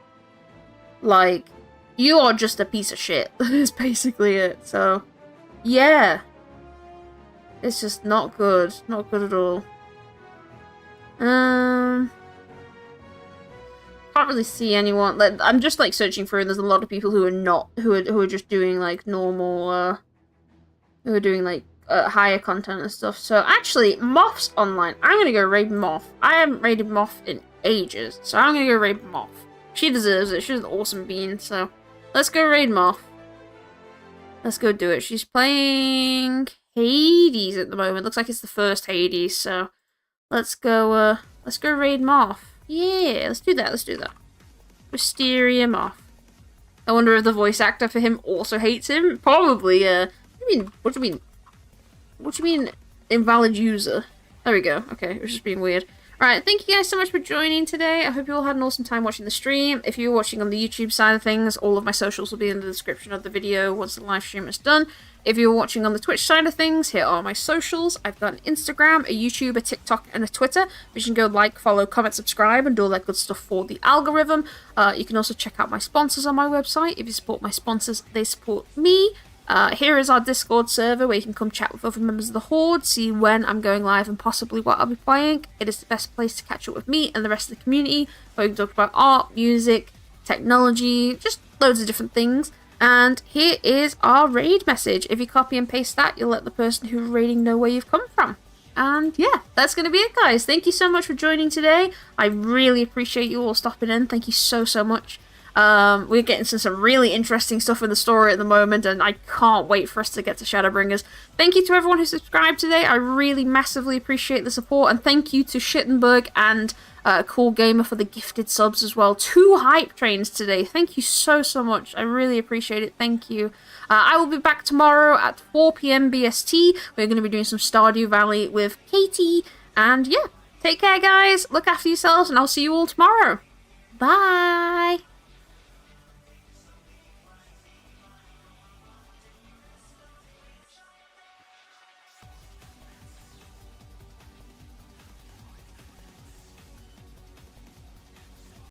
Like, you are just a piece of shit. That is basically it, so. Yeah. It's just not good. Not good at all. Can't really see anyone. Like, I'm just like searching through and there's a lot of people who are not, who are just doing like normal, who are doing like higher content and stuff. So actually, Moth's online. I'm gonna go raid Moth. I haven't raided Moth in ages, so I'm gonna go raid Moth. She deserves it. She's an awesome bean, so let's go raid Moth. Let's go do it. She's playing Hades at the moment. Looks like it's the first Hades, so let's go raid Moth. Yeah, let's do that. Wisteria Moth. I wonder if the voice actor for him also hates him. Probably, what do you mean, invalid user? There we go. Okay, it was just being weird. Alright, thank you guys so much for joining today. I hope you all had an awesome time watching the stream. If you're watching on the YouTube side of things, all of my socials will be in the description of the video once the live stream is done. If you're watching on the Twitch side of things, here are my socials. I've got an Instagram, a YouTube, a TikTok, and a Twitter. You can go like, follow, comment, subscribe, and do all that good stuff for the algorithm. You can also check out my sponsors on my website. If you support my sponsors, they support me. Here is our Discord server where you can come chat with other members of the Horde, see when I'm going live and possibly what I'll be playing. It is the best place to catch up with me and the rest of the community, where we can talk about art, music, technology, just loads of different things. And here is our raid message. If you copy and paste that, you'll let the person who's raiding know where you've come from. And yeah, that's going to be it, guys. Thank you so much for joining today. I really appreciate you all stopping in. Thank you so much. We're getting some really interesting stuff in the story at the moment, and I can't wait for us to get to Shadowbringers. Thank you to everyone who subscribed today. I really massively appreciate the support, and thank you to Shittenberg and Cool Gamer for the gifted subs as well. 2 hype trains today. Thank you so much. I really appreciate it. Thank you. I will be back tomorrow at 4 PM BST. We're going to be doing some Stardew Valley with Katie, and yeah, take care, guys. Look after yourselves, and I'll see you all tomorrow. Bye.